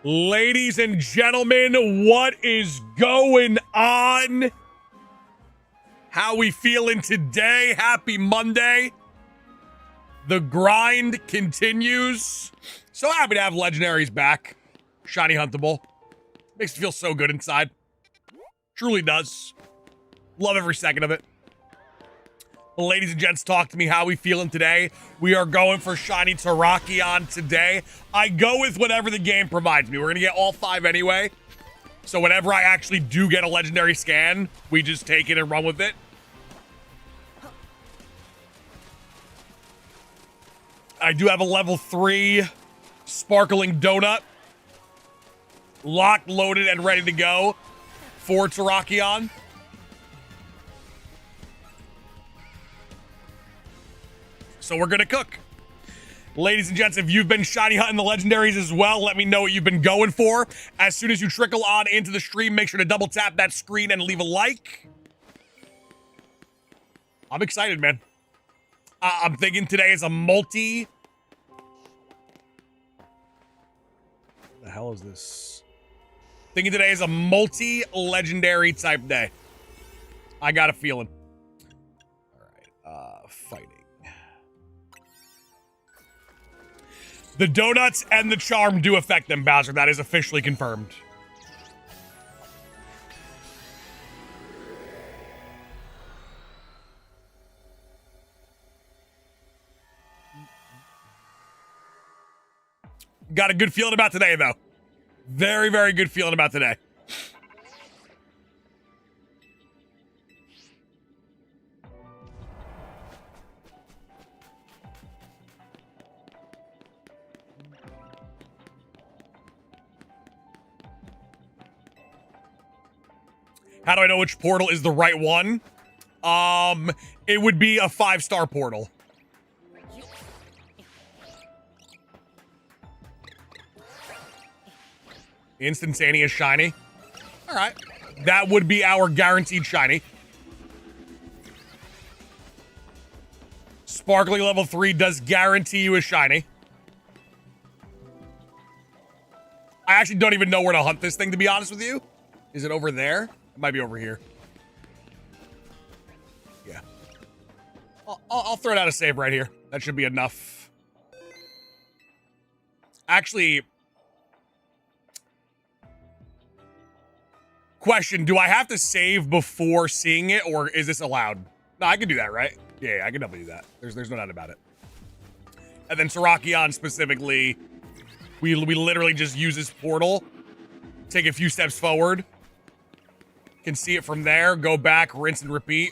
Ladies and gentlemen, what is going on? How we feeling today? Happy Monday. The grind continues. So happy to have legendaries back. Shiny Huntable. Makes me feel so good inside. Truly does. Love every second of it. Ladies and gents, talk to me. How we feeling today? We are going for Shiny Tarakon today. I go with whatever the game provides me. We're going to get all 5 anyway. So whenever I actually do get a legendary scan, we just take it and run with it. I do have a level 3 sparkling donut. Locked, loaded, and ready to go for Tarakon. So we're gonna cook. Ladies and gents, if you've been shiny hunting the legendaries as well, let me know what you've been going for. As soon as you trickle on into the stream, make sure to double tap that screen and leave a like. I'm excited, man. I'm thinking today is a multi... What the hell is this? Thinking today is a multi-legendary type day. I got a feeling. All right, fighting. The donuts and the charm do affect them, Bowser. That is officially confirmed. Got a good feeling about today, though. Very, very good feeling about today. How do I know which portal is the right one? It would be a 5-star portal. Instantaneous shiny. All right. That would be our guaranteed shiny. Sparkling level 3 does guarantee you a shiny. I actually don't even know where to hunt this thing, to be honest with you. Is it over there? It might be over here. Yeah. I'll throw down a save right here. That should be enough. Actually... Question, do I have to save before seeing it, or is this allowed? No, I can do that, right? Yeah, I can definitely do that. There's no doubt about it. And then Tarakon specifically, we literally just use this portal, take a few steps forward, can see it from there, go back, rinse and repeat.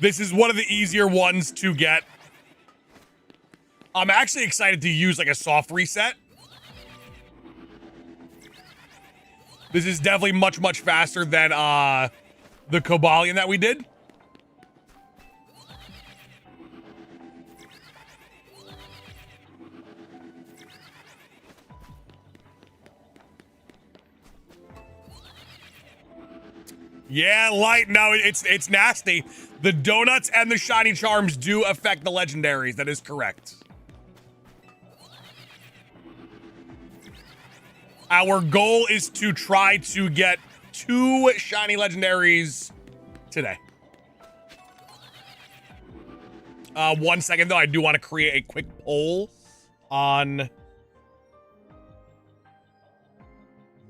This is one of the easier ones to get. I'm actually excited to use like a soft reset. This is definitely much, much faster than the Cobalion that we did. Yeah, light. No, it's nasty. The donuts and the shiny charms do affect the legendaries. That is correct. Our goal is to try to get 2 shiny legendaries today. 1 second, though. I do want to create a quick poll on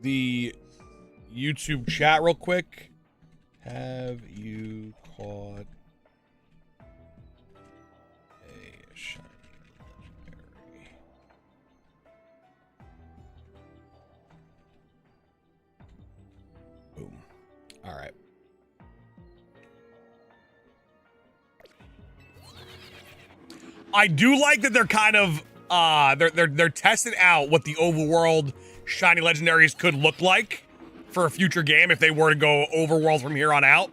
the YouTube chat real quick. Have you caught a shiny legendary? Boom. All right. I do like that they're kind of they're testing out what the overworld shiny legendaries could look like for a future game if they were to go overworld from here on out.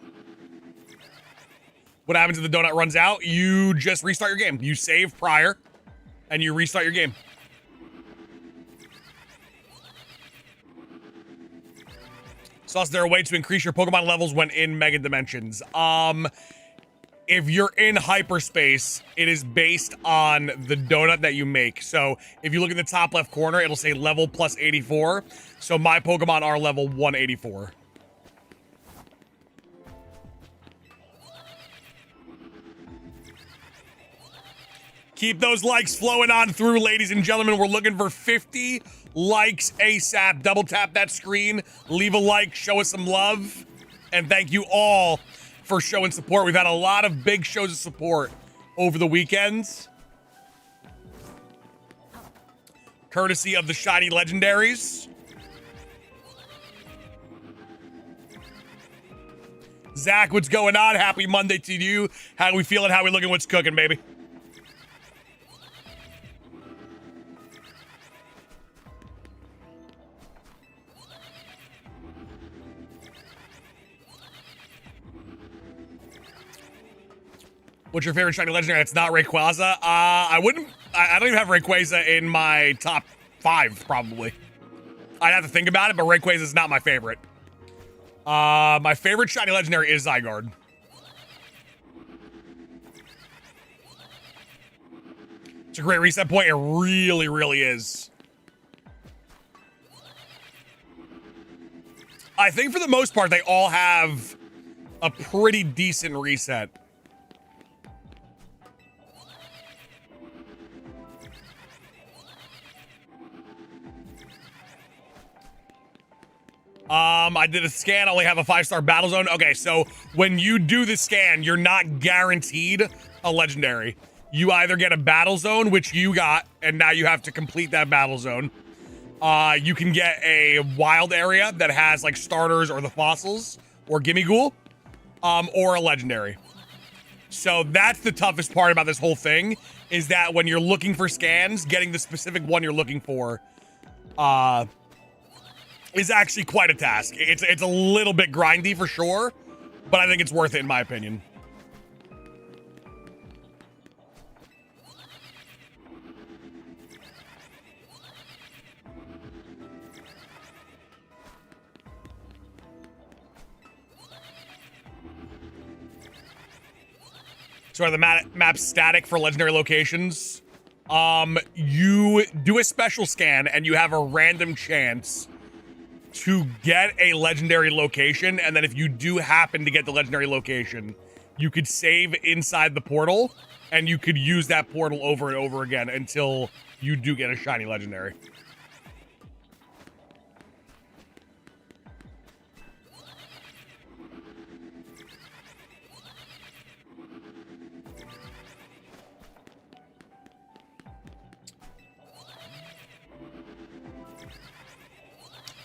What happens if the donut runs out? You just restart your game. You save prior, and you restart your game. So is there a way to increase your Pokemon levels when in Mega Dimensions? If you're in hyperspace, it is based on the donut that you make. So if you look in the top left corner, it'll say level plus 84. So my Pokemon are level 184. Keep those likes flowing on through, ladies and gentlemen. We're looking for 50 likes ASAP. Double tap that screen, leave a like, show us some love, and thank you all for showing support. We've had a lot of big shows of support over the weekends, courtesy of the shiny legendaries. Zach, what's going on? Happy Monday to you. How we feeling? How we looking? What's cooking, baby? What's your favorite shiny legendary that's not Rayquaza? I don't even have Rayquaza in my top 5, probably. I'd have to think about it, but Rayquaza is not my favorite. My favorite shiny legendary is Zygarde. It's a great reset point. It really, really is. I think for the most part, they all have a pretty decent reset. I did a scan, I only have a 5-star battle zone. Okay, so when you do the scan, you're not guaranteed a legendary. You either get a battle zone, which you got, and now you have to complete that battle zone. You can get a wild area that has like starters or the fossils or Gimmighoul, or a legendary. So that's the toughest part about this whole thing, is that when you're looking for scans, getting the specific one you're looking for, is actually quite a task. It's a little bit grindy for sure, but I think it's worth it in my opinion. So are the maps static for legendary locations? You do a special scan and you have a random chance to get a legendary location, and then if you do happen to get the legendary location, you could save inside the portal, and you could use that portal over and over again until you do get a shiny legendary.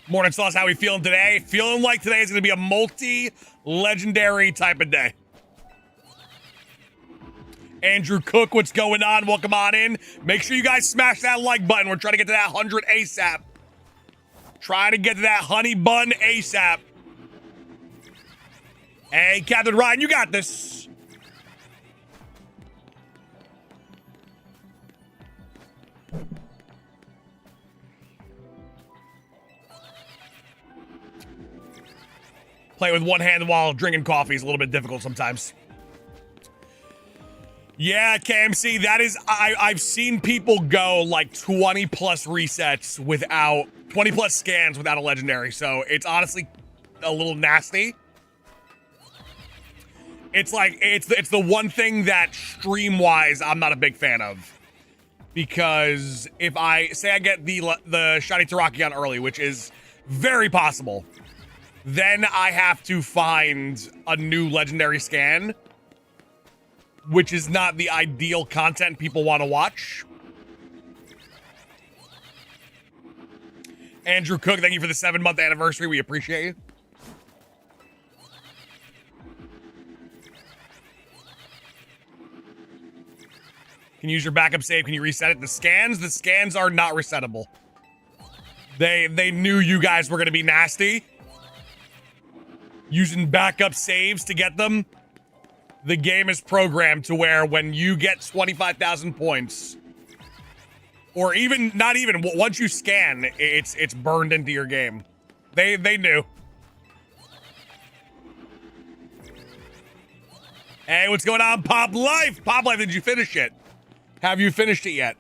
Morning, Sauce. How we feeling today? Feeling like today is going to be a multi-legendary type of day. Andrew Cook, what's going on? Welcome on in. Make sure you guys smash that like button. We're trying to get to that 100 ASAP. Trying to get to that honey bun ASAP. Hey, Captain Ryan, you got this. Play with one hand while drinking coffee is a little bit difficult sometimes. Yeah, KMC, that is, I've seen people go like 20 plus resets without, 20 plus scans without a legendary, so it's honestly a little nasty. It's like, it's the one thing that stream-wise I'm not a big fan of. Because if I, say I get the shiny Tarakon early, which is very possible, then I have to find a new legendary scan, which is not the ideal content people want to watch. Andrew Cook, thank you for the 7-month anniversary. We appreciate you. Can you use your backup save? Can you reset it? The scans are not resettable. They knew you guys were going to be nasty. Using backup saves to get them. The game is programmed to where when you get 25,000 points, or even, once you scan, it's burned into your game. They knew. Hey, what's going on, Pop Life? Pop Life, did you finish it? Have you finished it yet?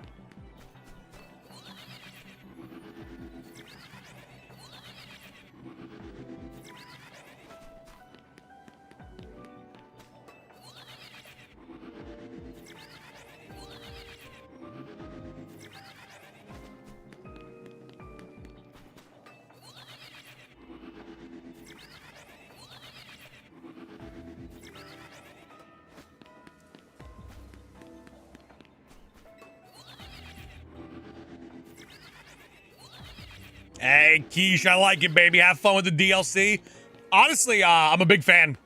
Hey, Keish, I like it, baby. Have fun with the DLC. Honestly, I'm a big fan.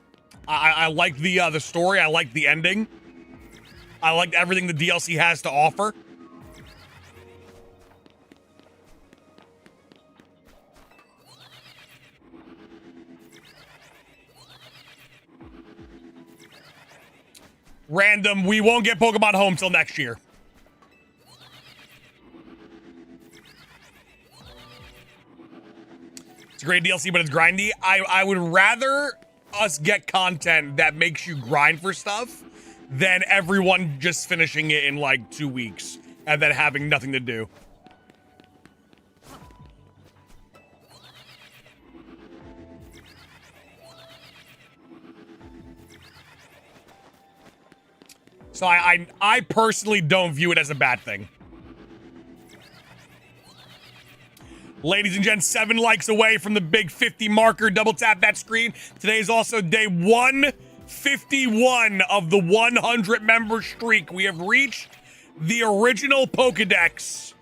I like the story. I like the ending. I like everything the DLC has to offer. Random, we won't get Pokemon Home till next year. It's a great DLC, but it's grindy. I would rather us get content that makes you grind for stuff than everyone just finishing it in like 2 weeks and then having nothing to do. So I personally don't view it as a bad thing. Ladies and gents, 7 likes away from the big 50 marker. Double tap that screen. Today is also day 151 of the 100 member streak. We have reached the original Pokedex.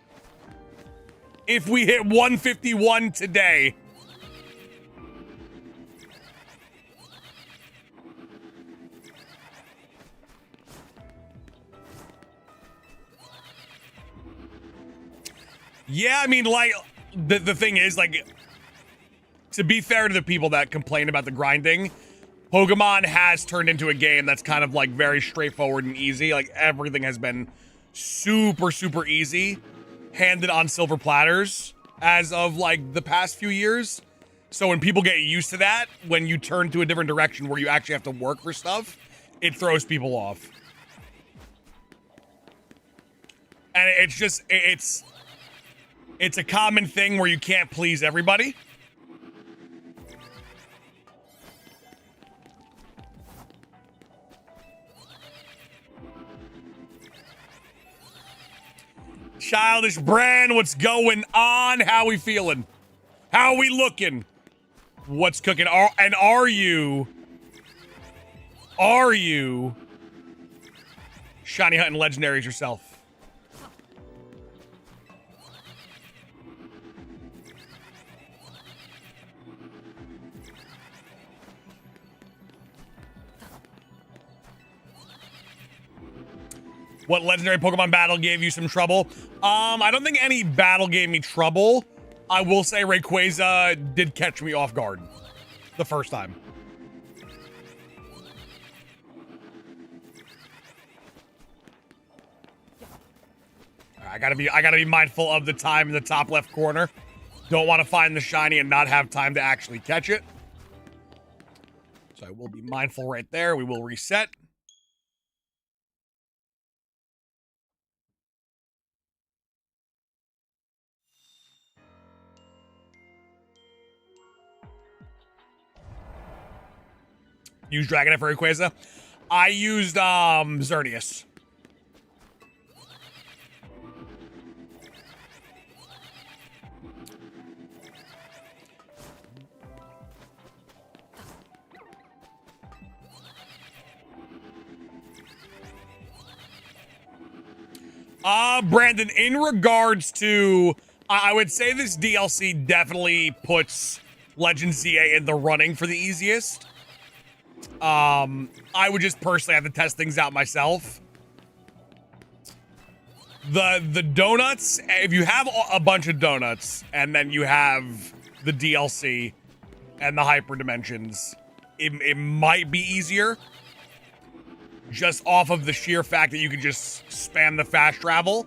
If we hit 151 today. Yeah, I mean, like, the thing is, like, to be fair to the people that complain about the grinding, Pokemon has turned into a game that's kind of, like, very straightforward and easy. Like, everything has been super, super easy, handed on silver platters as of, like, the past few years. So when people get used to that, when you turn to a different direction where you actually have to work for stuff, it throws people off. And it's just, it's a common thing where you can't please everybody. Childish Brand, what's going on? How we feeling? How we looking? What's cooking? Are you shiny hunting legendaries yourself? What legendary Pokemon battle gave you some trouble? I don't think any battle gave me trouble. I will say Rayquaza did catch me off guard the first time. I gotta be mindful of the time in the top left corner. Don't want to find the shiny and not have time to actually catch it. So I will be mindful right there. We will reset. Use Dragonite for Rayquaza. I used Xerneas. Brandon, in regards to, I would say this DLC definitely puts Legend ZA in the running for the easiest. I would just personally have to test things out myself. The donuts, if you have a bunch of donuts and then you have the DLC and the hyper dimensions, it might be easier. Just off of the sheer fact that you can just spam the fast travel.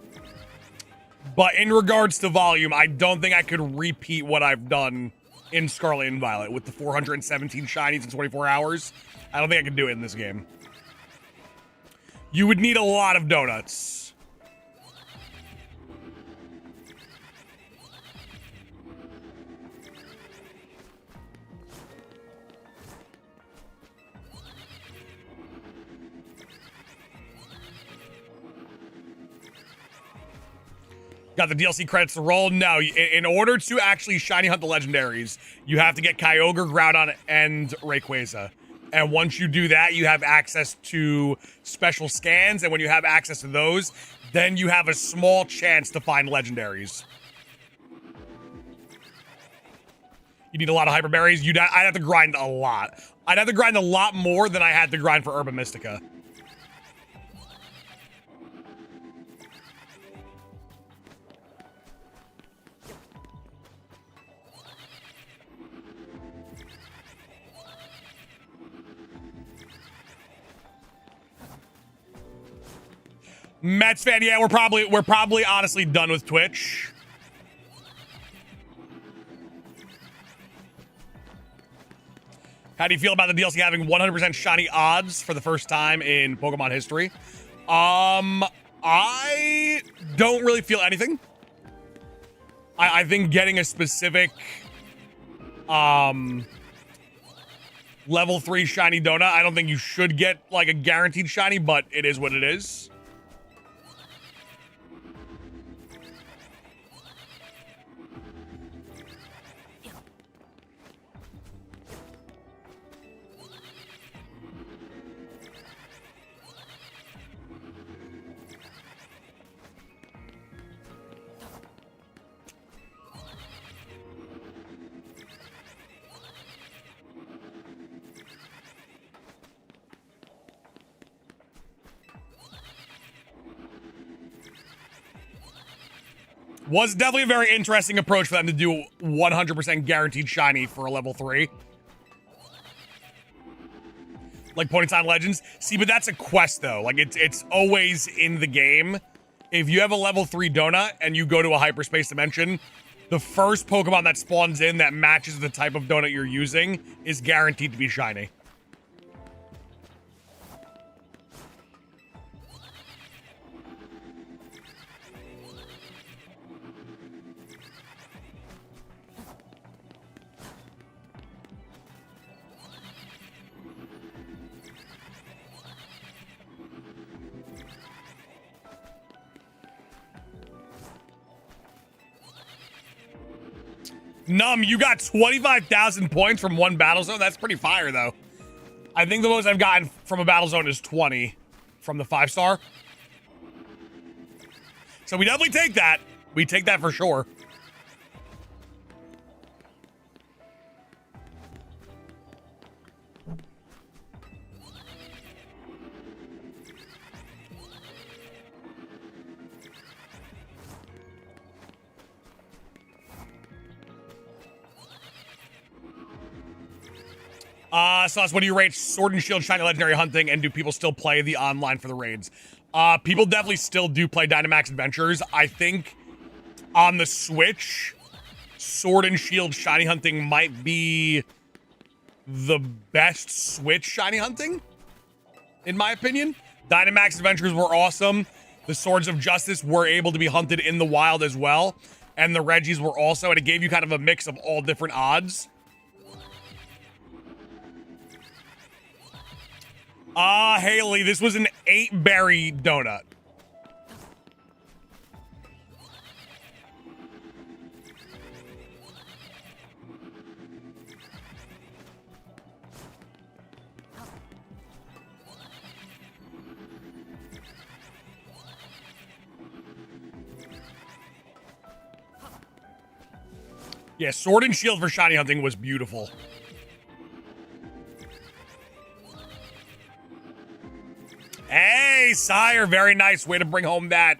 But in regards to volume, I don't think I could repeat what I've done in Scarlet and Violet with the 417 shinies in 24 hours. I don't think I can do it in this game. You would need a lot of donuts. Got the DLC credits to roll? No. In order to actually shiny hunt the legendaries, you have to get Kyogre, Groudon, and Rayquaza. And once you do that, you have access to special scans. And when you have access to those, then you have a small chance to find legendaries. You need a lot of Hyper Berries. I'd have to grind a lot. I'd have to grind a lot more than I had to grind for Herba Mystica. Mets fan, yeah, we're probably honestly done with Twitch. How do you feel about the DLC having 100% shiny odds for the first time in Pokemon history? I don't really feel anything. I think getting a specific level 3 shiny donut, I don't think you should get like a guaranteed shiny, but it is what it is. Was definitely a very interesting approach for them to do 100% guaranteed shiny for a level 3. Like Ponytime Legends. See, but that's a quest though. Like it's always in the game. If you have a level 3 donut and you go to a hyperspace dimension, the first Pokemon that spawns in that matches the type of donut you're using is guaranteed to be shiny. Num, you got 25,000 points from one battle zone? That's pretty fire, though. I think the most I've gotten from a battle zone is 20 from the 5-star. So we definitely take that. We take that for sure. Sauce, what do you rate Sword and Shield Shiny Legendary hunting, and do people still play the online for the raids? People definitely still do play Dynamax Adventures. I think on the Switch, Sword and Shield Shiny hunting might be the best Switch Shiny hunting, in my opinion. Dynamax Adventures were awesome. The Swords of Justice were able to be hunted in the wild as well. And the Reggies were also, and it gave you kind of a mix of all different odds. Haley, this was an 8-berry donut. Yeah, Sword and Shield for shiny hunting was beautiful. Hey, Sire, very nice. Way to bring home that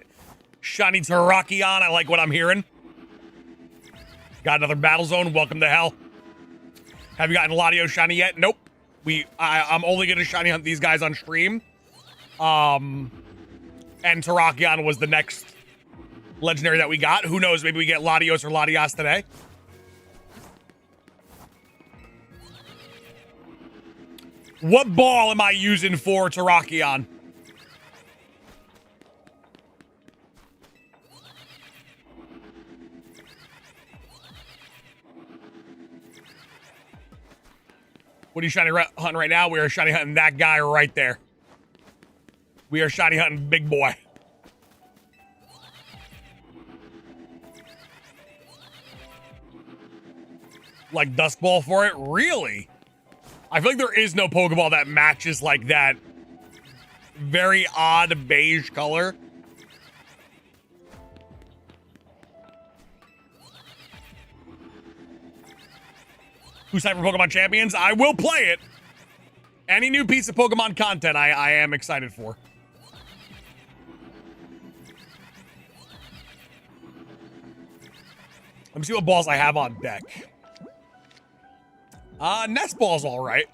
shiny Tarakon. I like what I'm hearing. Got another battle zone. Welcome to hell. Have you gotten Latios shiny yet? Nope. I'm only going to shiny hunt these guys on stream. And Tarakon was the next legendary that we got. Who knows? Maybe we get Latios or Latias today. What ball am I using for Tarakon? What are you shiny hunting right now? We are shiny hunting that guy right there. We are shiny hunting big boy. Like Dusk Ball for it? Really? I feel like there is no Pokeball that matches like that very odd beige color. Who's hyped for Pokemon Champions? I will play it. Any new piece of Pokemon content I am excited for. Let me see what balls I have on deck. Nest Ball's all right.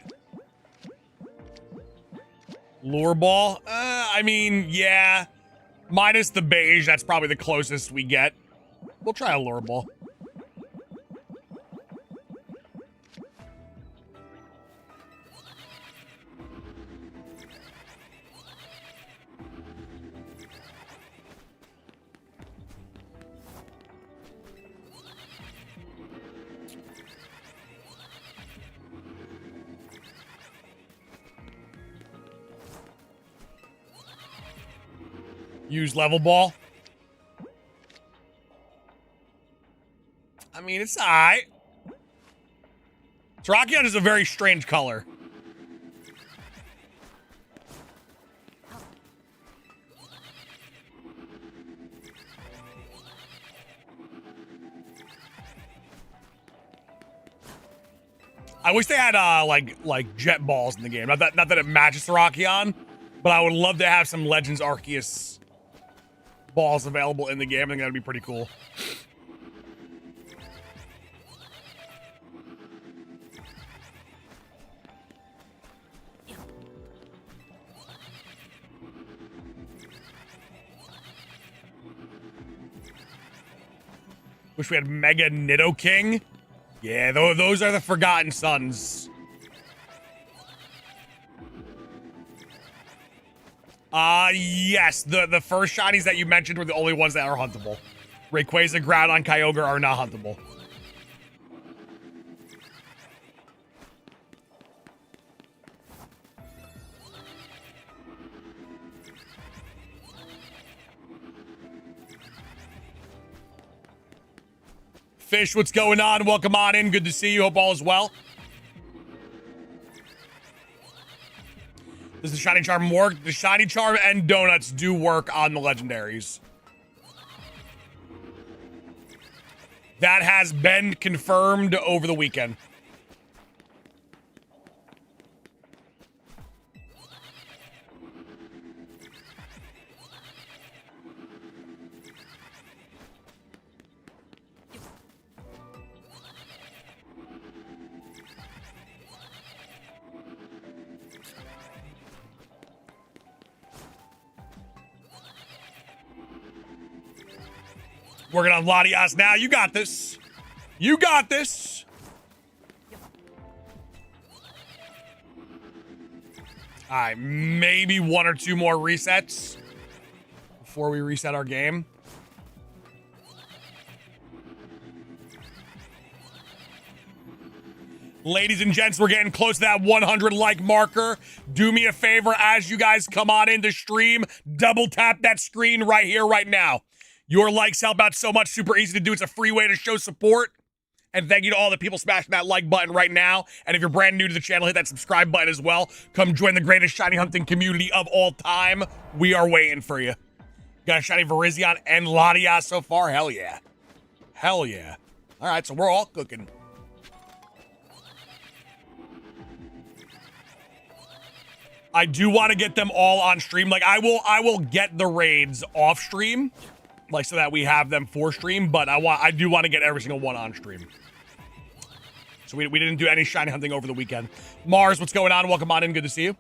Lure Ball? I mean, yeah. Minus the beige, that's probably the closest we get. We'll try a Lure Ball. Use Level Ball. I mean, it's alright. Tarakon is a very strange color. I wish they had like jet balls in the game. Not that it matches Tarakon, but I would love to have some Legends Arceus balls available in the game. I think that'd be pretty cool. Wish we had Mega Nidoking. Yeah, those are the Forgotten Sons. Yes, the first shinies that you mentioned were the only ones that are huntable. Rayquaza, Groudon, Kyogre are not huntable. Fish, what's going on? Welcome on in. Good to see you. Hope all is well. Does the Shiny Charm work? The Shiny Charm and Donuts do work on the Legendaries. That has been confirmed over the weekend. Working on Latias now. You got this. You got this. All right, maybe one or two more resets before we reset our game. Ladies and gents, we're getting close to that 100 like marker. Do me a favor as you guys come on in the stream, double tap that screen right here, right now. Your likes help out so much. Super easy to do. It's a free way to show support. And thank you to all the people smashing that like button right now. And if you're brand new to the channel, hit that subscribe button as well. Come join the greatest shiny hunting community of all time. We are waiting for you. Got a shiny Virizion and Latias so far. Hell yeah. Hell yeah. All right, so we're all cooking. I do want to get them all on stream. Like I will get the raids off stream. Like so that we have them for stream, but I do want to get every single one on stream. So we didn't do any shiny hunting over the weekend. Mars, what's going on? Welcome on in. Good to see you.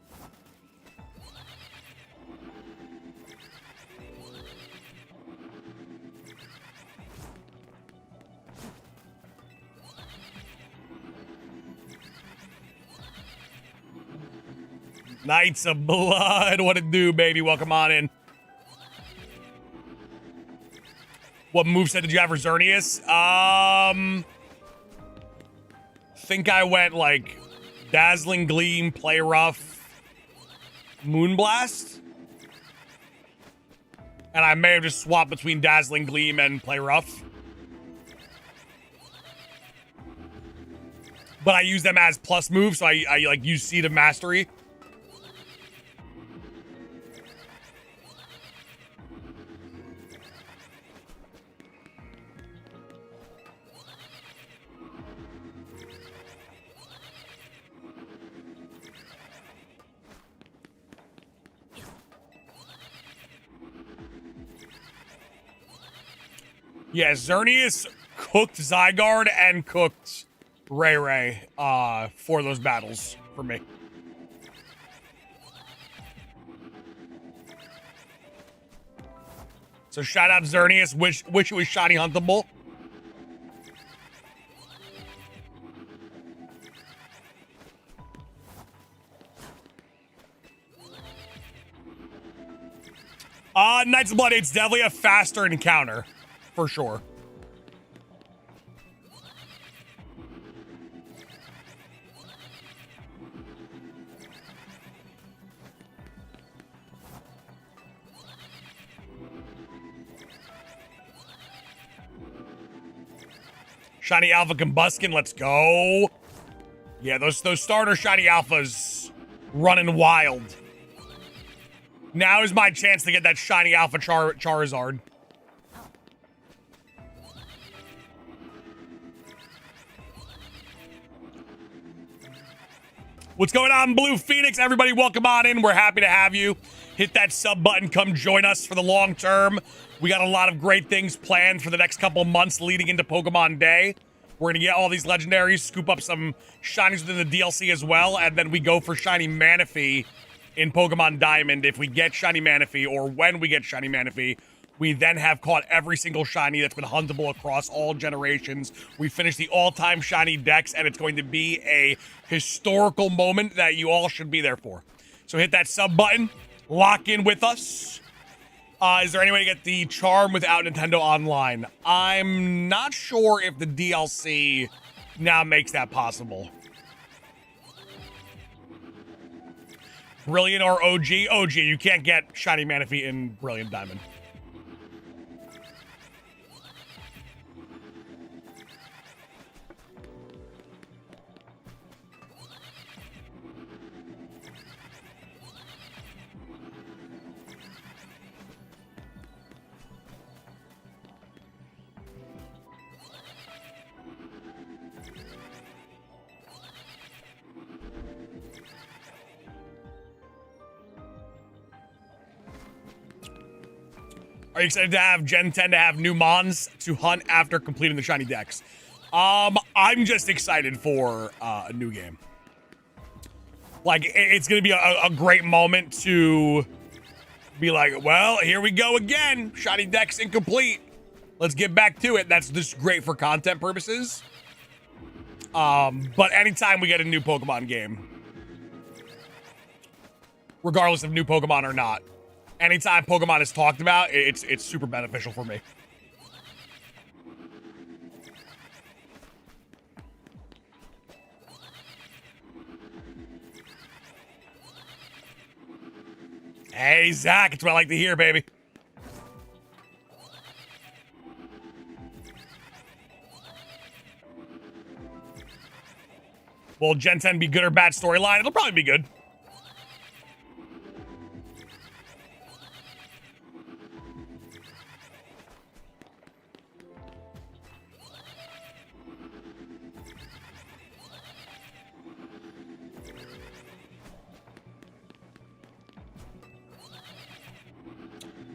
Knights of Blood. What it do, baby? Welcome on in. What moveset did you have for Xerneas? Think I went like Dazzling Gleam, Play Rough, Moonblast. And I may have just swapped between Dazzling Gleam and Play Rough. But I use them as plus moves, so I like use Seed of Mastery. Yeah, Xerneas cooked Zygarde and cooked Ray for those battles for me. So shout out Xerneas, wish it was shiny huntable. Knights of Blood, it's definitely a faster encounter, for sure. Shiny Alpha Combuskin, let's go. Yeah, those starter Shiny Alphas running wild. Now is my chance to get that Shiny Alpha Charizard. What's going on, Blue Phoenix? Everybody, welcome on in. We're happy to have you. Hit that sub button. Come join us for the long term. We got a lot of great things planned for the next couple months leading into Pokemon Day. We're going to get all these legendaries, scoop up some shinies within the DLC as well, and then we go for Shiny Manaphy in Pokemon Diamond. If we get Shiny Manaphy, or when we get Shiny Manaphy, we then have caught every single shiny that's been huntable across all generations. We finished the all-time shiny decks, and it's going to be a historical moment that you all should be there for. So hit that sub button, lock in with us. Is there any way to get the charm without Nintendo Online? I'm not sure if the DLC now makes that possible. Brilliant or OG? OG, you can't get Shiny Manaphy in Brilliant Diamond. Are you excited to have Gen 10 to have new Mons to hunt after completing the shiny decks? I'm just excited for a new game. Like, it's going to be a great moment to be like, well, here we go again. Shiny decks incomplete. Let's get back to it. That's just great for content purposes. But anytime we get a new Pokemon game, regardless of new Pokemon or not, anytime Pokemon is talked about, it's super beneficial for me. Hey, Zach, it's what I like to hear, baby. Will Gen 10 be good or bad storyline? It'll probably be good.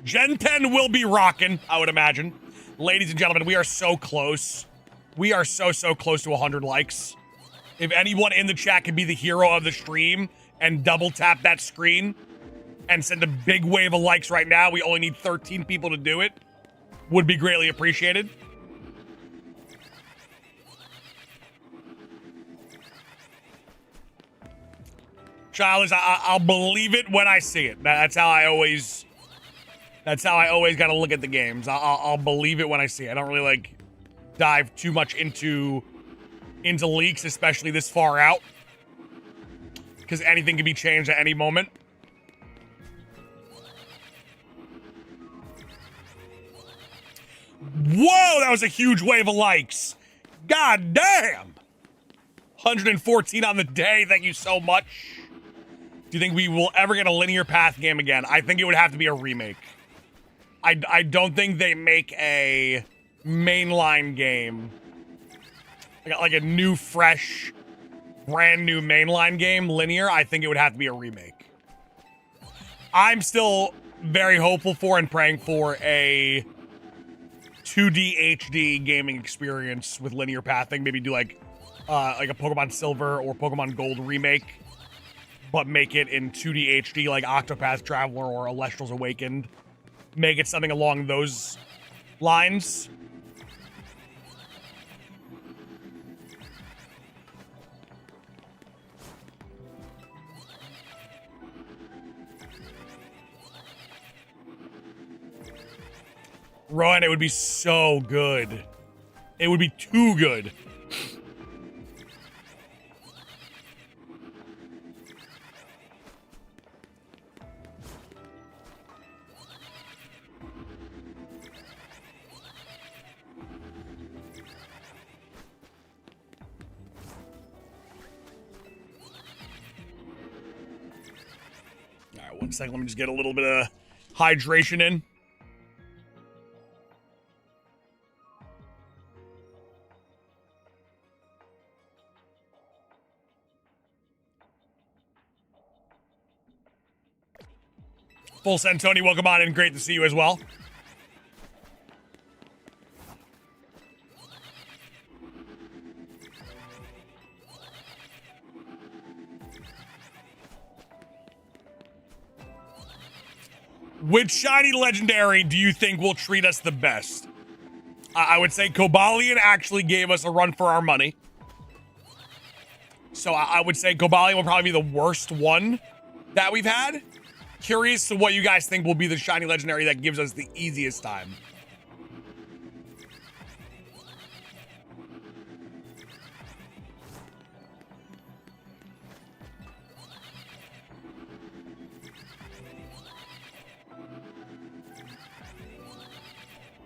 Gen 10 will be rocking, I would imagine. Ladies and gentlemen, we are so close. We are so close to 100 likes. If anyone in the chat could be the hero of the stream and double tap that screen and send a big wave of likes right now, we only need 13 people to do it, would be greatly appreciated. Childish, I'll believe it when I see it. That's how I always got to look at the games. I'll believe it when I see it. I don't really like dive too much into leaks, especially this far out. because anything can be changed at any moment. Whoa, that was a huge wave of likes. God damn. 114 on the day. Thank you so much. Do you think we will ever get a linear path game again? I think it would have to be a remake. I don't think they make a mainline game. Like a new, fresh, brand new mainline game, linear. I think it would have to be a remake. I'm still very hopeful for and praying for a 2D HD gaming experience with linear pathing. Maybe do like a Pokemon Silver or Pokemon Gold remake, but make it in 2D HD like Octopath Traveler or Alestral's Awakened. Make it something along those lines. Rowan, it would be so good. It would be too good. All right, one second. Let me just get a little bit of hydration in. Full send, Tony. Welcome on in. Great to see you as well. Which shiny legendary do you think will treat us the best? I would say Cobalion actually gave us a run for our money. So I would say Cobalion will probably be the worst one that we've had. Curious to what you guys think will be the shiny legendary that gives us the easiest time.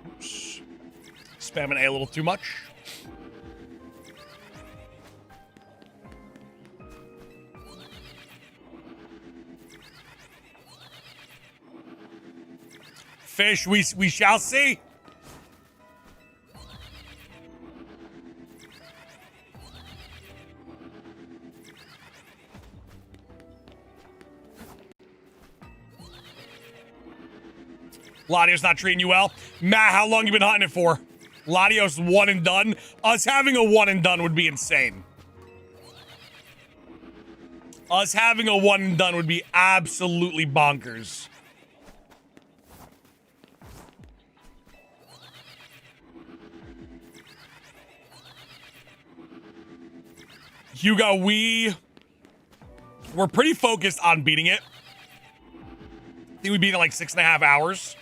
Oops. Spamming A little too much. Fish, we shall see. Ladio's not treating you well. Matt, how long you been hunting it for? Ladio's one and done. Us having a one and done would be insane. Us having a one and done would be absolutely bonkers. Hugo, we're pretty focused on beating it. I think we beat it in like 6.5 hours.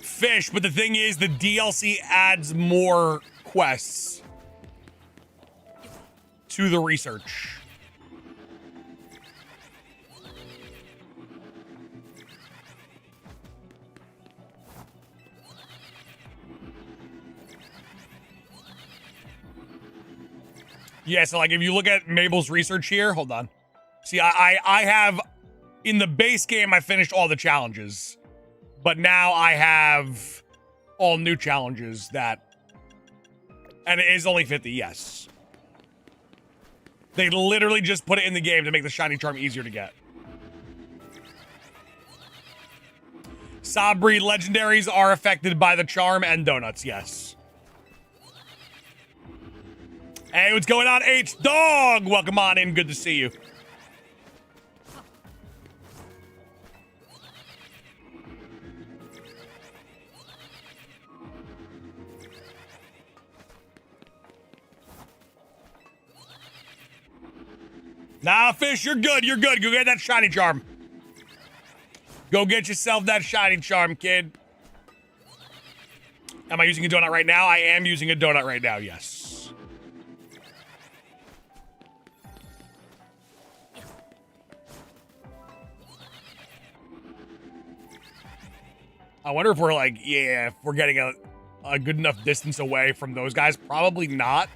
Fish, but the thing is, the DLC adds more quests to the research. Yeah, so like if you look at Mabel's research here, hold on. See, I have, in the base game, I finished all the challenges. But now I have all new challenges that, and it is only 50, yes. They literally just put it in the game to make the shiny charm easier to get. Sabri legendaries are affected by the charm and donuts, yes. Hey, what's going on, H-Dog? Welcome on in, good to see you. Nah, Fish, you're good, you're good. Go get that shiny charm. Go get yourself that shiny charm, kid. Am I using a donut right now? I am using a donut right now, yes. I wonder if we're like, yeah, if we're getting a good enough distance away from those guys. Probably not.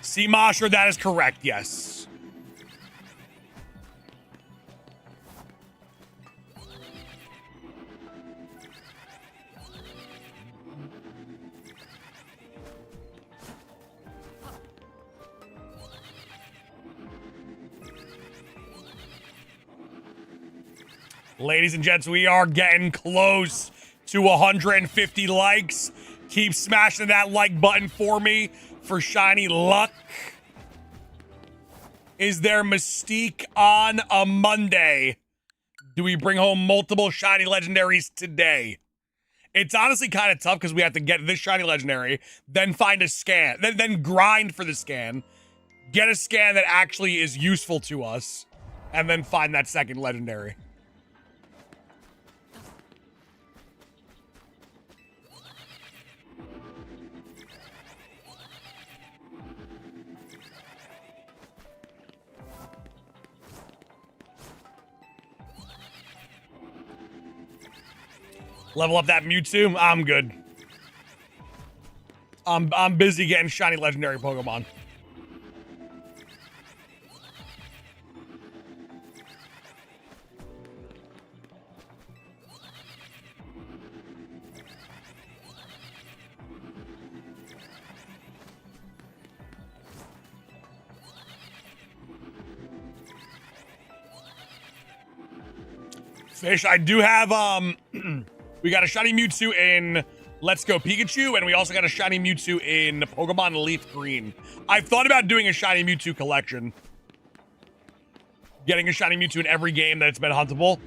See, Mosher, that is correct, yes. Ladies and gents, we are getting close to 150 likes. Keep smashing that like button for me for shiny luck. Is there Mystique on a Monday? Do we bring home multiple shiny legendaries today? It's honestly kind of tough because we have to get this shiny legendary, then find a scan, then grind for the scan, get a scan that actually is useful to us, and then find that second legendary. Level up that Mewtwo. I'm good. I'm busy getting shiny legendary Pokemon. Fish, I do have we got a shiny Mewtwo in Let's Go Pikachu, and we also got a shiny Mewtwo in Pokemon Leaf Green. I've thought about doing a shiny Mewtwo collection. Getting a shiny Mewtwo in every game that it's been huntable.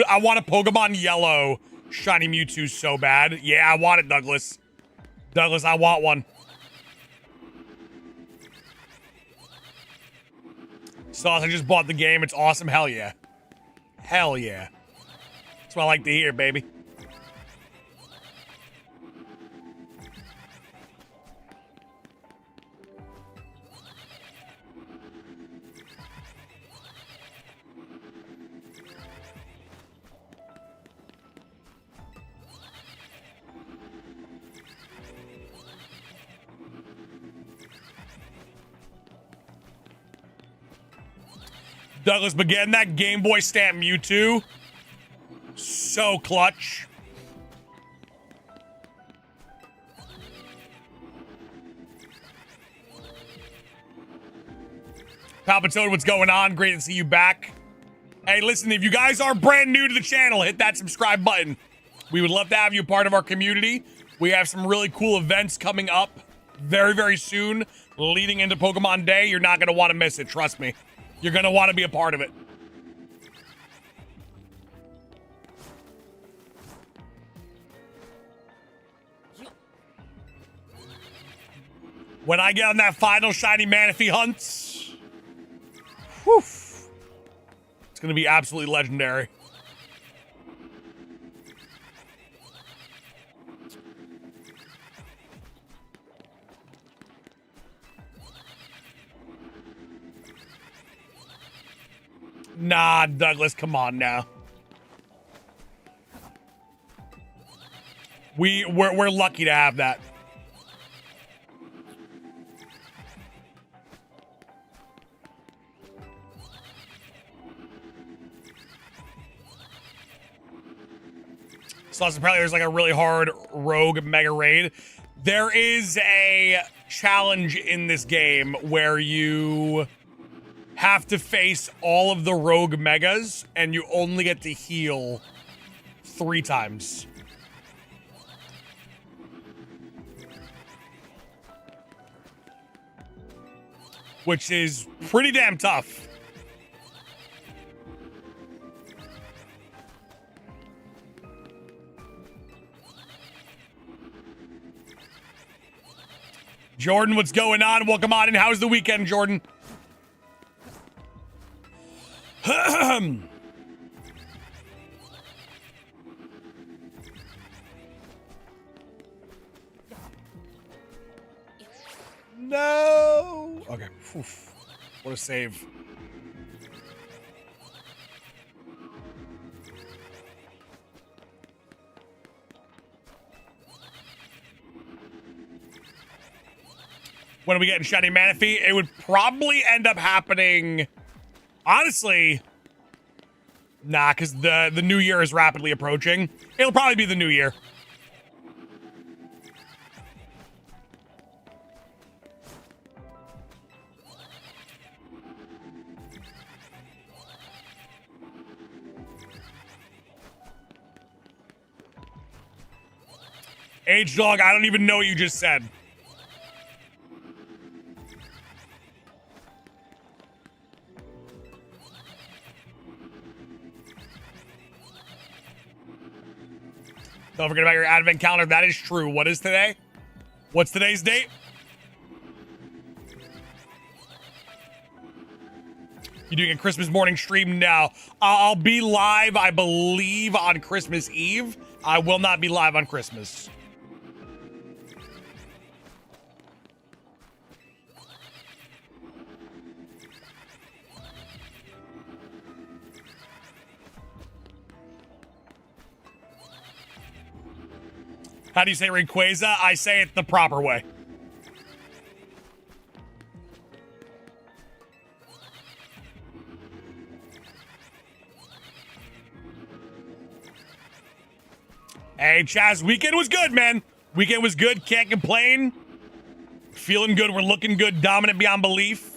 I want a Pokemon Yellow shiny Mewtwo so bad. Yeah, I want it, Douglas. Douglas, I want one. Sauce, I just bought the game. It's awesome. Hell yeah. Hell yeah. That's what I like to hear, baby. Douglas, but getting that Game Boy stamp Mewtwo, so clutch. Palpatone, what's going on? Great to see you back. Hey, listen, if you guys are brand new to the channel, hit that subscribe button. We would love to have you part of our community. We have some really cool events coming up very, very soon, leading into Pokemon Day. You're not going to want to miss it, trust me. You're going to want to be a part of it. When I get on that final shiny Manaphy hunt, whew, it's going to be absolutely legendary. Nah, Douglas, come on now. We're lucky to have that. So apparently there's like a really hard rogue mega raid. There is a challenge in this game where you have to face all of the rogue megas and you only get to heal 3 times. Which is pretty damn tough. Jordan, what's going on? Welcome on in. How's the weekend, Jordan? No. Okay. Oof. What a save. When are we getting Shiny Manaphy? It would probably end up happening, honestly, nah, because the new year is rapidly approaching. It'll probably be the new year. H-Dog, I don't even know what you just said. Don't forget about your advent calendar. That is true. What is today? What's today's date? You doing a Christmas morning stream now? I'll be live, I believe, on Christmas Eve. I will not be live on Christmas. How do you say Rayquaza? I say it the proper way. Hey, Chaz, weekend was good, man. Weekend was good. Can't complain. Feeling good. We're looking good. Dominant beyond belief.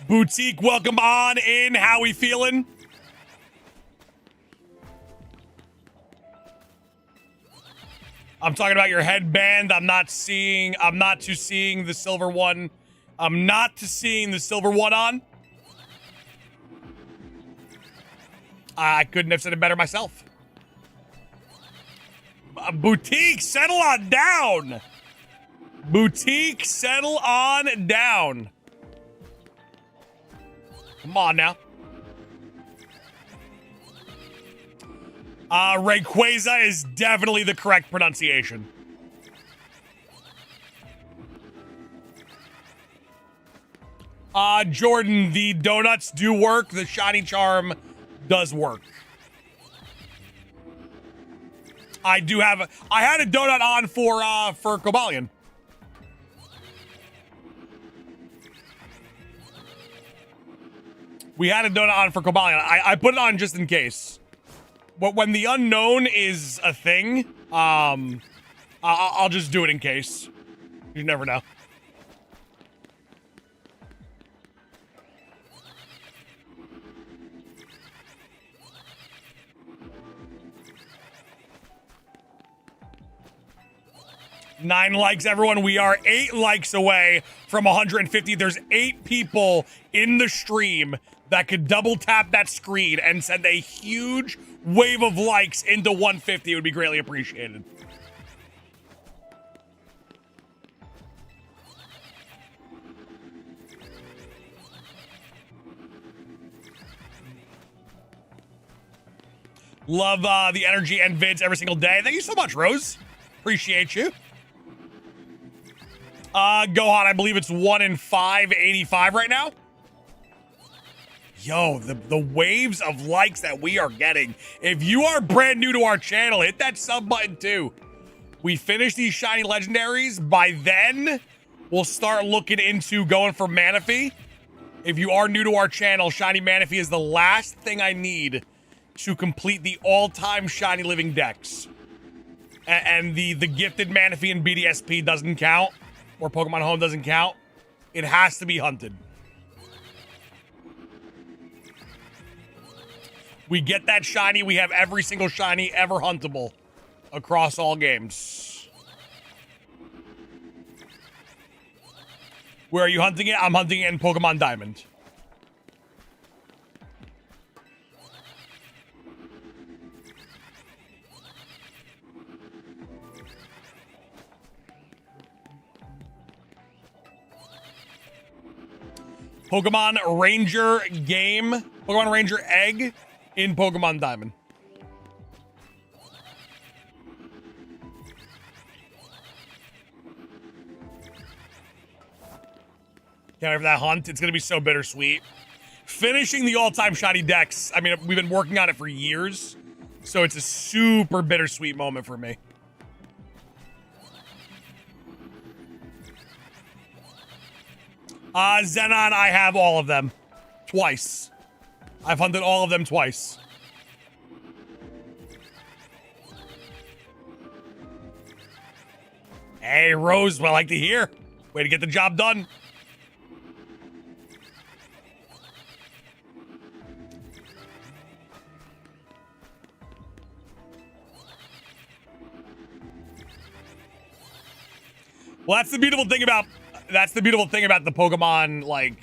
Boutique, welcome on in. How we feeling? I'm talking about your headband. I'm not to seeing the silver one. I'm not to seeing the silver one on. I couldn't have said it better myself. Boutique, settle on down. Boutique, settle on down. Come on now. Rayquaza is definitely the correct pronunciation. Jordan, the donuts do work. The shiny charm does work. I had a donut on for Cobalion. We had a donut on for Cobalion. I put it on just in case. But when the unknown is a thing, I'll just do it in case. You never know. Nine likes, everyone. We are 8 likes away from 150. There's 8 people in the stream that could double tap that screen and send a huge wave of likes into 150. It would be greatly appreciated. Love the energy and vids every single day. Thank you so much, Rose. Appreciate you. Gohan, I believe it's 1 in 585 right now. Yo, the waves of likes that we are getting. If you are brand new to our channel, hit that sub button too. We finish these shiny legendaries. By then, we'll start looking into going for Manaphy. If you are new to our channel, shiny Manaphy is the last thing I need to complete the all-time shiny living decks. And the gifted Manaphy in BDSP doesn't count, or Pokemon Home doesn't count. It has to be hunted. We get that shiny, we have every single shiny ever huntable across all games. Where are you hunting it? I'm hunting it in Pokemon Diamond. Pokemon Ranger game, Pokemon Ranger egg in Pokemon Diamond. Can't wait for that hunt. It's going to be so bittersweet. Finishing the all-time shiny decks. I mean, we've been working on it for years, so it's a super bittersweet moment for me. Xenon, I have all of them. Twice. I've hunted all of them twice. Hey, Rose, well, I like to hear. Way to get the job done. Well, that's the beautiful thing about the Pokemon, like,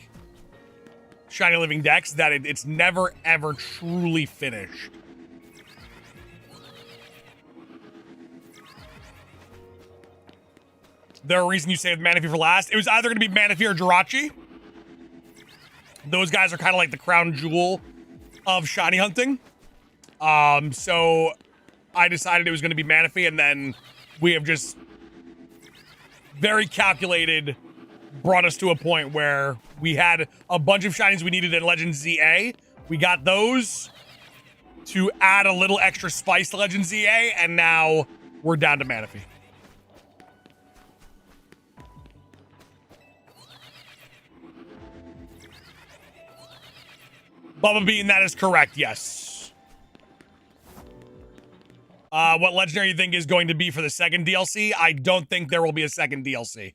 shiny living decks, that it's never ever truly finished. There a reason you saved Manaphy for last? It was either going to be Manaphy or Jirachi. Those guys are kind of like the crown jewel of shiny hunting. So I decided it was going to be Manaphy, and then we have just very calculated brought us to a point where we had a bunch of shinies we needed in Legend ZA. We got those to add a little extra spice to Legend ZA, and now we're down to Manaphy. Bubba Bean, that is correct, yes. What legendary you think is going to be for the second DLC? I don't think there will be a second DLC.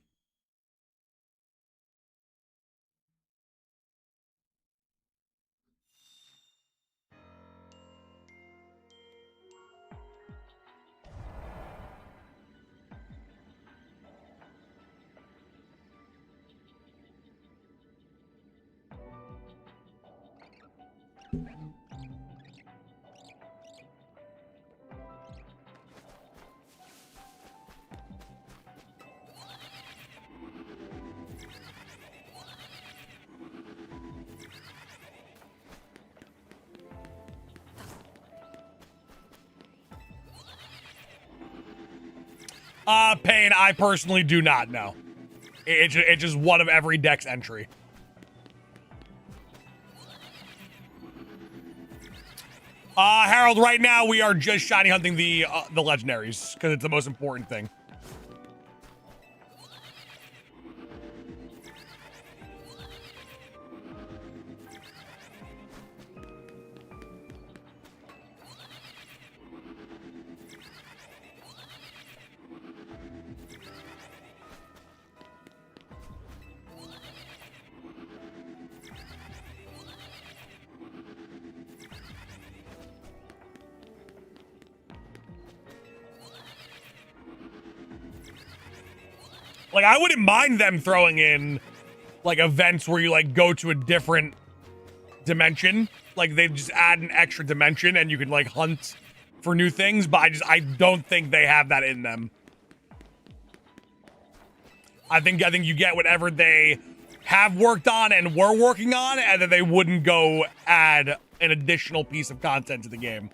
Pain, I personally do not know. It's just one of every deck's entry. Harold, right now we are just shiny hunting the legendaries because it's the most important thing. Like, I wouldn't mind them throwing in, like, events where you, like, go to a different dimension. Like, they just add an extra dimension and you can, like, hunt for new things. But I don't think they have that in them. I think you get whatever they have worked on and were working on, and then they wouldn't go add an additional piece of content to the game.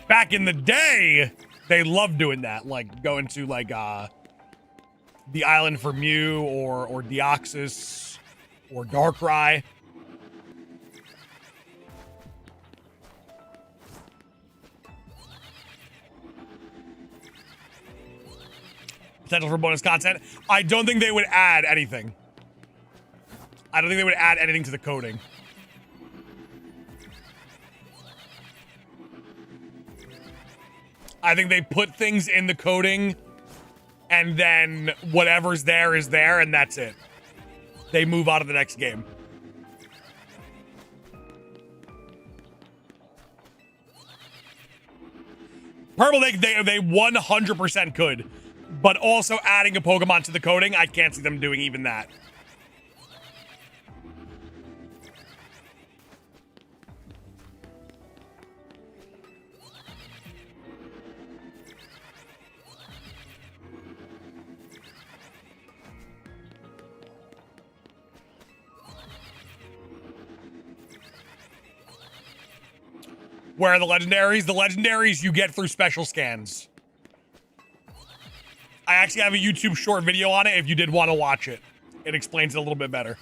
Back in the day, they loved doing that, like going to like the island for Mew or Deoxys or Darkrai. Potential for bonus content. I don't think they would add anything. I don't think they would add anything to the coding. I think they put things in the coding and then whatever's there is there and that's it. They move on to the next game. Purple, they 100% could. But also adding a Pokemon to the coding, I can't see them doing even that. Where are the legendaries? The legendaries you get through special scans. I actually have a YouTube short video on it if you did want to watch it. It explains it a little bit better.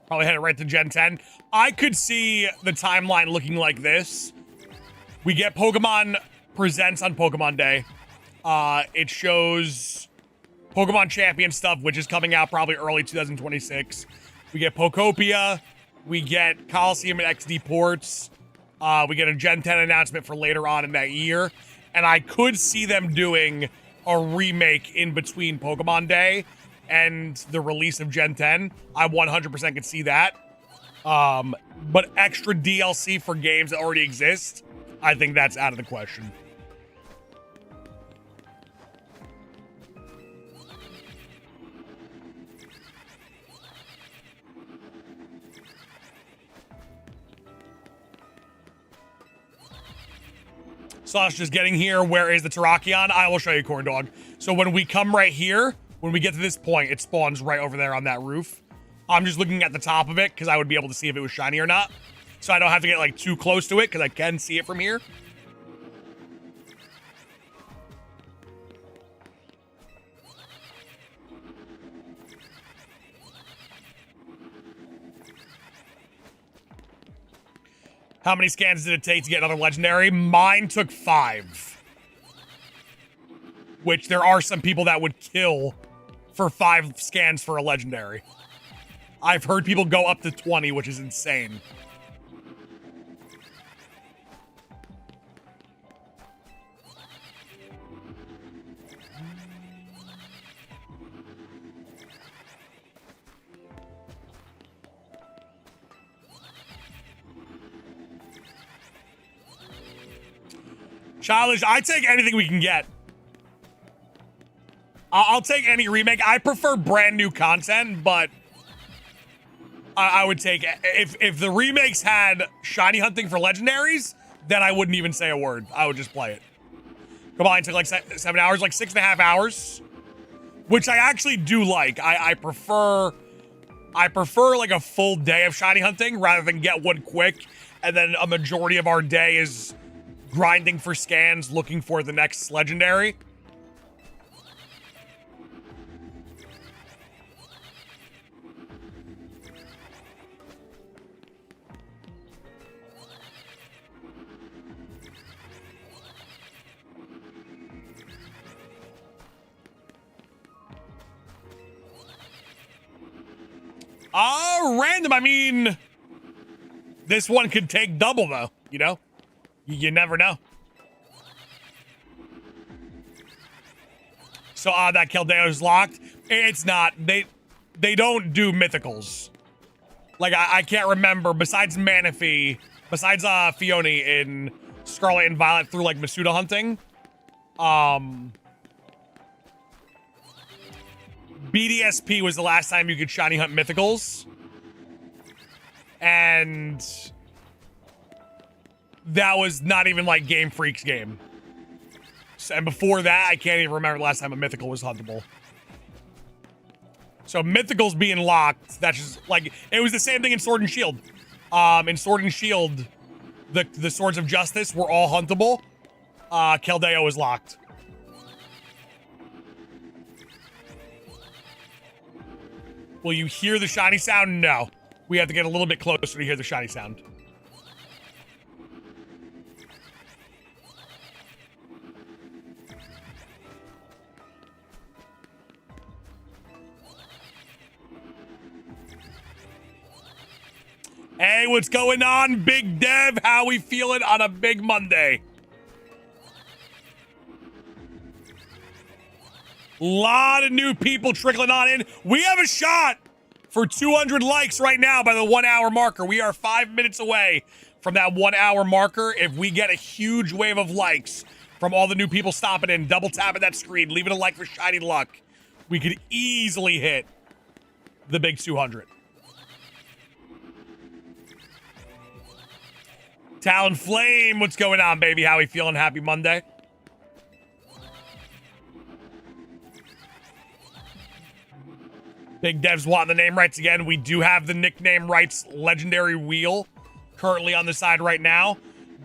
Probably headed right to Gen 10. I could see the timeline looking like this. We get Pokemon Presents on Pokemon Day. It shows Pokemon Champion stuff, which is coming out probably early 2026. We get Pokopia. We get Coliseum and XD ports. We get a Gen 10 announcement for later on in that year. And I could see them doing a remake in between Pokemon Day and the release of Gen 10. I 100% could see that. But extra DLC for games that already exist, I think that's out of the question. Slash just getting here. Where is the Tarakon? I will show you, Corn Dog. So when we come right here, when we get to this point, it spawns right over there on that roof. I'm just looking at the top of it because I would be able to see if it was shiny or not. So I don't have to get like too close to it because I can see it from here. How many scans did it take to get another legendary? Mine took 5. Which there are some people that would kill for 5 scans for a legendary. I've heard people go up to 20, which is insane. Childish, I take anything we can get. I'll take any remake. I prefer brand new content, but I would take if the remakes had shiny hunting for legendaries, then I wouldn't even say a word. I would just play it. Combined took like 7 hours, like 6.5 hours, which I actually do like. I prefer like a full day of shiny hunting rather than get one quick and then a majority of our day is grinding for scans, looking for the next legendary. Random. I mean, this one could take double though, you know? You never know. So that Keldeo is locked. It's not. They don't do mythicals. Like I can't remember besides Manaphy, besides Fione in Scarlet and Violet through like Masuda hunting. BDSP was the last time you could shiny hunt mythicals. And that was not even like Game Freak's game. And before that, I can't even remember the last time a mythical was huntable. So Mythical's being locked. That's just like, it was the same thing in Sword and Shield. In Sword and Shield, the Swords of Justice were all huntable. Keldeo is locked. Will you hear the shiny sound? No. We have to get a little bit closer to hear the shiny sound. Hey, what's going on, Big Dev? How we feeling on a big Monday? Lot of new people trickling on in. We have a shot for 200 likes right now by the 1 hour marker. We are 5 minutes away from that 1 hour marker. If we get a huge wave of likes from all the new people stopping in, double tapping that screen, leaving a like for Shiny Luck, we could easily hit the big 200. Talonflame, what's going on, baby? How we feeling? Happy Monday. Big Dev's wanting the name rights again. We do have the nickname rights legendary wheel currently on the side right now.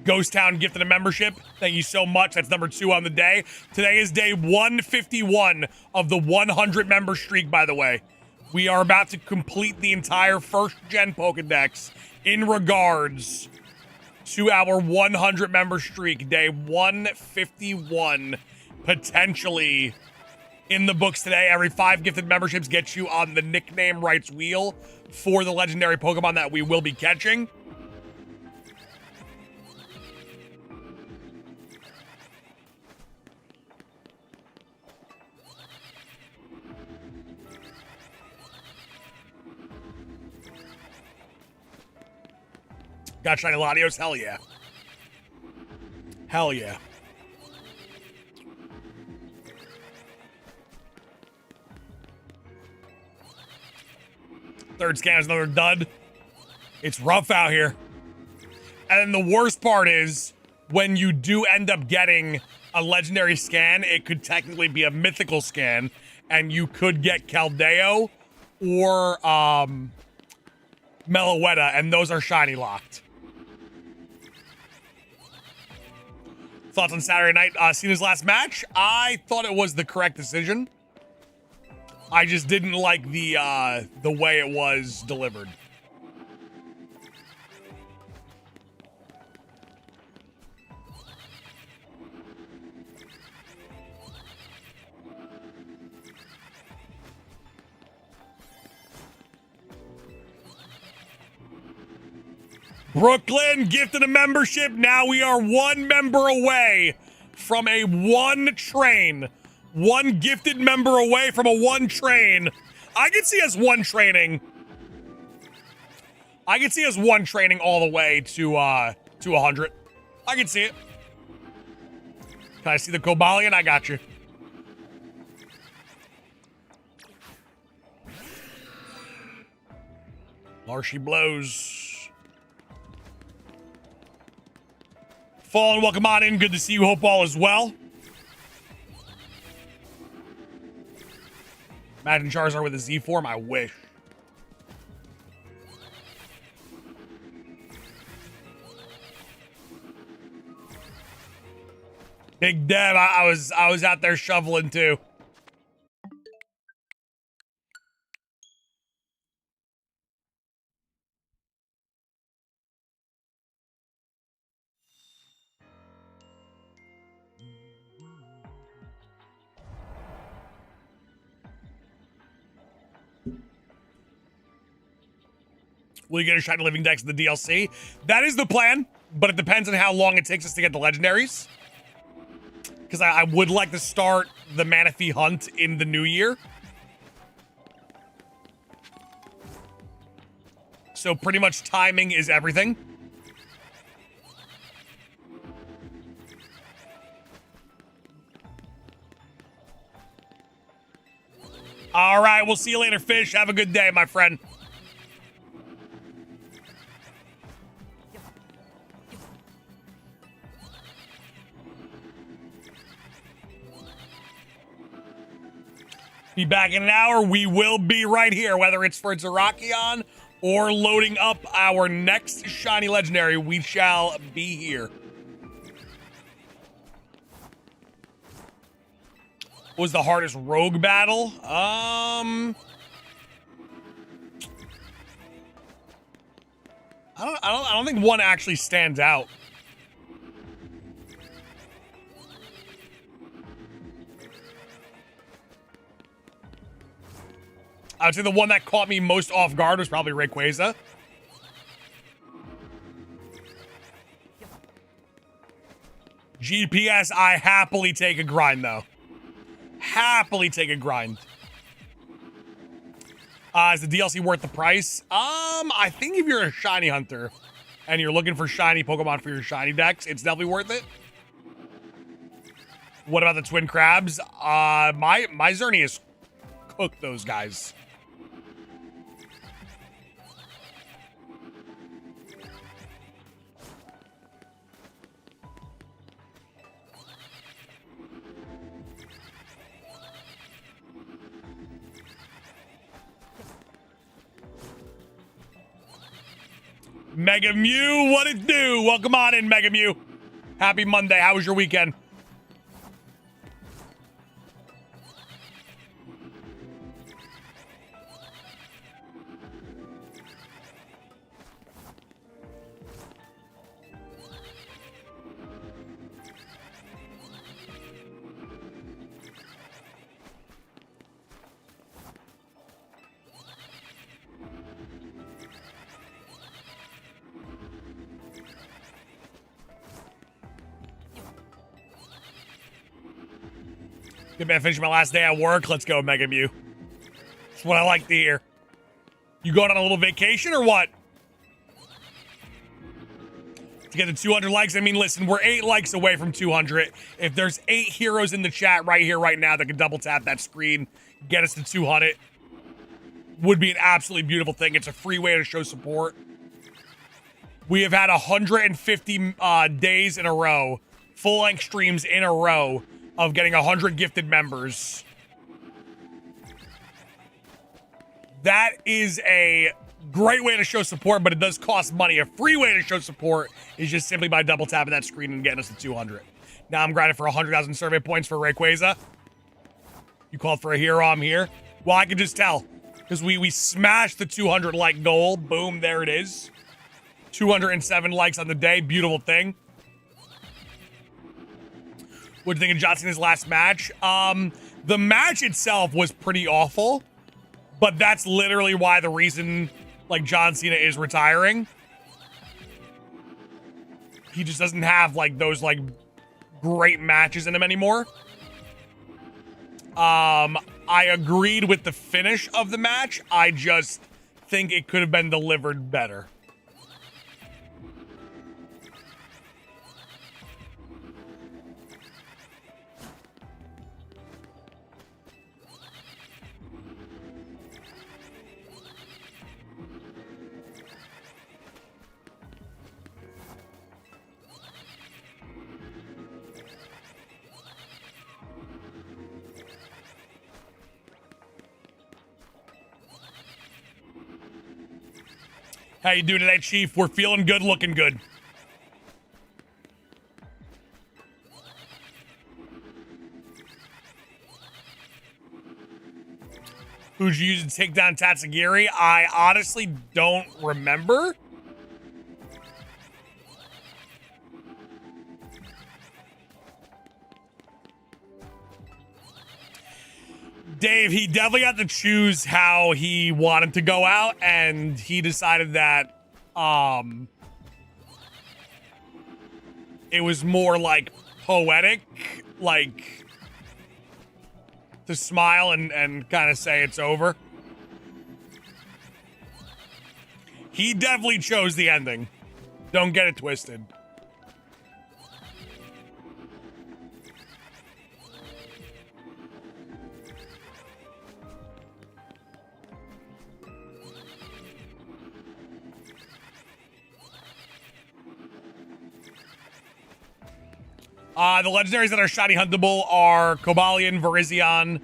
Ghost Town gifted a membership. Thank you so much. That's number 2 on the day. Today is day 151 of the 100 member streak, by the way. We are about to complete the entire first gen Pokedex in regards to our 100 member streak. Day 151 potentially in the books today. Every 5 gifted memberships gets you on the nickname rights wheel for the legendary Pokemon that we will be catching. Got shiny Latios? Hell yeah. Hell yeah. Third scan is another dud. It's rough out here. And then the worst part is when you do end up getting a legendary scan, it could technically be a mythical scan, and you could get Keldeo or Meloetta, and those are shiny locked. Thoughts on Saturday night? Seen his last match? I thought it was the correct decision. I just didn't like the way it was delivered. Brooklyn gifted a membership. Now we are 1 member away from a 1 train. 1 gifted member away from a 1 train. I can see us 1 training. I can see us 1 training all the way to 100. I can see it. Can I see the Cobalion? I got you. Marshy blows. Fallen, welcome on in. Good to see you. Hope all is well. Imagine Charizard with a Z form. I wish. Big Dev, I was out there shoveling too. Will you get a shiny living dex in the DLC? That is the plan, but it depends on how long it takes us to get the legendaries. Because I would like to start the Manaphy hunt in the new year. So pretty much timing is everything. All right, we'll see you later, Fish. Have a good day, my friend. Be back in an hour. We will be right here, whether it's for Tarakon or loading up our next shiny legendary. We shall be here. What was the hardest rogue battle? I don't think one actually stands out. I would say the one that caught me most off guard was probably Rayquaza. GPS, I happily take a grind though. Happily take a grind. Is the DLC worth the price? I think if you're a shiny hunter and you're looking for shiny Pokemon for your shiny decks, it's definitely worth it. What about the twin crabs? My Xerneas cooked those guys. Mega Mew, what it do? Welcome on in, Mega Mew. Happy Monday. How was your weekend? Good man, finish my last day at work. Let's go, Mega Mew. That's what I like to hear. You going on a little vacation or what? To get the 200 likes, I mean, listen, we're 8 likes away from 200. If there's 8 heroes in the chat right here, right now that can double tap that screen, get us to 200, would be an absolutely beautiful thing. It's a free way to show support. We have had 150 days in a row, full-length streams in a row, of getting 100 gifted members. That is a great way to show support, but it does cost money. A free way to show support is just simply by double tapping that screen and getting us to 200. Now I'm grinding for 100,000 survey points for Rayquaza. You called for a hero, I'm here. Well, I can just tell, because we smashed the 200 like goal. Boom, there it is. 207 likes on the day, beautiful thing. What do you think of John Cena's last match? The match itself was pretty awful, but that's literally why the reason, like, John Cena is retiring. He just doesn't have, like, those, like, great matches in him anymore. I agreed with the finish of the match. I just think it could have been delivered better. How you doing today, Chief? We're feeling good, looking good. Who'd you use to take down Tatsugiri? I honestly don't remember. Dave, he definitely got to choose how he wanted to go out, and he decided that it was more like poetic, like to smile and kind of say it's over. He definitely chose the ending. Don't get it twisted. The legendaries that are shiny huntable are Cobalion, Virizion,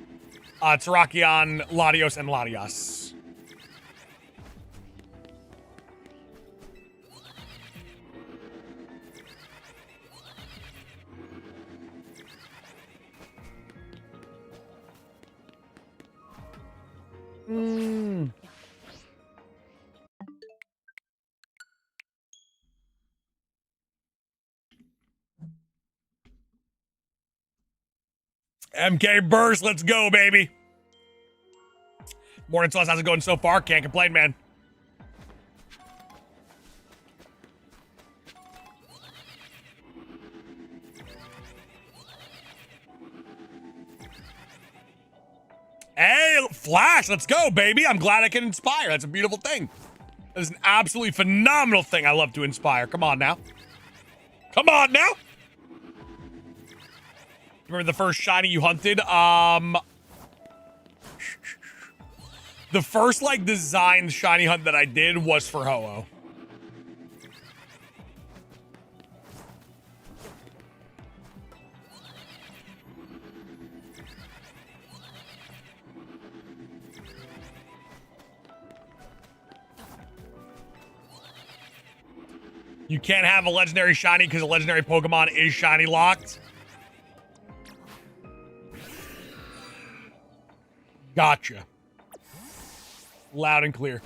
Tarakon, Latios, and Latias. MK Burst, let's go, baby. Morning sauce, how's it going so far? Can't complain, man. Hey, Flash, let's go, baby. I'm glad I can inspire. That's a beautiful thing. That is an absolutely phenomenal thing. I love to inspire. Come on now. Come on now. Remember the first shiny you hunted? The first, like, designed shiny hunt that I did was for Ho-Oh. You can't have a legendary shiny because a legendary Pokemon is shiny locked. Gotcha. Loud and clear.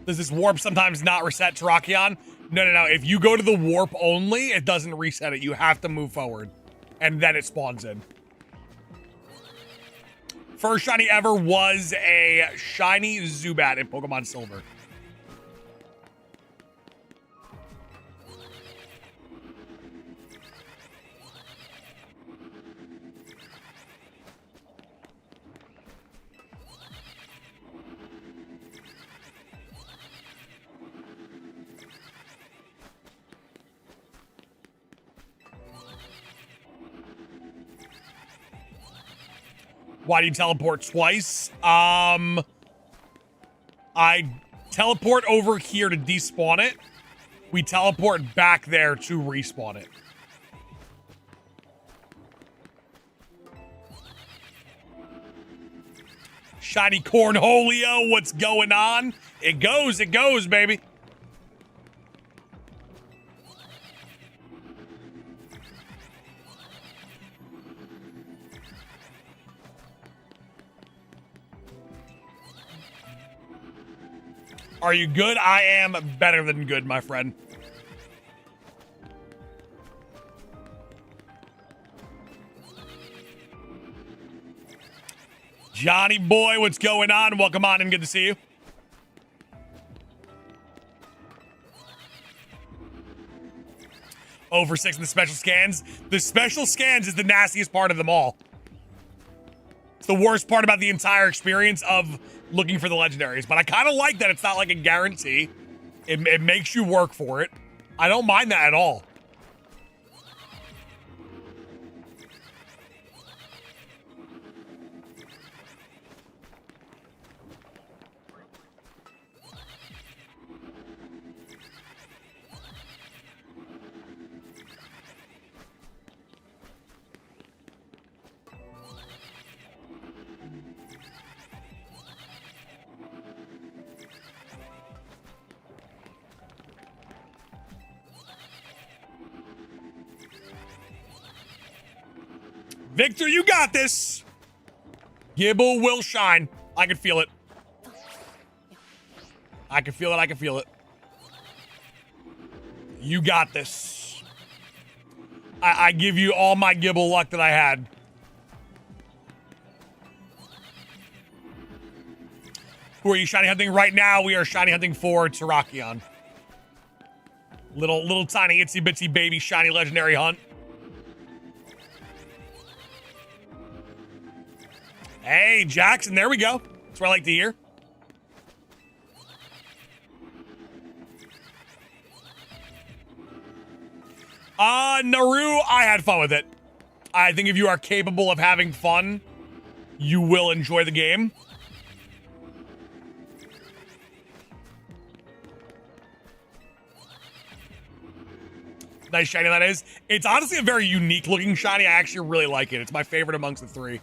Does this warp sometimes not reset Tarakon? No. If you go to the warp only, it doesn't reset it. You have to move forward. And then it spawns in. First shiny ever was a shiny Zubat in Pokemon Silver. Why do you teleport twice? I teleport over here to despawn it. We teleport back there to respawn it. Shiny Cornholio, what's going on? It goes, baby. Are you good? I am better than good, my friend. Johnny boy, what's going on? Welcome on and good to see you. Over 6 in the special scans. The special scans is the nastiest part of them all. It's the worst part about the entire experience of looking for the legendaries, but I kind of like that it's not like a guarantee. It makes you work for it. I don't mind that at all. Victor, you got this. Gibble will shine. I can feel it. I can feel it. You got this. I give you all my Gibble luck that I had. Who are you shiny hunting right now? We are shiny hunting for Tarakon. Little tiny itsy bitsy baby shiny legendary hunt. Hey, Jackson, there we go. That's what I like to hear. Naru, I had fun with it. I think if you are capable of having fun, you will enjoy the game. Nice shiny that is. It's honestly a very unique looking shiny. I actually really like it. It's my favorite amongst the three.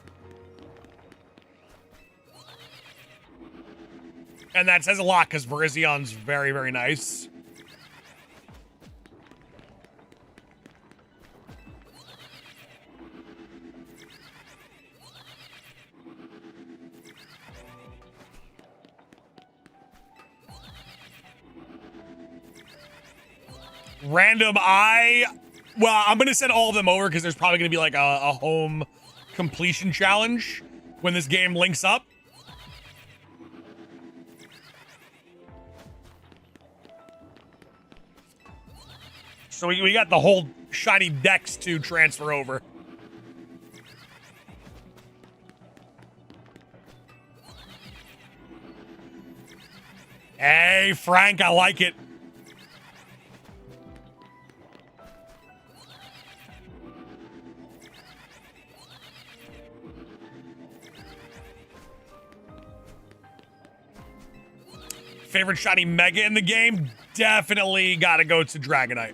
And that says a lot because Virizion very, very nice. Random well, I'm going to send all of them over because there's probably going to be like a home completion challenge when this game links up. So we got the whole shiny decks to transfer over. Hey, Frank, I like it. Favorite shiny mega in the game? Definitely gotta go to Dragonite.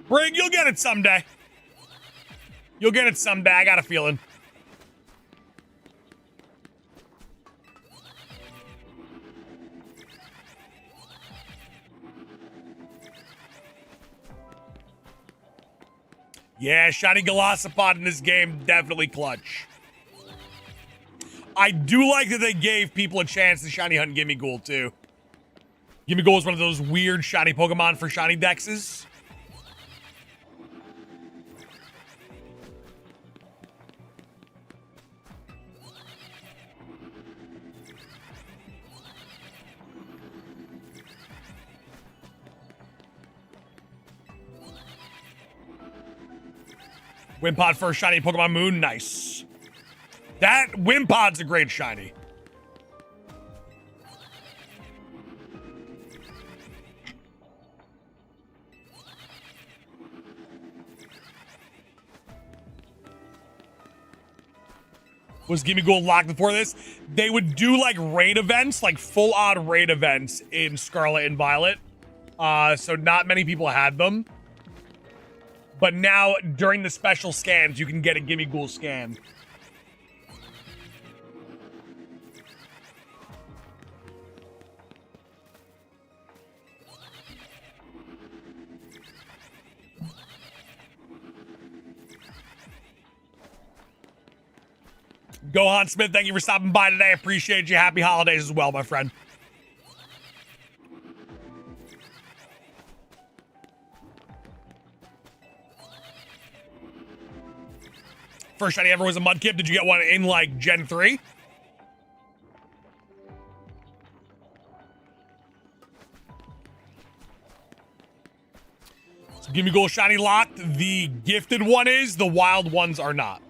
Brig, you'll get it someday. You'll get it someday. I got a feeling. Yeah, shiny Golisopod in this game, definitely clutch. I do like that they gave people a chance to shiny hunt Gimmighoul, too. Gimmighoul is one of those weird shiny Pokemon for shiny dexes. Wimpod first shiny Pokemon Moon, nice. That Wimpod's a great shiny. Was Gimmighoul locked before this? They would do like raid events, like full on raid events in Scarlet and Violet. So not many people had them. But now, during the special scans, you can get a Gimmighoul scan. Gohan Smith, thank you for stopping by today. Appreciate you. Happy holidays as well, my friend. First shiny ever was a Mudkip. Did you get one in like Gen 3? So Gimmighoul shiny locked. The gifted one is, the wild ones are not.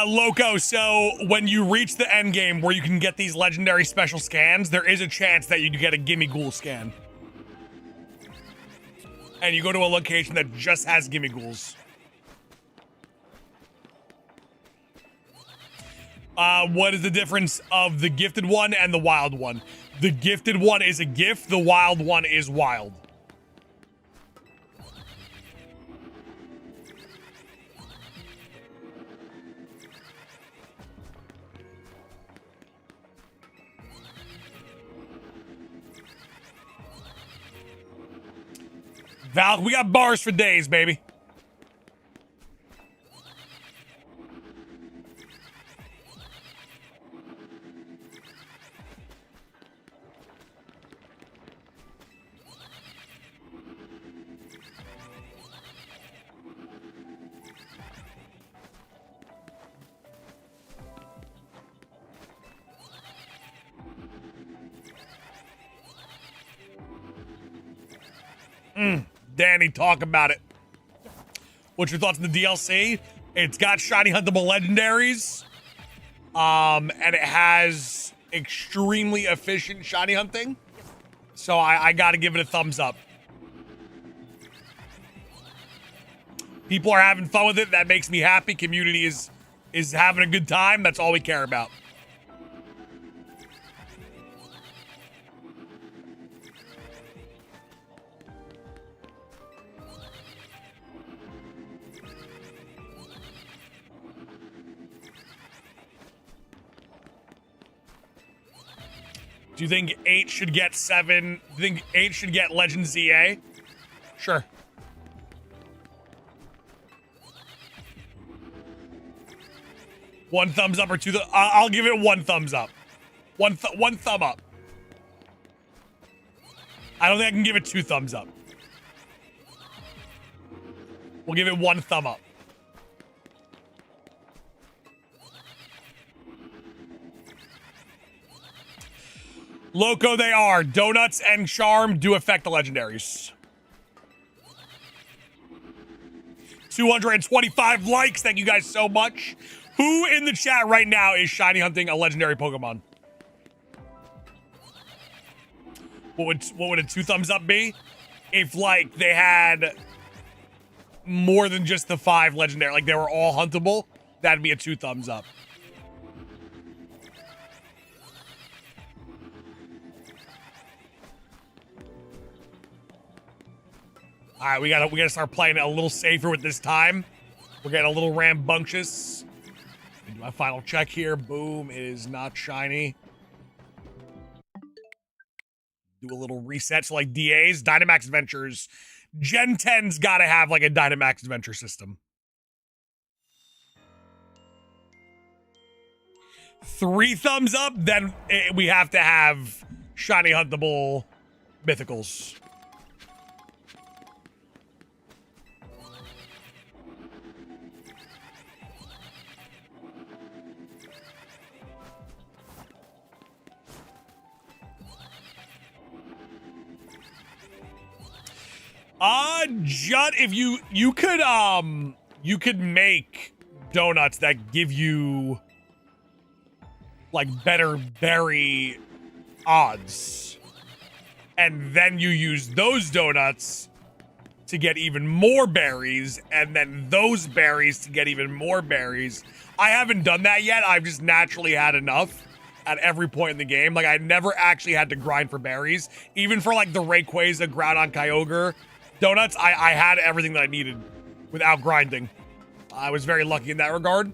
Loco, so when you reach the end game where you can get these legendary special scans, there is a chance that you get a Gimmighoul scan. And you go to a location that just has Gimmighouls. What is the difference of the gifted one and the wild one? The gifted one is a gift, the wild one is wild. Val, we got bars for days, baby. Danny, talk about it. What's your thoughts on the DLC? It's got shiny huntable legendaries. And it has extremely efficient shiny hunting. So I gotta give it a thumbs up. People are having fun with it. That makes me happy. Community is having a good time. That's all we care about. Do you think 8 should get 7? Do you think 8 should get Legend ZA? Sure. One thumbs up or two? I'll give it one thumbs up. One thumb up. I don't think I can give it 2 thumbs up. We'll give it 1 thumb up. Loco they are. Donuts and Charm do affect the legendaries. 225 likes. Thank you guys so much. Who in the chat right now is shiny hunting a legendary Pokemon? What would a 2 thumbs up be? If like they had more than just the 5 legendary, like they were all huntable, that'd be a 2 thumbs up. All right, we gotta start playing a little safer with this time. We're getting a little rambunctious. Do my final check here. Boom, it is not shiny. Do a little reset. So like DAs, Dynamax Adventures. Gen 10's gotta have like a Dynamax Adventure system. 3 thumbs up, then we have to have shiny huntable mythicals. Judd, if you could make donuts that give you like better berry odds, and then you use those donuts to get even more berries, and then those berries to get even more berries. I haven't done that yet. I've just naturally had enough at every point in the game. Like I never actually had to grind for berries, even for like the Rayquaza, Groudon, Kyogre donuts. I had everything that I needed without grinding. I was very lucky in that regard.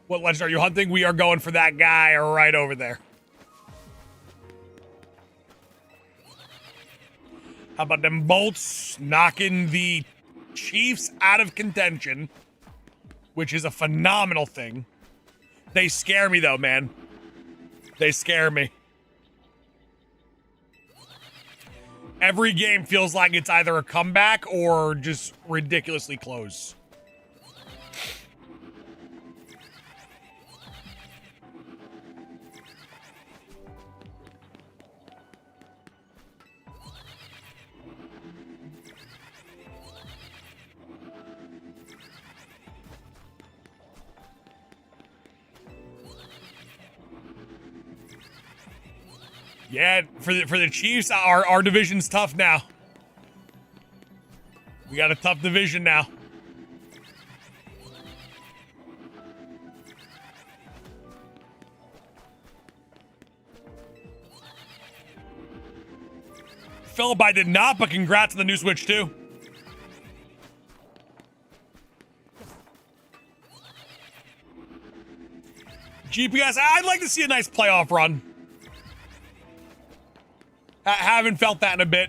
What legend are you hunting? We are going for that guy right over there. How about them bolts knocking the Chiefs out of contention, which is a phenomenal thing. They scare me though, man. They scare me. Every game feels like it's either a comeback or just ridiculously close. Yeah, for the Chiefs, our division's tough now. We got a tough division now. Philip, I did not, but congrats on the new Switch too. GPS, I'd like to see a nice playoff run. Haven't felt that in a bit.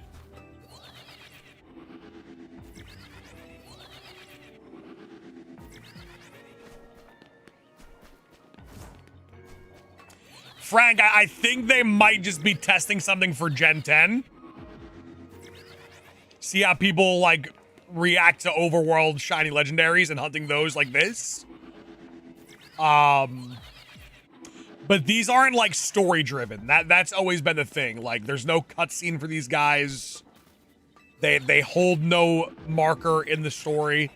Frank, I think they might just be testing something for Gen 10. See how people, like, react to overworld shiny legendaries and hunting those like this. But these aren't, like, story-driven. That's always been the thing. Like, there's no cutscene for these guys. They hold no marker in the story.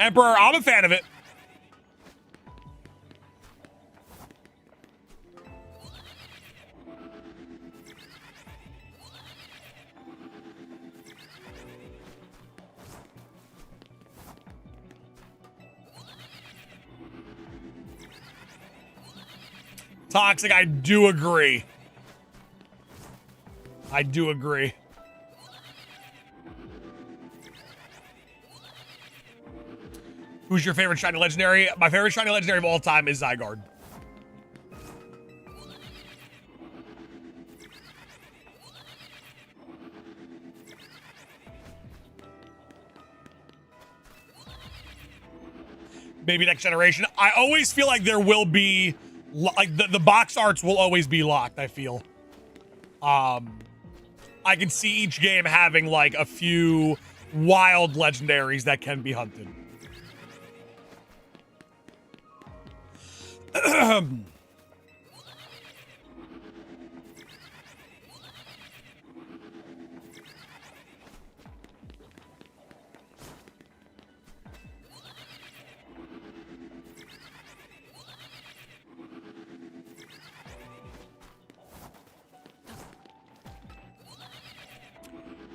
Emperor, I'm a fan of it. Toxic, I do agree. I do agree. Who's your favorite shiny legendary? My favorite shiny legendary of all time is Zygarde. Maybe next generation. I always feel like there will be, like, the box arts will always be locked, I feel. I can see each game having, like, a few wild legendaries that can be hunted.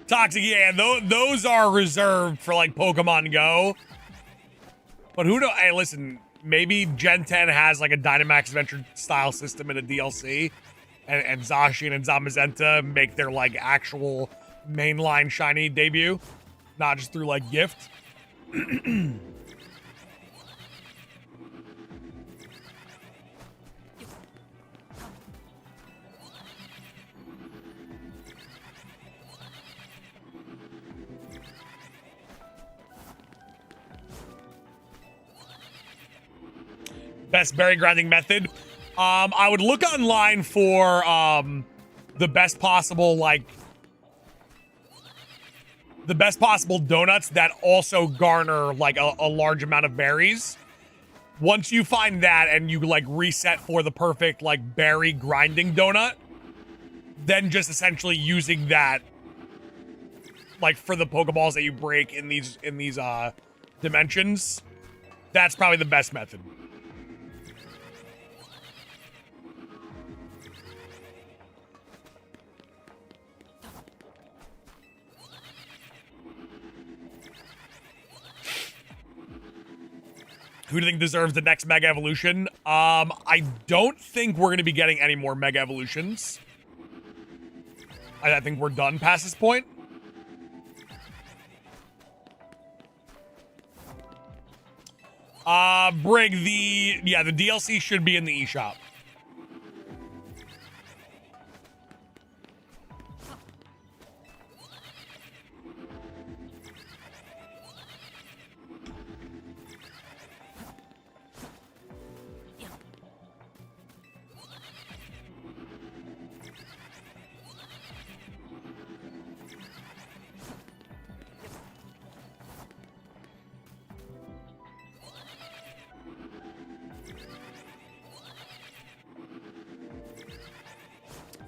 Toxic, yeah, those are reserved for, like, Pokemon Go. But who knows? Hey, listen, maybe Gen 10 has, like, a Dynamax Adventure style system in a DLC, and Zacian and Zamazenta make their, like, actual mainline shiny debut, not just through, like, gift. Best berry grinding method. I would look online for the best possible, like, the best possible donuts that also garner, like, a large amount of berries. Once you find that and you, like, reset for the perfect, like, berry grinding donut, then just essentially using that, like, for the Pokeballs that you break in these dimensions, that's probably the best method. Who do you think deserves the next Mega Evolution? I don't think we're going to be getting any more Mega Evolutions. I think we're done past this point. Brig, the DLC should be in the eShop.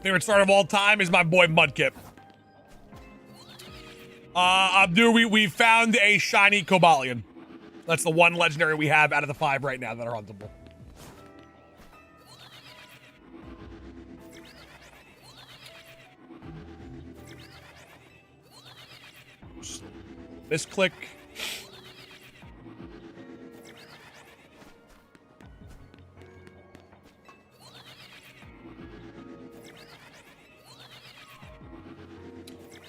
Favorite starter of all time is my boy Mudkip. Abdur, we found a shiny Cobalion. That's the one legendary we have out of the 5 right now that are huntable. Misclick.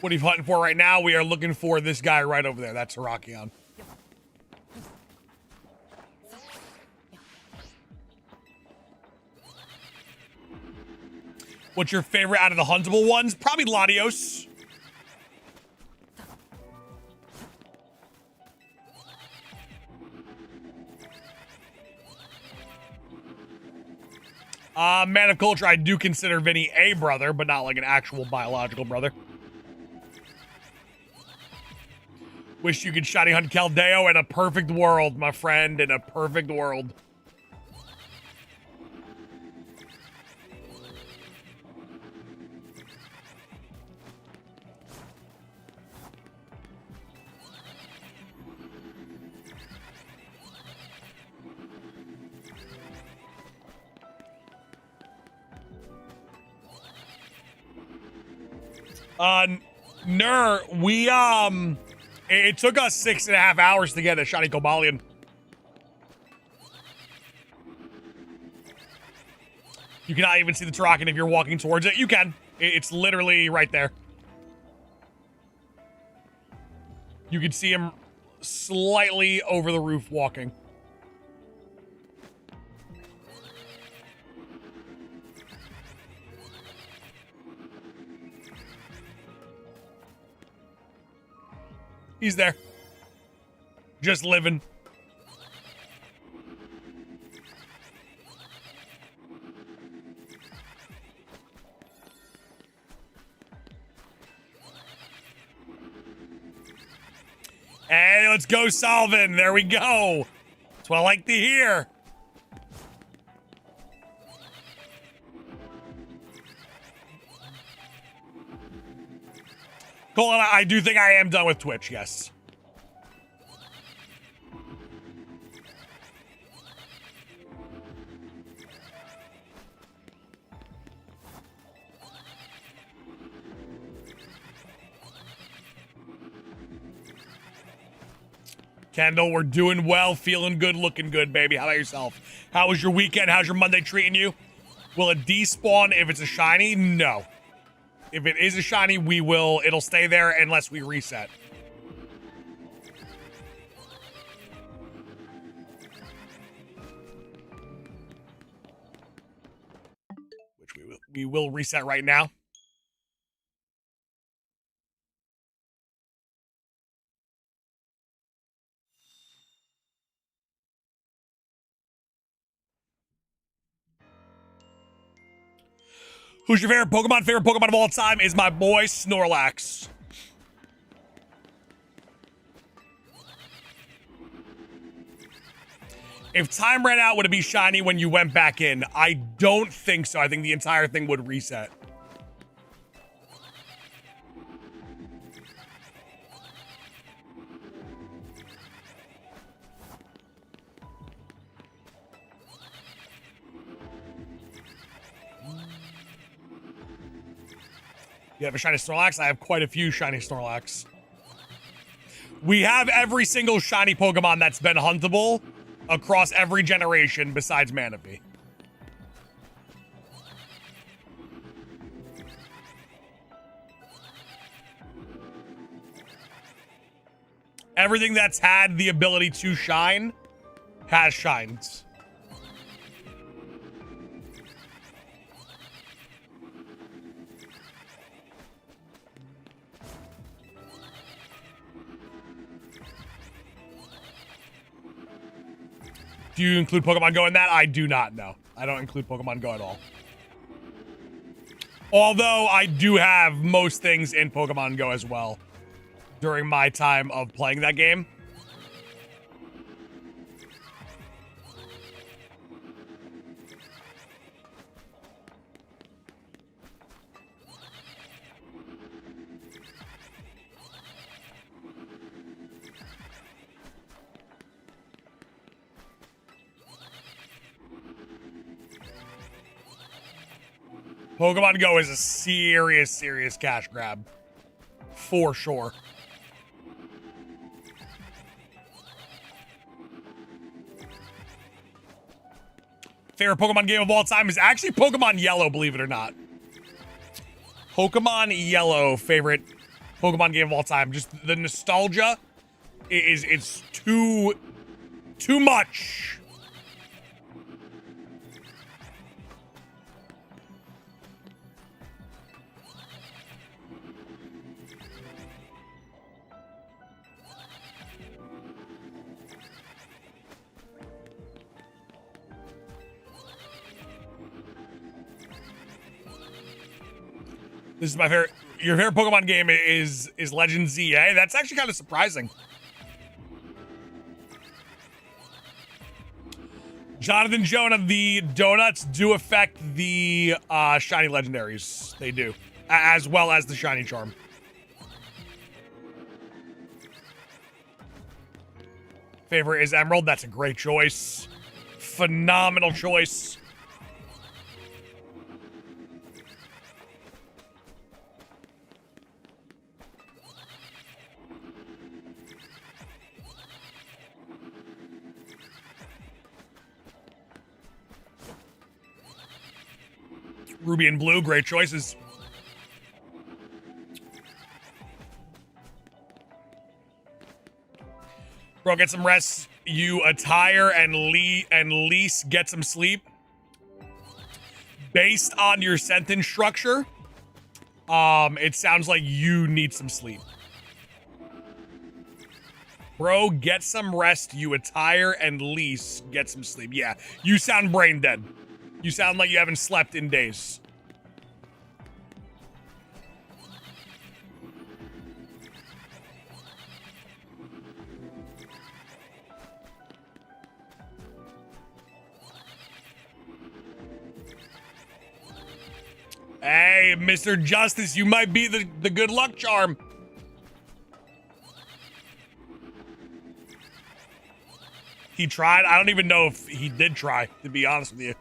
What are you hunting for right now? We are looking for this guy right over there. That's Harakion. What's your favorite out of the huntable ones? Probably Latios. Man of culture, I do consider Vinny a brother, but not like an actual biological brother. Wish you could shiny hunt Caldeo in a perfect world, my friend, in a perfect world. We, it took us 6.5 hours to get a shiny Cobalion. You cannot even see the Tarakon if you're walking towards it. You can. It's literally right there. You can see him slightly over the roof walking. He's there. Just living. Hey, let's go, Salvin. There we go. That's what I like to hear. Colin, I do think I am done with Twitch, yes. Kendall, we're doing well, feeling good, looking good, baby. How about yourself? How was your weekend? How's your Monday treating you? Will it despawn if it's a shiny? No. If it is a shiny, it'll stay there unless we reset. Which we will reset right now. Who's your favorite Pokemon? Favorite Pokemon of all time is my boy Snorlax. If time ran out, would it be shiny when you went back in? I don't think so. I think the entire thing would reset. You have a shiny Snorlax? I have quite a few shiny Snorlax. We have every single shiny Pokemon that's been huntable across every generation besides Manaphy. Everything that's had the ability to shine has shines. Do you include Pokemon Go in that? I do not know. I don't include Pokemon Go at all. Although I do have most things in Pokemon Go as well during my time of playing that game. Pokemon Go is a serious, serious cash grab. For sure. Favorite Pokemon game of all time is actually Pokemon Yellow, believe it or not. Pokemon Yellow, favorite Pokemon game of all time. Just the nostalgia it's too much. This is my favorite. Your favorite Pokemon game is Legend Z. Hey, that's actually kind of surprising. Jonathan Jonah, the donuts do affect the shiny legendaries. They do, as well as the shiny charm. Favorite is Emerald. That's a great choice. Phenomenal choice. Ruby and Blue, great choices. Bro, get some rest. You attire and Lease get some sleep. Based on your sentence structure, it sounds like you need some sleep. Bro, get some rest. You attire and Lease get some sleep. Yeah, you sound brain dead. You sound like you haven't slept in days. Hey, Mr. Justice, you might be the good luck charm. He tried. I don't even know if he did try, to be honest with you.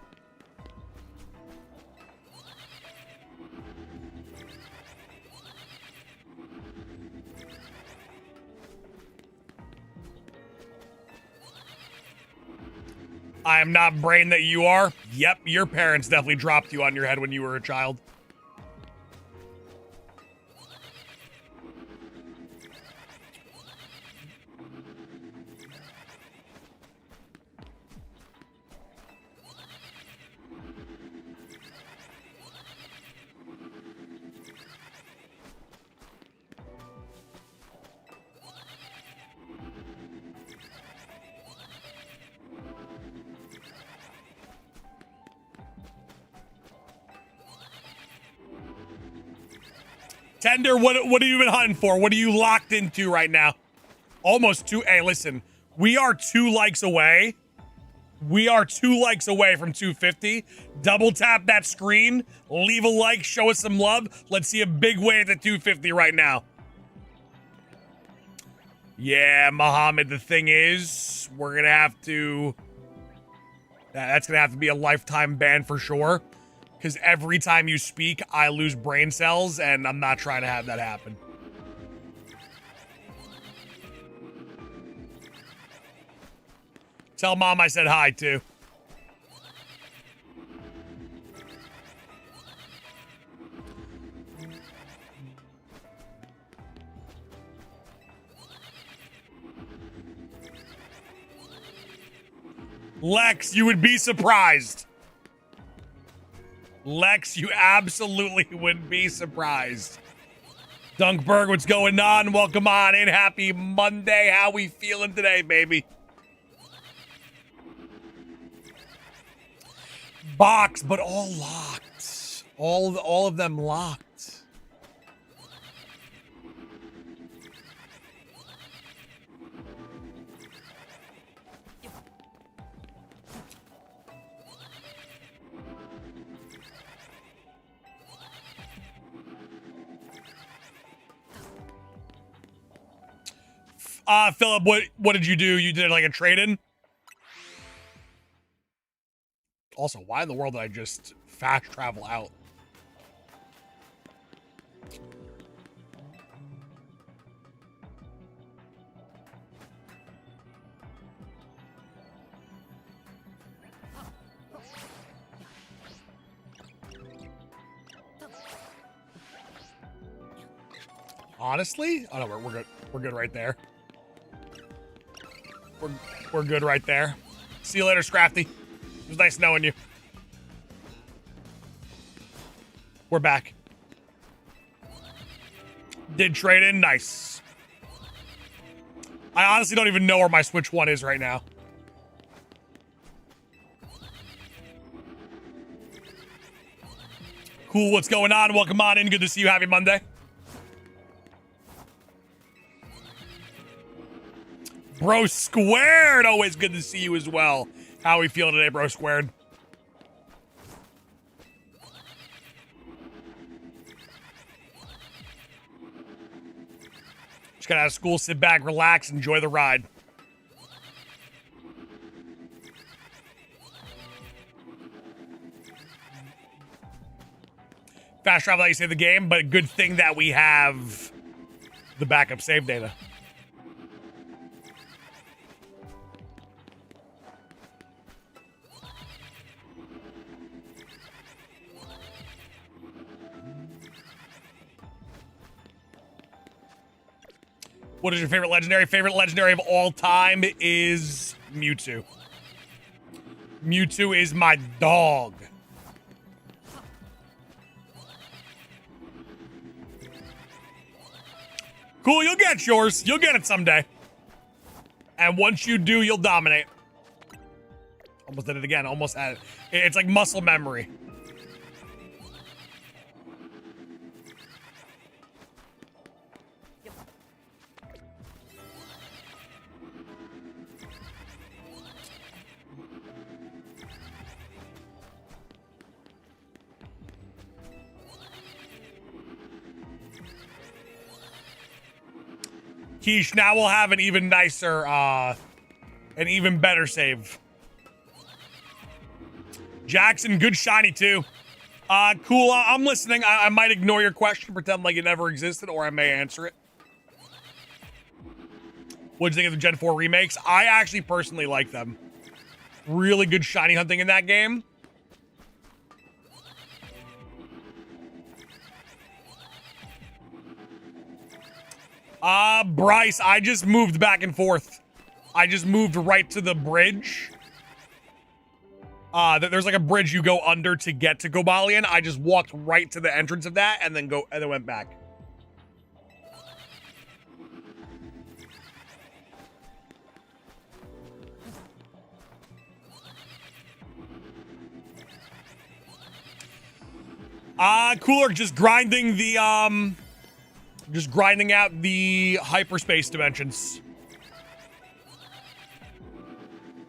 I am not brain that you are. Yep, your parents definitely dropped you on your head when you were a child. Tender, what have you been hunting for? What are you locked into right now? Almost two. Hey, listen, we are 2 likes away. We are 2 likes away from 250. Double tap that screen, leave a like, show us some love. Let's see a big wave at 250 right now. Yeah, Muhammad, the thing is, we're gonna have to... That's gonna have to be a lifetime ban for sure. Because every time you speak, I lose brain cells, and I'm not trying to have that happen. Tell Mom I said hi, too. Lex, you would be surprised. Lex, you absolutely would be surprised. Dunkberg, what's going on? Welcome on in. Happy Monday. How we feeling today, baby? Box, but all locked. All of them locked. Philip, what did you do? You did like a trade-in? Also, why in the world did I just fast travel out? Honestly? Oh no, we're good. We're good right there. We're good right there. See you later, Scrafty. It was nice knowing you. We're back. Did trade in? Nice. I honestly don't even know where my Switch 1 is right now. Cool, what's going on? Welcome on in. Good to see you. Happy Monday. Bro Squared, always good to see you as well. How we feel today, Bro Squared? Just got out of school, sit back, relax, enjoy the ride. Fast travel, like you say, the game, but good thing that we have the backup save data. What is your favorite legendary? Favorite legendary of all time is Mewtwo. Mewtwo is my dog. Cool, you'll get yours. You'll get it someday. And once you do, you'll dominate. Almost did it again. Almost had it. It's like muscle memory. Quiche, now we'll have an even nicer, an even better save. Jackson, good shiny too. Cool, I'm listening. I might ignore your question, pretend like it never existed, or I may answer it. What'd you think of the Gen 4 remakes? I actually personally like them. Really good shiny hunting in that game. Bryce, I just moved back and forth. I just moved right to the bridge. There's like a bridge you go under to get to Gobalion. I just walked right to the entrance of that and then went back. Cooler, just grinding the just grinding out the hyperspace dimensions.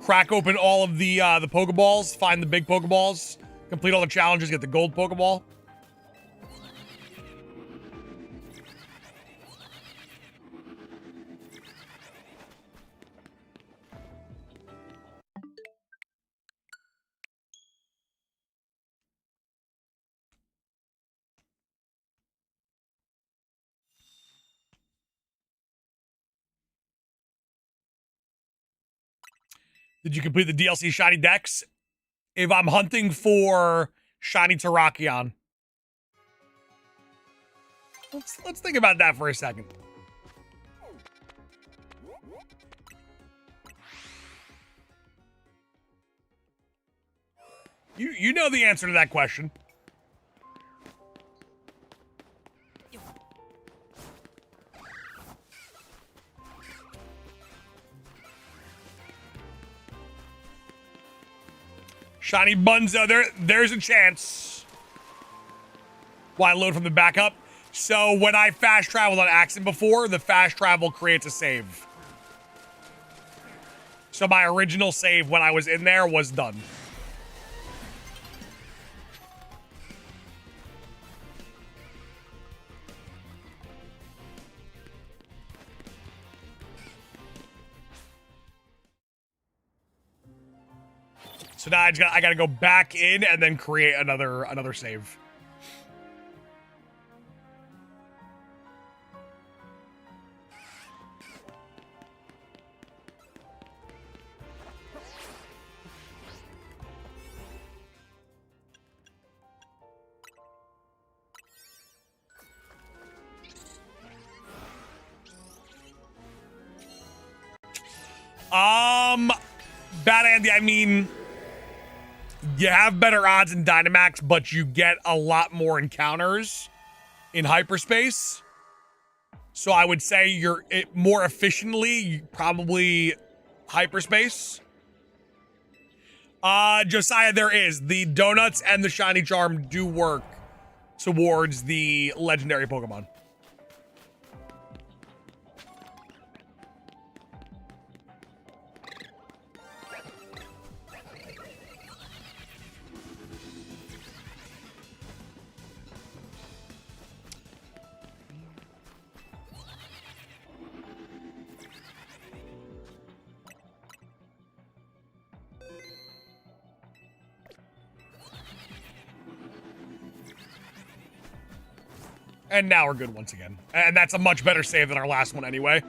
Crack open all of the Pokeballs, find the big Pokeballs, complete all the challenges, get the gold Pokeball. Did you complete the DLC Shiny Dex? If I'm hunting for Shiny Tarakon. Let's think about that for a second. You know the answer to that question. Shiny Bunzo, there's a chance. Why load from the backup? So when I fast traveled on accident before, the fast travel creates a save. So my original save when I was in there was done. So now I gotta go back in and then create another save. Bad Andy, I mean, you have better odds in Dynamax, but you get a lot more encounters in hyperspace. So I would say you're more efficiently, probably hyperspace. Josiah, there is. The donuts and the shiny charm do work towards the legendary Pokemon. And now we're good once again. And that's a much better save than our last one anyway.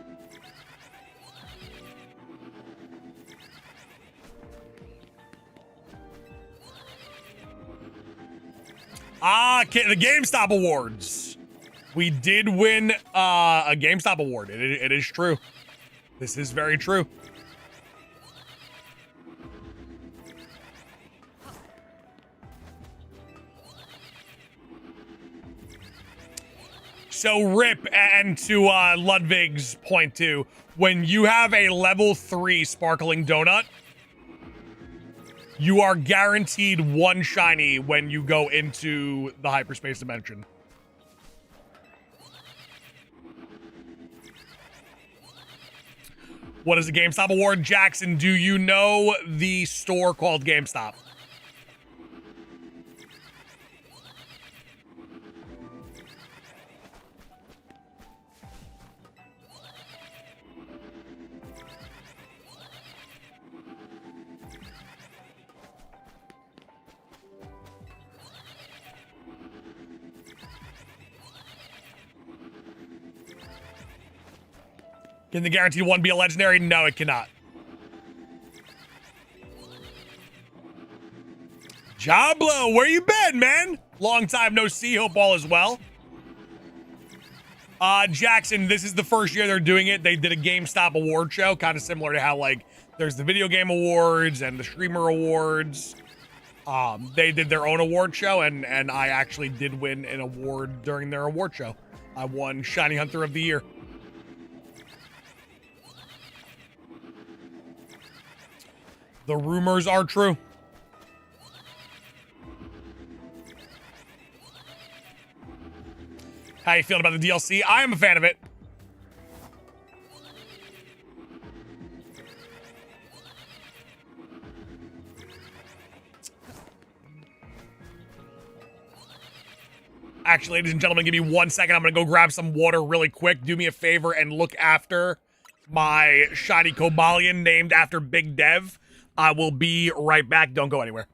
The GameStop Awards. We did win a GameStop Award. It is true. This is very true. So Rip, and to Ludwig's point too, when you have a level 3 sparkling donut, you are guaranteed one shiny when you go into the hyperspace dimension. What is a GameStop award? Jackson, do you know the store called GameStop? Can the guaranteed one be a legendary? No, it cannot. Jablo, where you been, man? Long time no see. Hope all is well. Jackson, this is the first year they're doing it. They did a GameStop award show, kind of similar to how, like, there's the video game awards and the streamer awards. They did their own award show, and I actually did win an award during their award show. I won Shiny Hunter of the Year. The rumors are true. How you feeling about the DLC? I am a fan of it. Actually, ladies and gentlemen, give me 1 second. I'm going to go grab some water really quick. Do me a favor and look after my shiny Cobalion named after Big Dev. I will be right back. Don't go anywhere.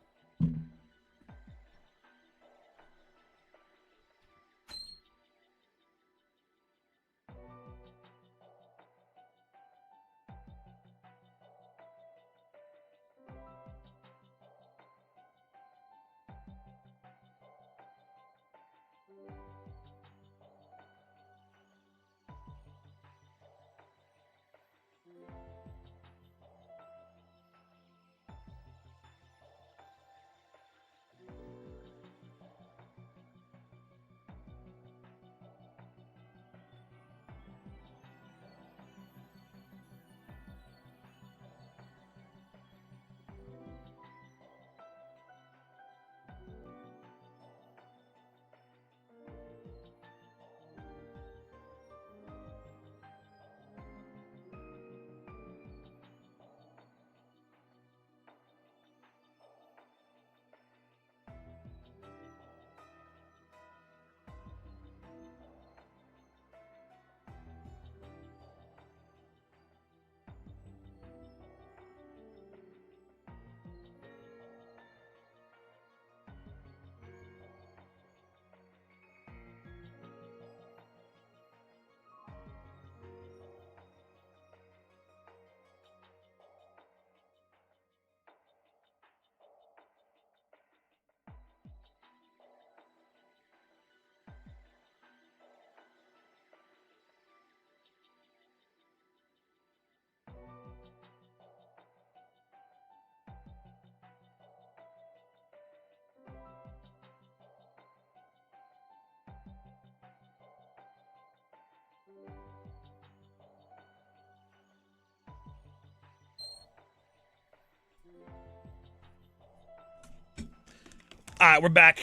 All right, we're back.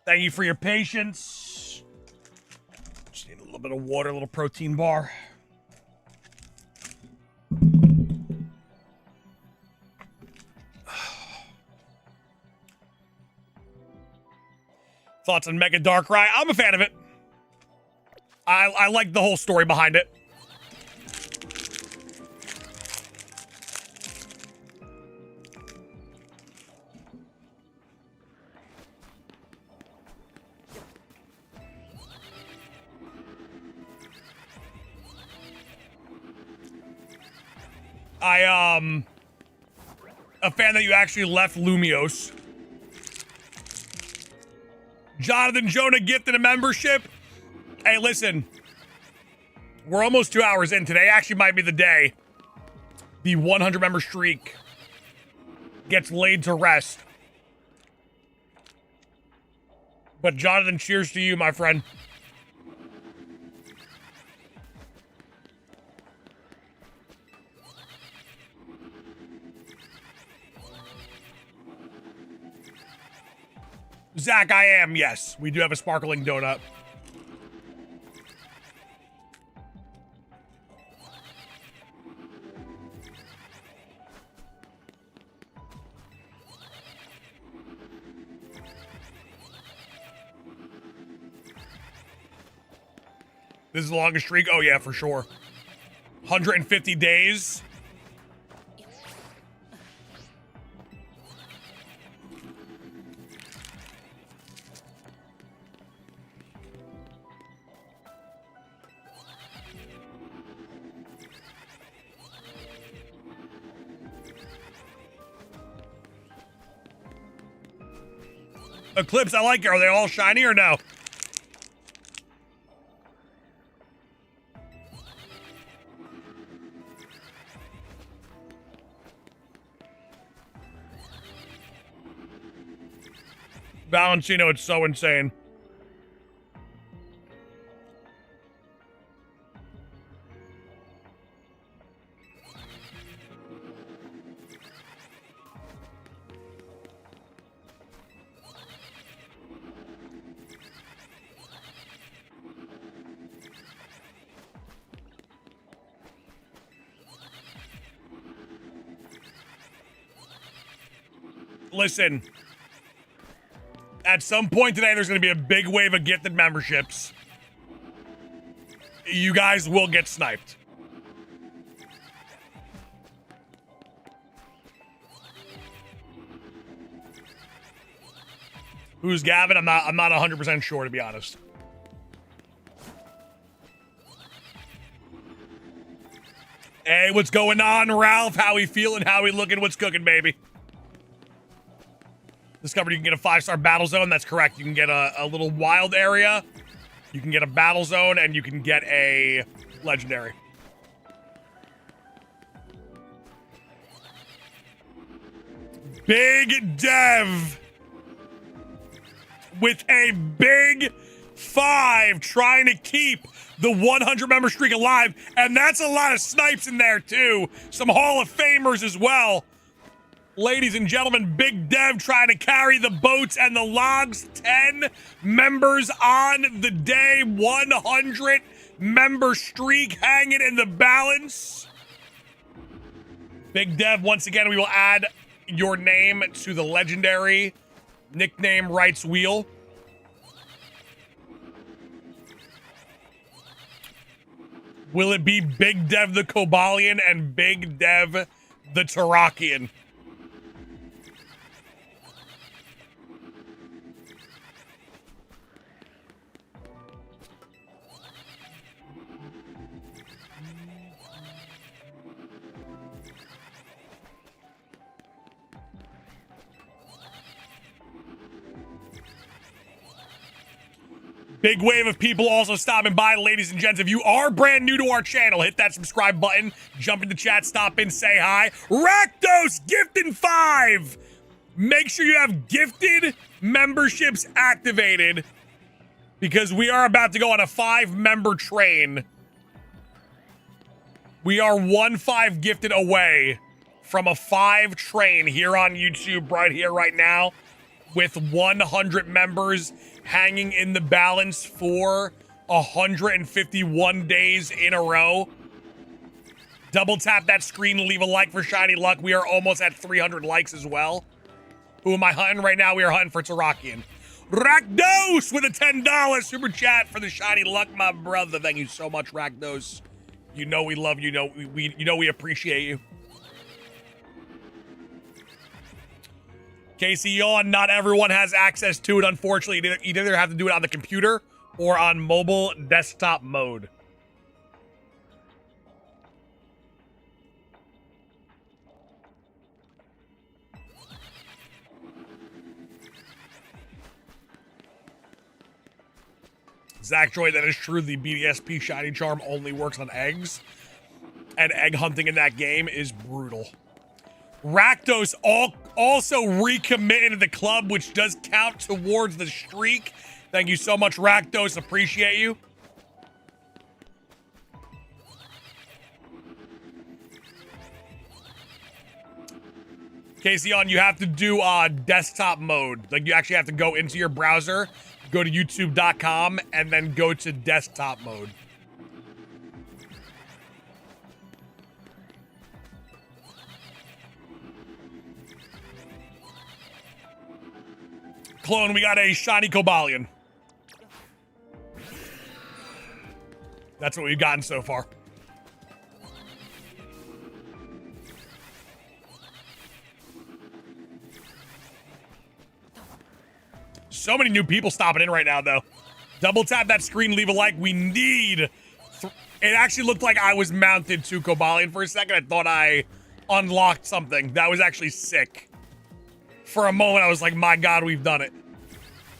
Thank you for your patience. Just need a little bit of water, a little protein bar. Thoughts on Mega Darkrai? I'm a fan of it. I like the whole story behind it. A fan that you actually left Lumios. Jonathan Jonah gifted a membership. Hey, listen. We're almost 2 hours in. Today actually might be the day the 100 member streak gets laid to rest. But Jonathan, cheers to you, my friend. Zach, I am, yes. We do have a sparkling donut. This is the longest streak? Oh, yeah, for sure. 150 days. Eclipse, I like it. Are they all shiny or no? Valentino, it's so insane. Listen. At some point today, there's going to be a big wave of gifted memberships. You guys will get sniped. Who's Gavin? I'm not 100% sure, to be honest. Hey, what's going on, Ralph? How we feeling? How we looking? What's cooking, baby? Discovered you can get a 5-star battle zone. That's correct. You can get a little wild area. You can get a battle zone, and you can get a legendary. Big Dev with a big 5 trying to keep the 100 member streak alive. And that's a lot of snipes in there, too. Some Hall of Famers as well. Ladies and gentlemen, Big Dev trying to carry the boats and the logs. 10 members on the day. 100 member streak hanging in the balance. Big Dev, once again, we will add your name to the legendary nickname rights wheel. Will it be Big Dev the Cobalion and Big Dev the Tarakian? Big wave of people also stopping by, ladies and gents. If you are brand new to our channel, hit that subscribe button, jump in the chat, stop in, say hi. Rakdos, gifted 5. Make sure you have gifted memberships activated because we are about to go on a 5-member train. We are 1-5 gifted away from a 5 train here on YouTube right here, right now. with 100 members hanging in the balance for 151 days in a row. Double tap that screen and leave a like for Shiny Luck. We are almost at 300 likes as well. Who am I hunting right now? We are hunting for Tarakon. Rakdos with a $10 super chat for the Shiny Luck, my brother. Thank you so much, Rakdos. You know we love you. You know we appreciate you. Casey Yawn, not everyone has access to it, unfortunately. You either have to do it on the computer or on mobile desktop mode. Zach Joy, that is true. The BDSP Shiny Charm only works on eggs. And egg hunting in that game is brutal. Rakdos also recommitted to the club, which does count towards the streak. Thank you so much, Rakdos. Appreciate you. Casey, you have to do desktop mode. Like, you actually have to go into your browser, go to youtube.com, and then go to desktop mode. Clone, we got a shiny Cobalion. That's what we've gotten so far. So many new people stopping in right now, though. Double tap that screen, leave a like. We need... It actually looked like I was mounted to Cobalion for a second. I thought I unlocked something. That was actually sick. For a moment, I was like, my God, we've done it.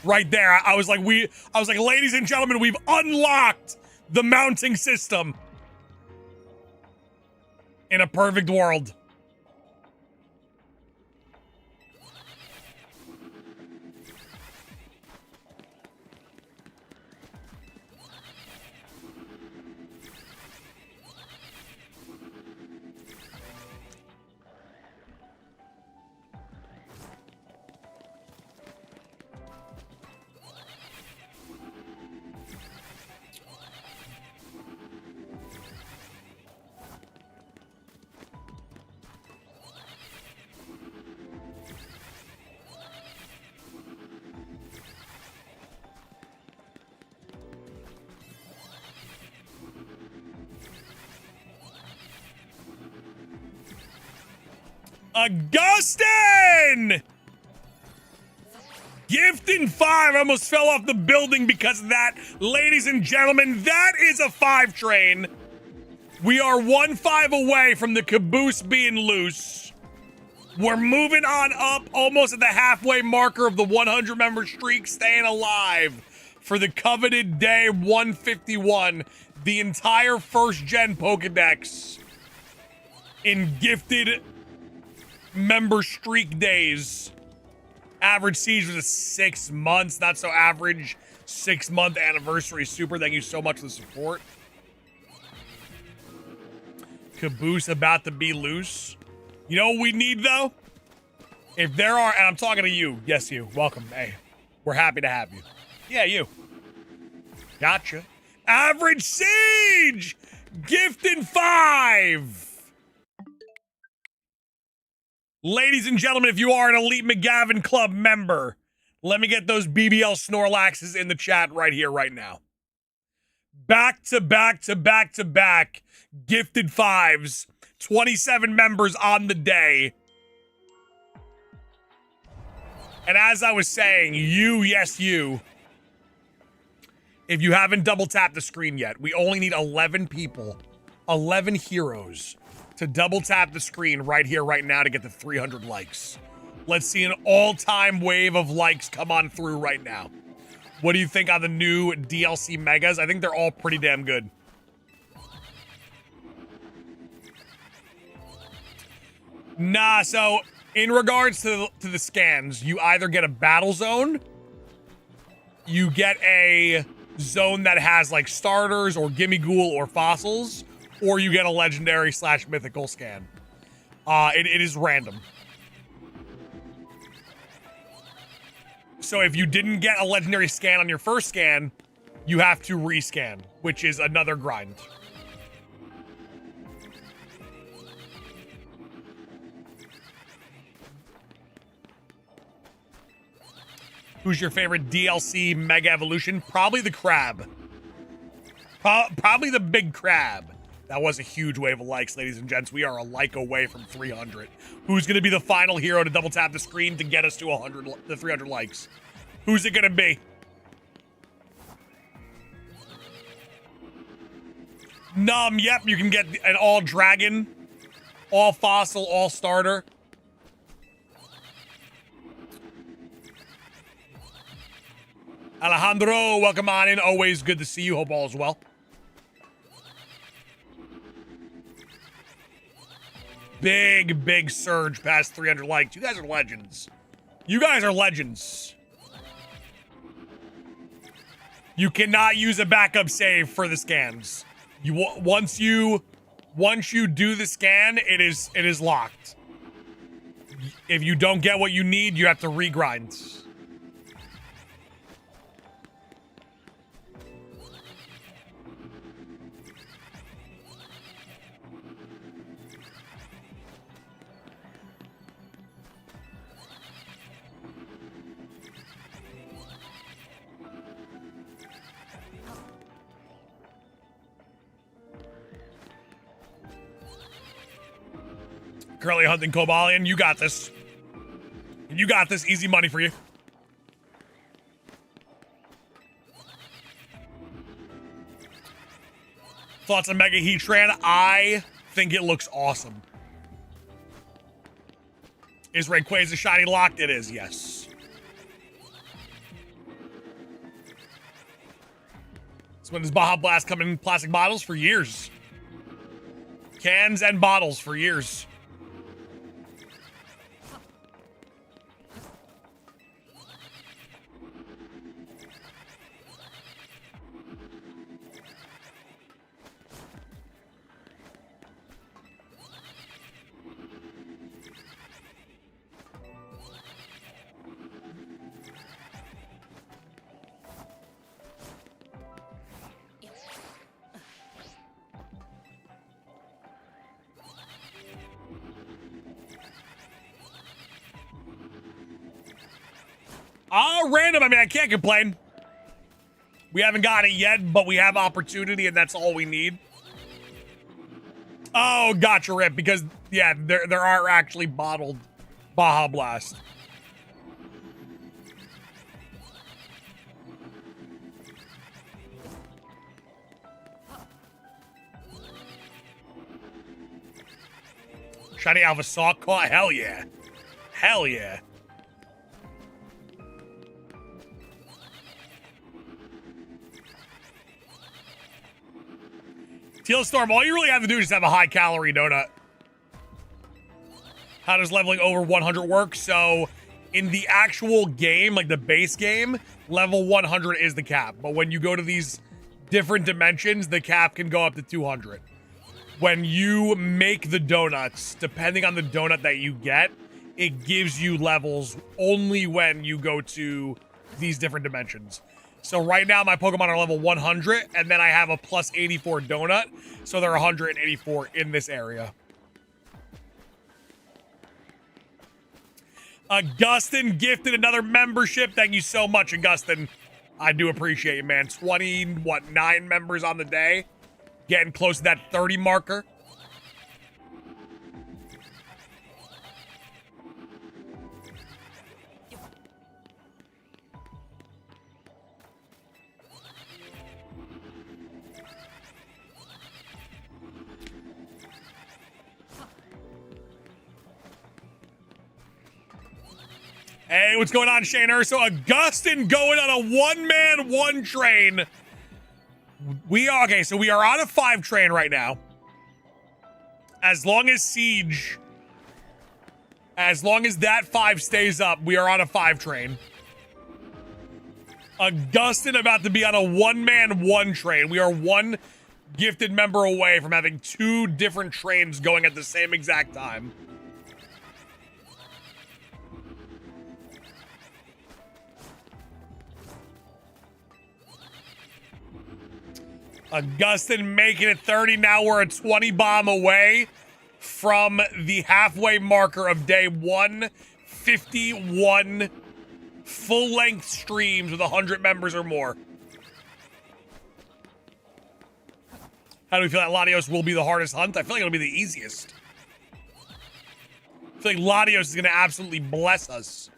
Right there, I was like, ladies and gentlemen, we've unlocked the mounting system. In a perfect world. Augustin! Gifting 5 almost fell off the building because of that. Ladies and gentlemen, that is a 5 train. We are 1-5 away from the caboose being loose. We're moving on up almost at the halfway marker of the 100 member streak, staying alive for the coveted day 151. The entire first gen Pokedex in gifted member streak days. Average siege was 6 months, not so average. 6-month anniversary super. Thank you so much for the support. Caboose about to be loose. You know what we need though? If there are, and I'm talking to you. Yes, you. Welcome. Hey, we're happy to have you. Yeah, you. Gotcha. Average siege! Gifted 5! Ladies and gentlemen, if you are an Elite McGavin Club member, let me get those BBL Snorlaxes in the chat right here, right now. Back to back to back to back gifted 5s. 27 members on the day. And as I was saying, you, yes, you. If you haven't double tapped the screen yet, we only need 11 people, 11 heroes to double tap the screen right here, right now to get to 300 likes. Let's see an all-time wave of likes come on through right now. What do you think on the new DLC Megas? I think they're all pretty damn good. Nah, so in regards to the scans, you either get a battle zone, you get a zone that has like starters or gimme ghoul or fossils, or you get a legendary / mythical scan. It is random. So if you didn't get a legendary scan on your first scan, you have to rescan, which is another grind. Who's your favorite DLC Mega Evolution? Probably the crab. Probably the big crab. That was a huge wave of likes, ladies and gents. We are a like away from 300. Who's going to be the final hero to double tap the screen to get us to 300 likes? Who's it going to be? Yep, you can get an all dragon, all fossil, all starter. Alejandro, welcome on in. Always good to see you. Hope all is well. Big surge past 300 likes. You guys are legends. You guys are legends. You cannot use a backup save for the scans. Once you do the scan, it is locked. If you don't get what you need, you have to regrind. Currently hunting Cobalion. You got this. You got this. Easy money for you. Thoughts on Mega Heatran? I think it looks awesome. Is Rayquaza shiny locked? It is, yes. So when does Baja Blast come in plastic bottles? For years. Cans and bottles for years. Random. I mean, I can't complain. We haven't got it yet, but we have opportunity, and that's all we need. Oh, gotcha, Rip. Because, yeah, there are actually bottled Baja Blast. Shiny Alpha Saw caught? Hell yeah. Hell yeah. Teal Storm, all you really have to do is have a high-calorie donut. How does leveling over 100 work? So, in the actual game, like the base game, level 100 is the cap. But when you go to these different dimensions, the cap can go up to 200. When you make the donuts, depending on the donut that you get, it gives you levels only when you go to these different dimensions. So right now, my Pokemon are level 100, and then I have a plus 84 donut, so they're 184 in this area. Augustin gifted another membership. Thank you so much, Augustin. I do appreciate it, man. 9 members on the day. Getting close to that 30 marker. Hey, what's going on, Shane Urso? Augustin going on a one-man, one train. We are, okay, so we are on a 5 train right now. As long as Siege, as long as that 5 stays up, we are on a 5 train. Augustin about to be on a one-man, one train. We are one gifted member away from having 2 different trains going at the same exact time. Augustin making it 30. Now we're a 20 bomb away from the halfway marker of day 151 full-length streams with 100 members or more. How do we feel that Latios will be the hardest hunt? I feel like it'll be the easiest. I feel like Latios is going to absolutely bless us.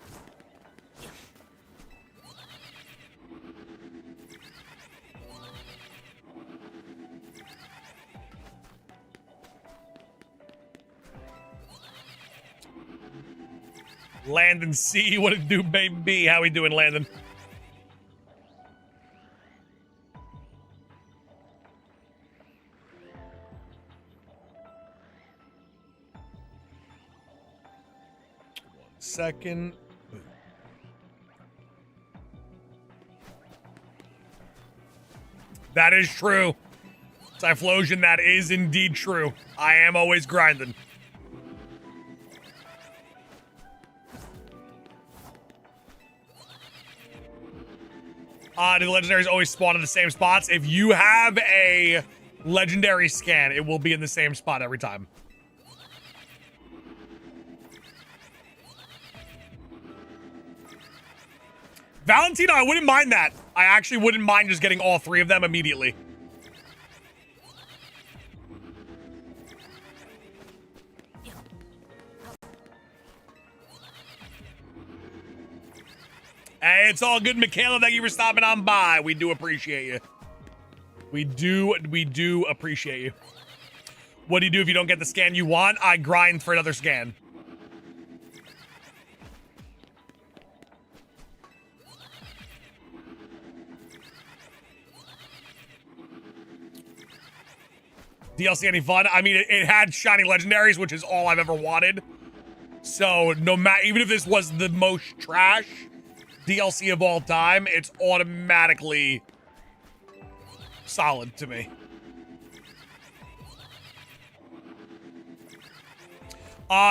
Landon C, what it do, baby? How we doing, Landon? Second. That is true. Typhlosion, that is indeed true. I am always grinding. Do the legendaries always spawn in the same spots? If you have a legendary scan, it will be in the same spot every time. Valentino, I wouldn't mind that. I actually wouldn't mind just getting all 3 of them immediately. Hey, it's all good, Michaela. Thank you for stopping on by. We do appreciate you. We do appreciate you. What do you do if you don't get the scan you want? I grind for another scan. DLC any fun? I mean, it had shiny legendaries, which is all I've ever wanted. So no matter, even if this was the most trash DLC of all time, it's automatically solid to me.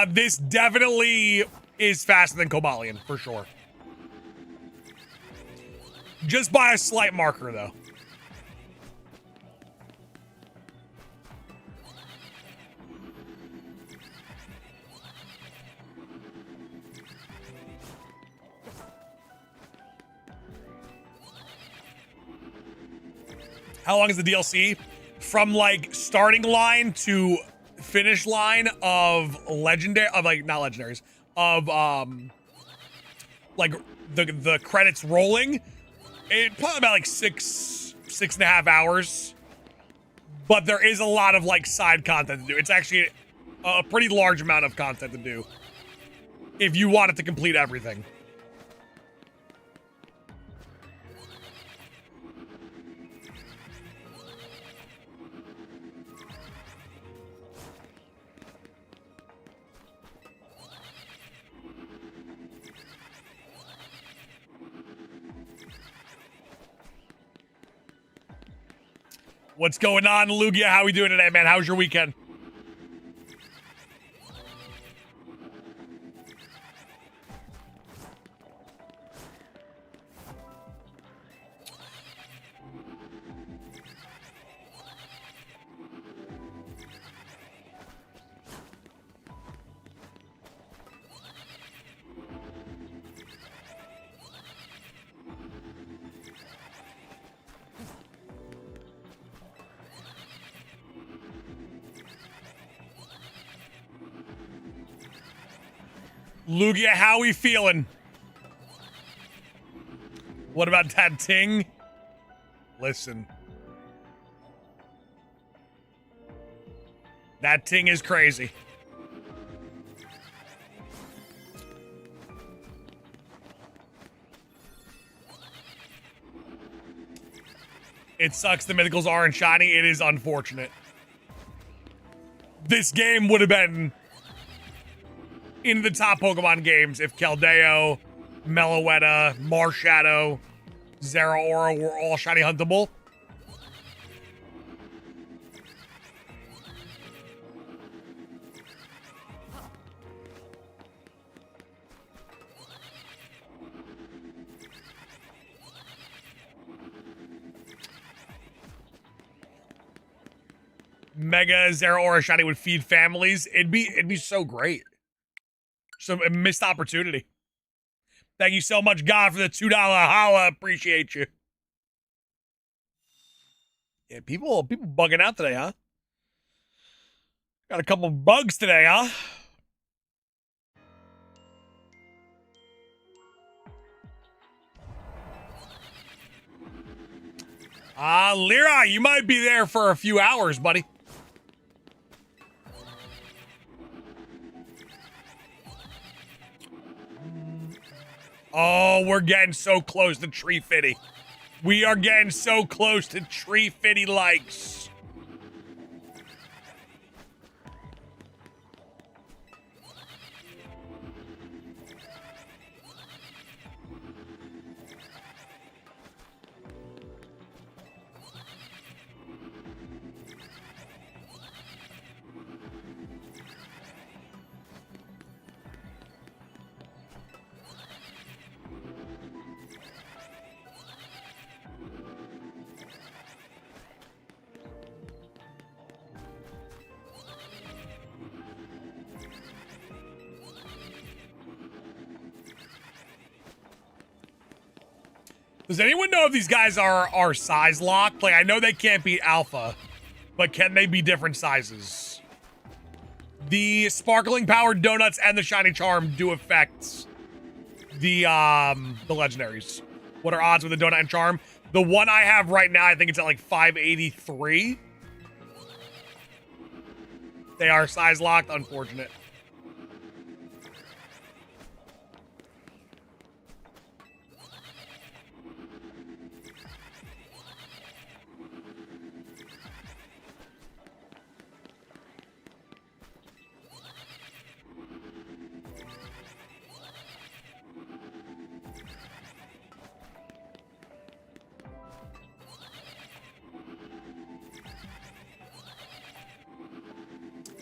This definitely is faster than Cobalion, for sure. Just by a slight marker, though. How long is the DLC? From like starting line to finish line of legendary, of like not legendaries, of like the credits rolling, it probably about like 6.5 hours. But there is a lot of like side content to do. It's actually a pretty large amount of content to do if you wanted to complete everything. What's going on, Lugia? How we doing today, man? How's your weekend? Lugia, how we feeling? What about that ting? Listen. That ting is crazy. It sucks the mythicals aren't shiny. It is unfortunate. This game would have been in the top Pokemon games if Keldeo, Meloetta, Marshadow, Zeraora were all shiny huntable. Mega Zeraora shiny would feed families. It'd be so great. So a missed opportunity. Thank you so much, God, for the $2 holla. Appreciate you. Yeah, people bugging out today, huh? Got a couple bugs today, huh? Lyra, you might be there for a few hours, buddy. Oh, we're getting so close to Tree Fitty. We are getting so close to Tree Fitty likes. Does anyone know if these guys are size locked? Like, I know they can't be alpha, but can they be different sizes? The sparkling powered donuts and the shiny charm do affect the legendaries. What are odds with the donut and charm? The one I have right now, I think it's at like 583. They are size locked, unfortunate.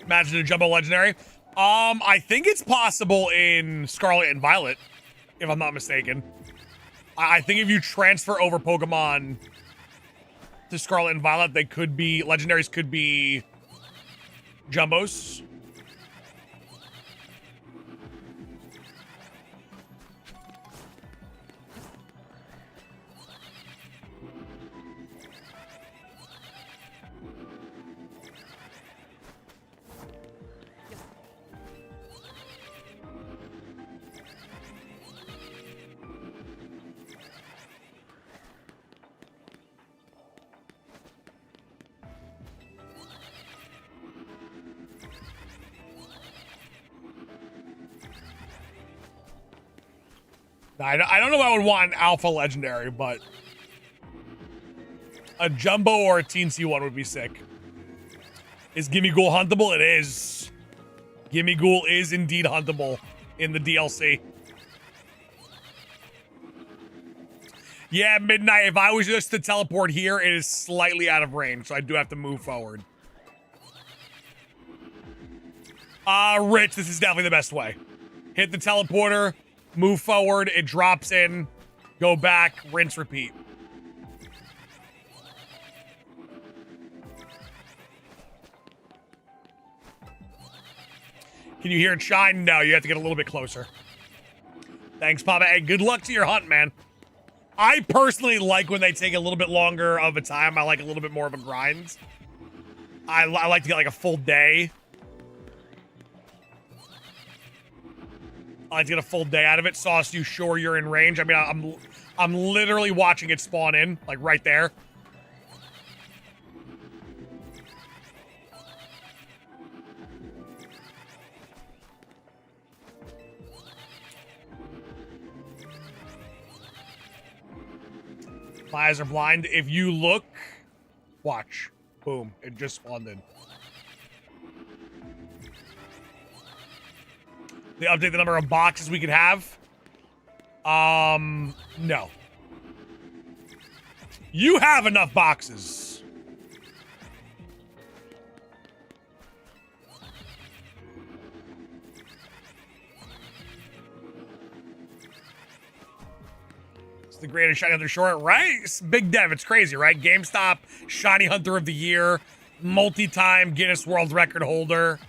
Imagine a jumbo legendary. I think it's possible in Scarlet and Violet, if I'm not mistaken. I think if you transfer over Pokemon to Scarlet and Violet, they could be legendaries, could be jumbos. I don't know if I would want an alpha legendary, but a jumbo or a teensy one would be sick. Is Gimme Ghoul huntable? It is. Gimme Ghoul is indeed huntable in the DLC. Yeah, Midnight, if I was just to teleport here, it is slightly out of range, so I do have to move forward. Rich, this is definitely the best way. Hit the teleporter, move forward, it drops in, go back, rinse, repeat. Can you hear it shine? No, you have to get a little bit closer. Thanks, Papa. Hey, good luck to your hunt, man. I personally like when they take a little bit longer of a time. I like a little bit more of a grind. I like to get like a full day. I like to get a full day out of it. Sauce, you sure you're in range? I mean, I'm literally watching it spawn in, like right there. My eyes are blind. If you look, watch. Boom. It just spawned in. They update the number of boxes we could have. No. You have enough boxes. It's the greatest shiny hunter short, right? It's Big Dev, it's crazy, right? GameStop, shiny hunter of the year. multi-time Guinness World Record holder,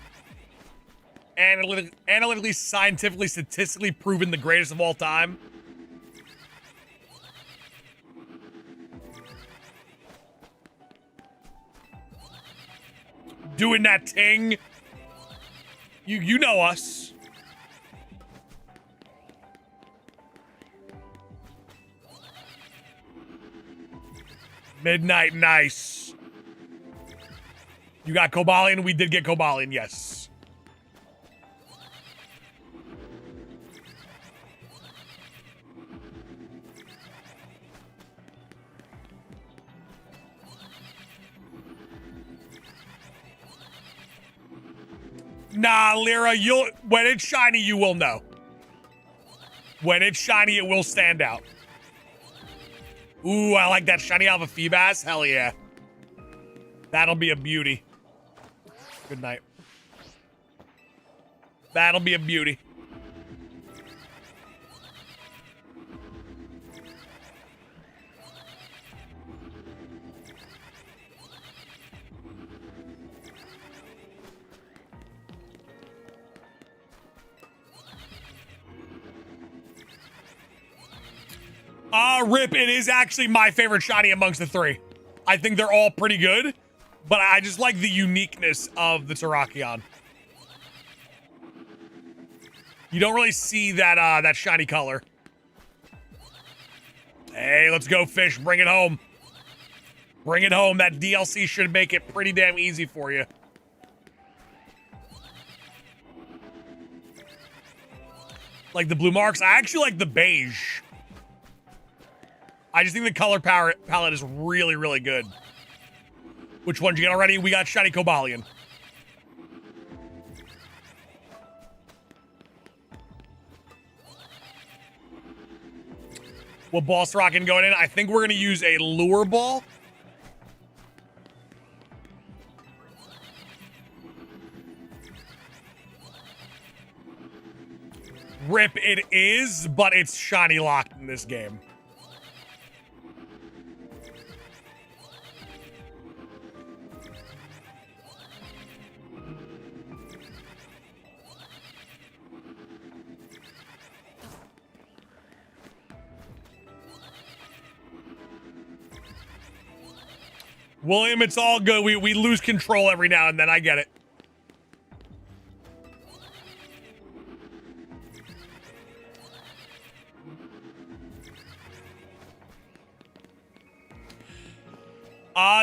analytically, scientifically, statistically proven the greatest of all time. Doing that ting. You know us. Midnight nice. You got Cobalion? We did get Cobalion, yes. Nah, Lyra, when it's shiny, you will know. When it's shiny, it will stand out. Ooh, I like that shiny Alpha Feebas. Hell yeah. That'll be a beauty. Good night. That'll be a beauty. Rip, it is actually my favorite shiny amongst the three. I think they're all pretty good, but I just like the uniqueness of the Tarakon. You don't really see that that shiny color. Hey, let's go, fish. Bring it home. Bring it home. That DLC should make it pretty damn easy for you. Like the blue marks. I actually like the beige. I just think the color palette is really, really good. Which one did you get already? We got shiny Cobalion. What ball Tarakon going in? I think we're going to use a lure ball. Rip, it is, but it's shiny locked in this game. William, it's all good. We lose control every now and then. I get it.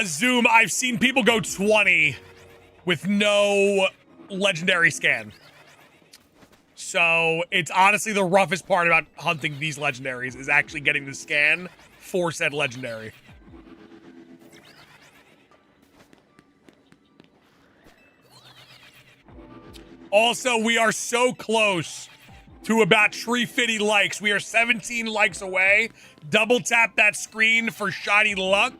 Zoom, I've seen people go 20 with no legendary scan. So it's honestly the roughest part about hunting these legendaries is actually getting the scan for said legendary. Also, we are so close to about 350 likes. We are 17 likes away. Double tap that screen for shiny luck.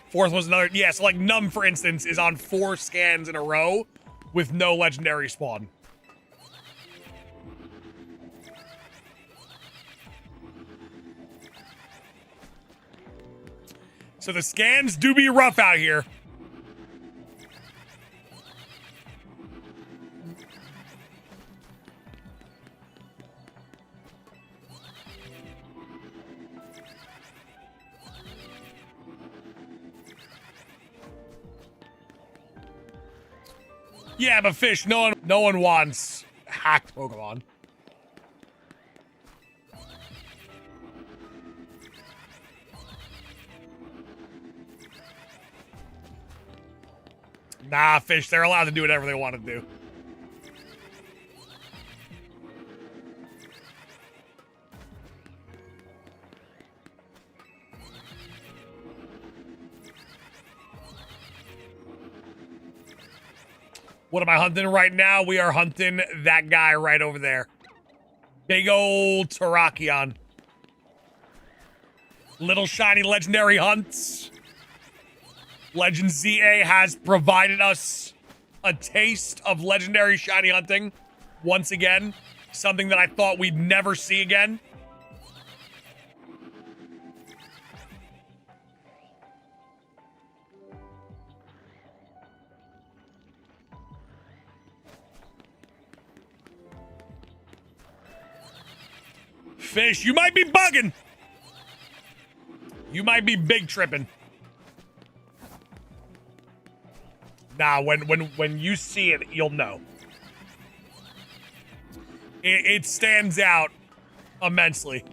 Fourth was another. Yeah, so like Numb, for instance, is on 4 scans in a row with no legendary spawn. So the scans do be rough out here. Yeah, but fish, no one wants hacked Pokemon. Nah, fish, they're allowed to do whatever they want to do. What am I hunting right now? We are hunting that guy right over there. Big old Tarakon. Little shiny legendary hunts. Legend ZA has provided us a taste of legendary shiny hunting. Once again, something that I thought we'd never see again. Fish, you might be bugging. You might be big tripping. Nah, when you see it, you'll know. It stands out immensely.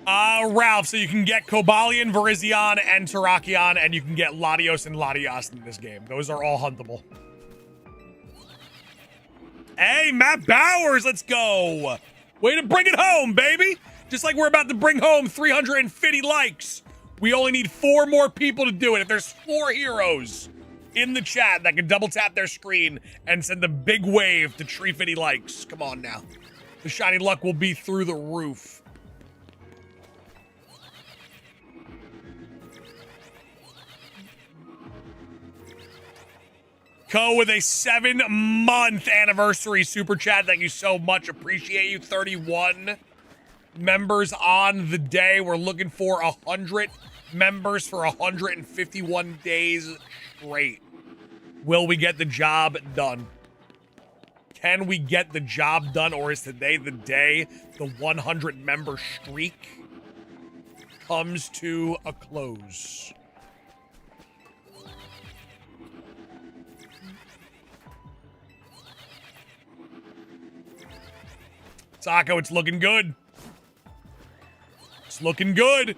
Ralph, so you can get Cobalion, Virizion, and Terrakion, and you can get Latios and Latias in this game. Those are all huntable. Hey, Matt Bowers, let's go. Way to bring it home, baby. Just like we're about to bring home 350 likes. We only need 4 more people to do it. If there's 4 heroes in the chat that can double tap their screen and send a big wave to 350 likes. Come on now. The shiny luck will be through the roof. Co with a 7-month anniversary super chat. Thank you so much. Appreciate you. 31 members on the day. We're looking for 100 members for 151 days straight. Will we get the job done? Can we get the job done, or is today the day the 100 member streak comes to a close? Taco, it's looking good. It's looking good.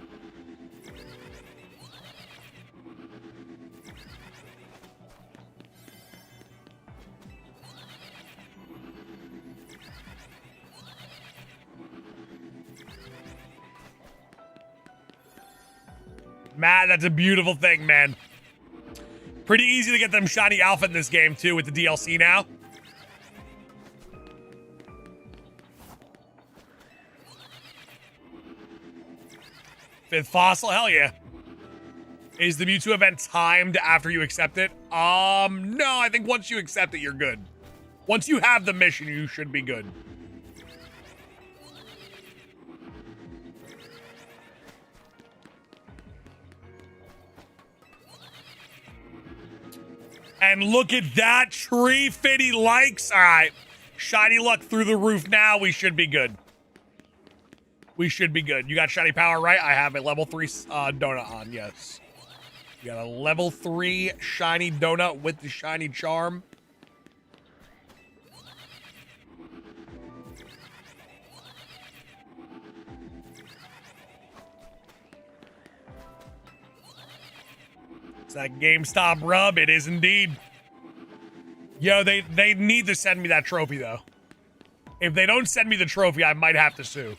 Matt, that's a beautiful thing, man. Pretty easy to get them shiny alpha in this game, too, with the DLC now. Fifth fossil, hell yeah. Is the Mewtwo event timed after you accept it? No, I think once you accept it, you're good. Once you have the mission, you should be good. And look at that, 350 likes. All right, shiny luck through the roof now. We should be good. We should be good. You got shiny power, right? I have a level 3 donut on, yes. You got a level 3 shiny donut with the shiny charm. It's that GameStop rub. It is indeed. Yo, they need to send me that trophy, though. If they don't send me the trophy, I might have to sue.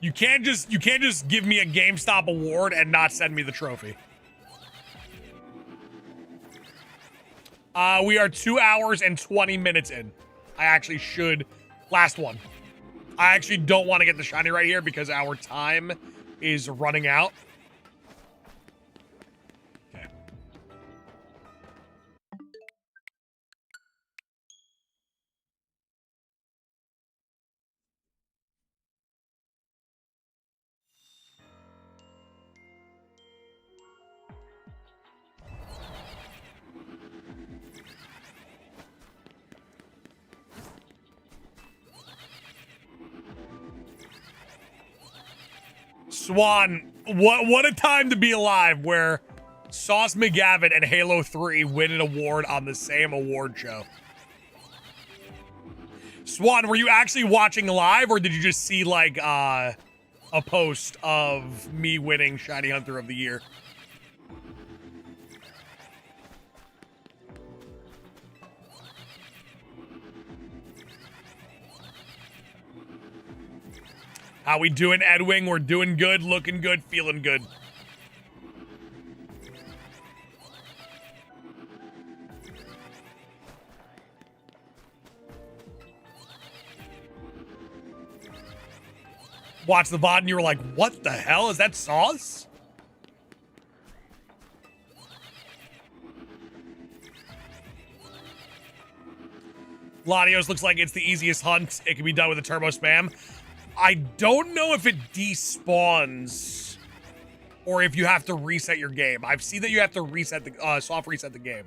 You can't just give me a GameStop award and not send me the trophy. We are 2 hours and 20 minutes in. I actually should last one. I actually don't want to get the shiny right here because our time is running out. Okay. Swan, what a time to be alive where Sauce McGavin and Halo 3 win an award on the same award show. Swan, were you actually watching live or did you just see like a post of me winning Shiny Hunter of the Year? How we doing, Edwing? We're doing good, looking good, feeling good. Watch the VOD and you were like, what the hell? Is that Sauce? Latios looks like it's the easiest hunt. It can be done with a turbo spam. I don't know if it despawns or if you have to reset your game. I've seen that you have to reset the soft reset the game.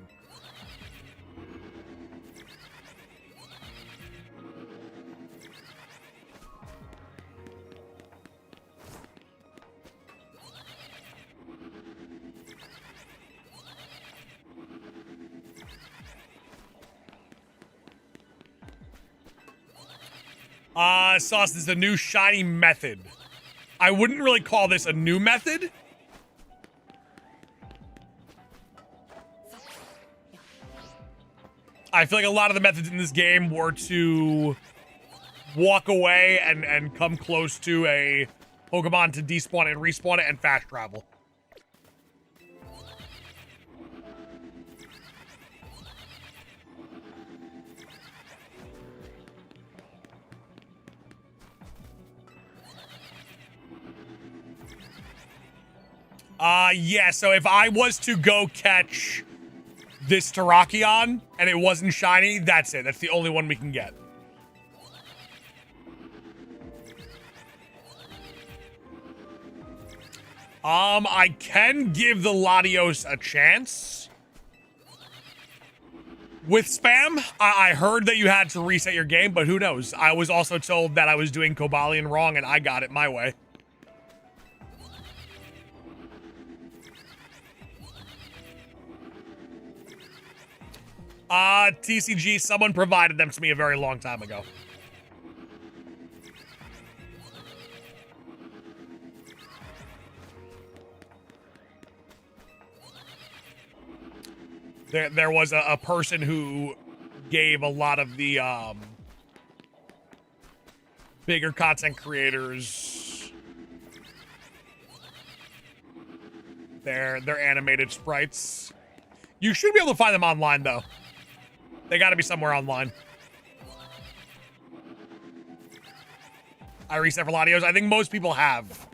Sauce, this is a new shiny method. I wouldn't really call this a new method. I feel like a lot of the methods in this game were to walk away and come close to a Pokemon to despawn and respawn it and fast travel. Yeah, so if I was to go catch this Tarakon and it wasn't shiny, that's it. That's the only one we can get. I can give the Latios a chance. With spam, I heard that you had to reset your game, but who knows? I was also told that I was doing Cobalion wrong and I got it my way. TCG, someone provided them to me a very long time ago. There was a person who gave a lot of the bigger content creators their animated sprites. You should be able to find them online though. They got to be somewhere online. I reset for Latios. I think most people have.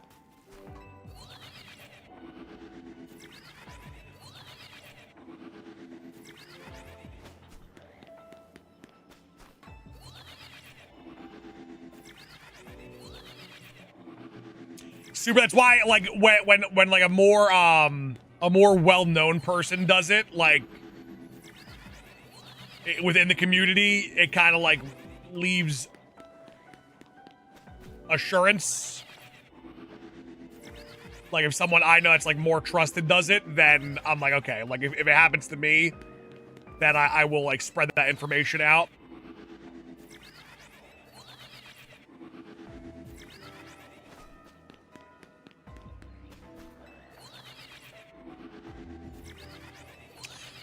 Super. That's why, like, when like a more well-known person does it, like, within the community, it kind of like leaves assurance. Like if someone I know it's like more trusted does it, then I'm like, okay, like if it happens to me, then I will like spread that information out.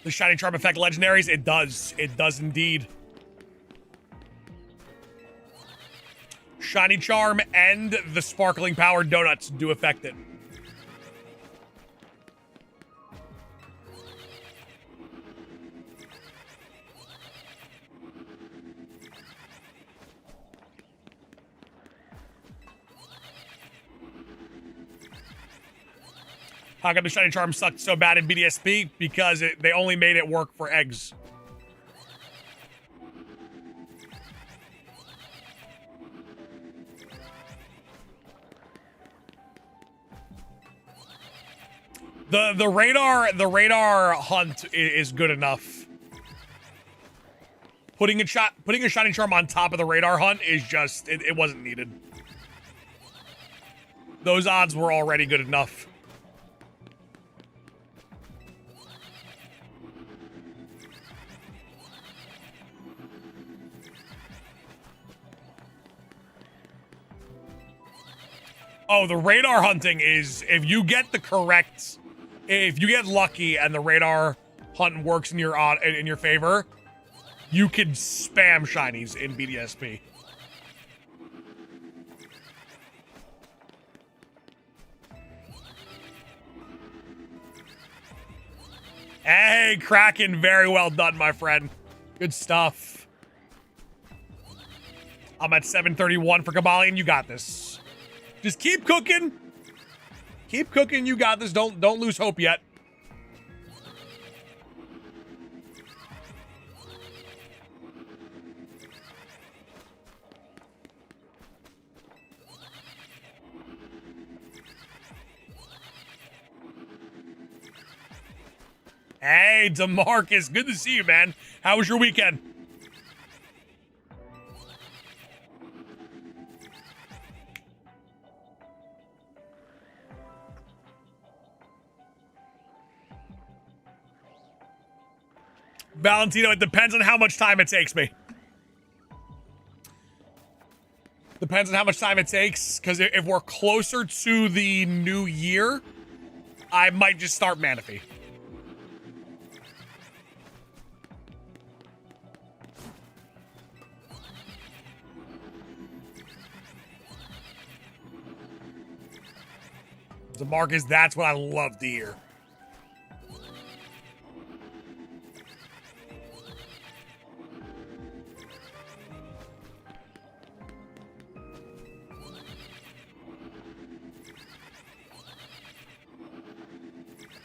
The Shiny Charm affect legendaries? It does. It does indeed. Shiny Charm and the Sparkling Power Donuts do affect it. How come the Shiny Charm sucked so bad in BDSP? Because they only made it work for eggs. The radar hunt is good enough. Putting a Shiny Charm on top of the radar hunt is just it wasn't needed. Those odds were already good enough. Oh, the radar hunting is if you get lucky and the radar hunt works in your favor, you can spam shinies in BDSP. Hey, Kraken, very well done, my friend. Good stuff. I'm at 731 for Cobalion. You got this. Just keep cooking. Keep cooking. You got this. Don't lose hope yet. Hey, DeMarcus, good to see you, man. How was your weekend? Valentino, it depends on how much time it takes me. Depends on how much time it takes, because if we're closer to the new year, I might just start Manaphy. DeMarcus, that's what I love to hear.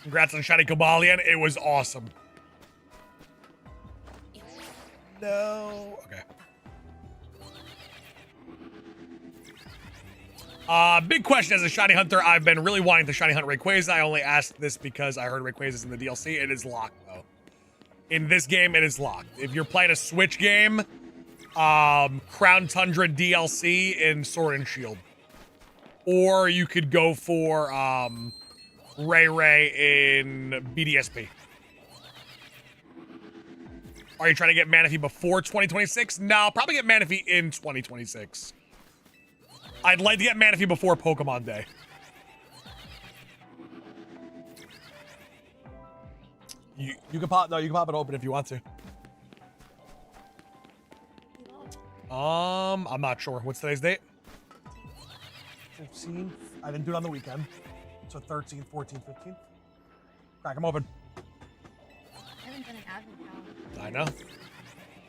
Congrats on Shiny Cobalion. It was awesome. No. Okay. Big question as a Shiny Hunter. I've been really wanting to Shiny Hunt Rayquaza. I only asked this because I heard Rayquaza's in the DLC. It is locked, though. In this game, it is locked. If you're playing a Switch game, Crown Tundra DLC in Sword and Shield. Or you could go for, Ray in BDSP. Are you trying to get Manaphy before 2026? No, I'll probably get Manaphy in 2026. I'd like to get Manaphy before Pokemon Day. You can pop it open if you want to. I'm not sure. What's today's date? 15th. I didn't do it on the weekend. So 13th, 14th, 15th. Crack them open. I haven't done an advent calendar. I know.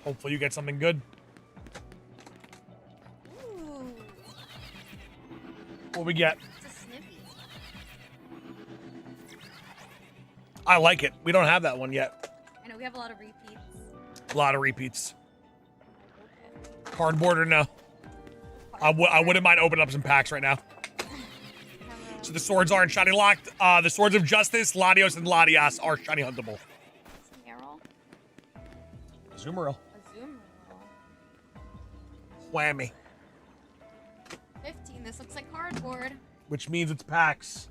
Hopefully you get something good. Ooh. What we get? It's a Snippy. I like it. We don't have that one yet. I know we have a lot of repeats. A lot of repeats. Cardboard or no? I wouldn't mind opening up some packs right now. So the swords aren't shiny locked. The Swords of Justice, Latios, and Latias are shiny huntable. Azumarill. Whammy. 15. This looks like cardboard. Which means it's packs.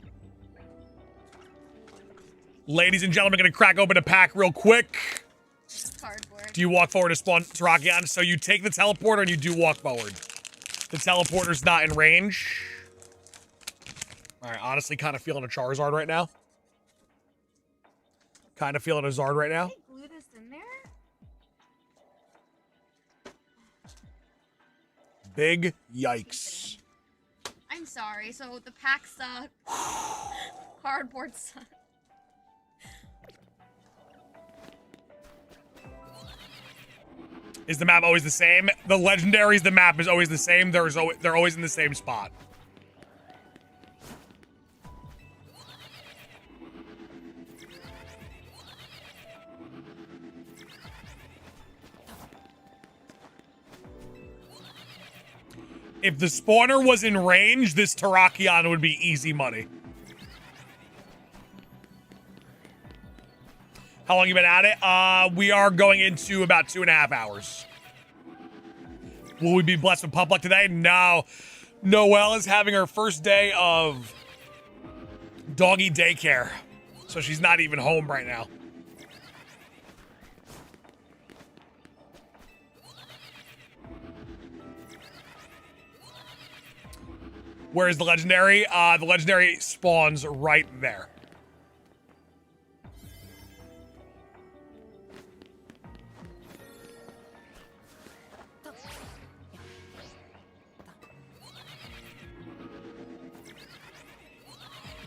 Ladies and gentlemen, gonna crack open a pack real quick. Cardboard. Do you walk forward to spawn Tarakon? So you take the teleporter and you do walk forward. The teleporter's not in range. Alright, honestly kind of feeling a Charizard right now. Kind of feeling a Zard right now. Did they glue this in there? Big yikes. I'm sorry, so the pack suck. Cardboard suck. Is the map always the same? The legendaries, the map is always the same. They're always in the same spot. If the spawner was in range, this Terrakion would be easy money. How long you been at it? We are going into about 2.5 hours. Will we be blessed with pup luck today? No. Noelle is having her first day of doggy daycare. So she's not even home right now. Where's the legendary? The legendary spawns right there.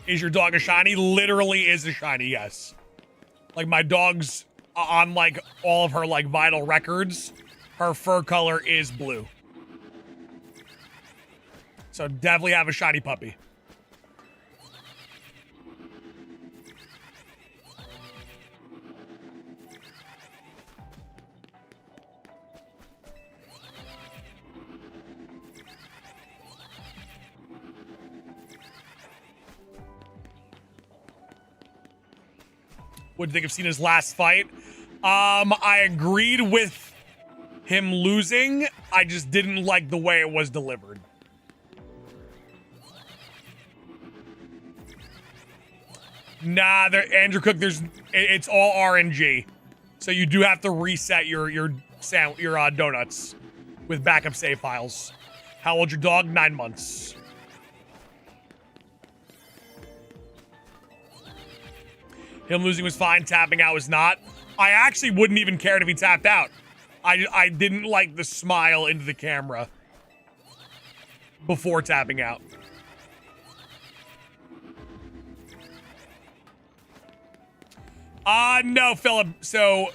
Is your dog a shiny? Literally is a shiny, yes. Like my dog's on like all of her like vital records, her fur color is blue. So definitely have a shiny puppy. What do you think of Cena's last fight? I agreed with him losing. I just didn't like the way it was delivered. Nah, Andrew Cook, it's all RNG. So you do have to reset your donuts with backup save files. How old's your dog? 9 months. Him losing was fine, tapping out was not. I actually wouldn't even care if he tapped out. I didn't like the smile into the camera before tapping out. No, Philip. So,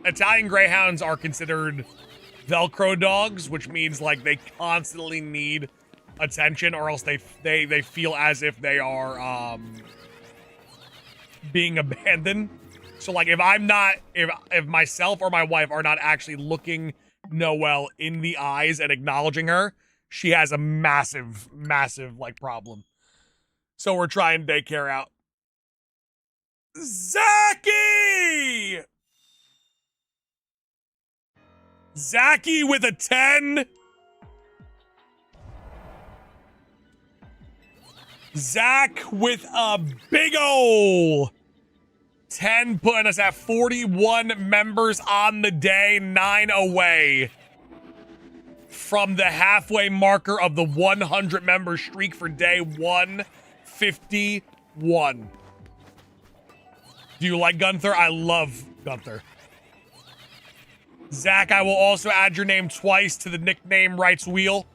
Italian Greyhounds are considered Velcro dogs, which means, like, they constantly need attention, or else they feel as if they are, being abandoned. So, like, if myself or my wife are not actually looking Noelle in the eyes and acknowledging her, she has a massive, massive, like, problem. So we're trying daycare out. Zachy! Zachy with a 10. Zach with a big ol' 10, putting us at 41 members on the day, 9 away from the halfway marker of the 100 member streak for day 151. Do you like Gunther? I love Gunther. Zach, I will also add your name twice to the nickname rights wheel.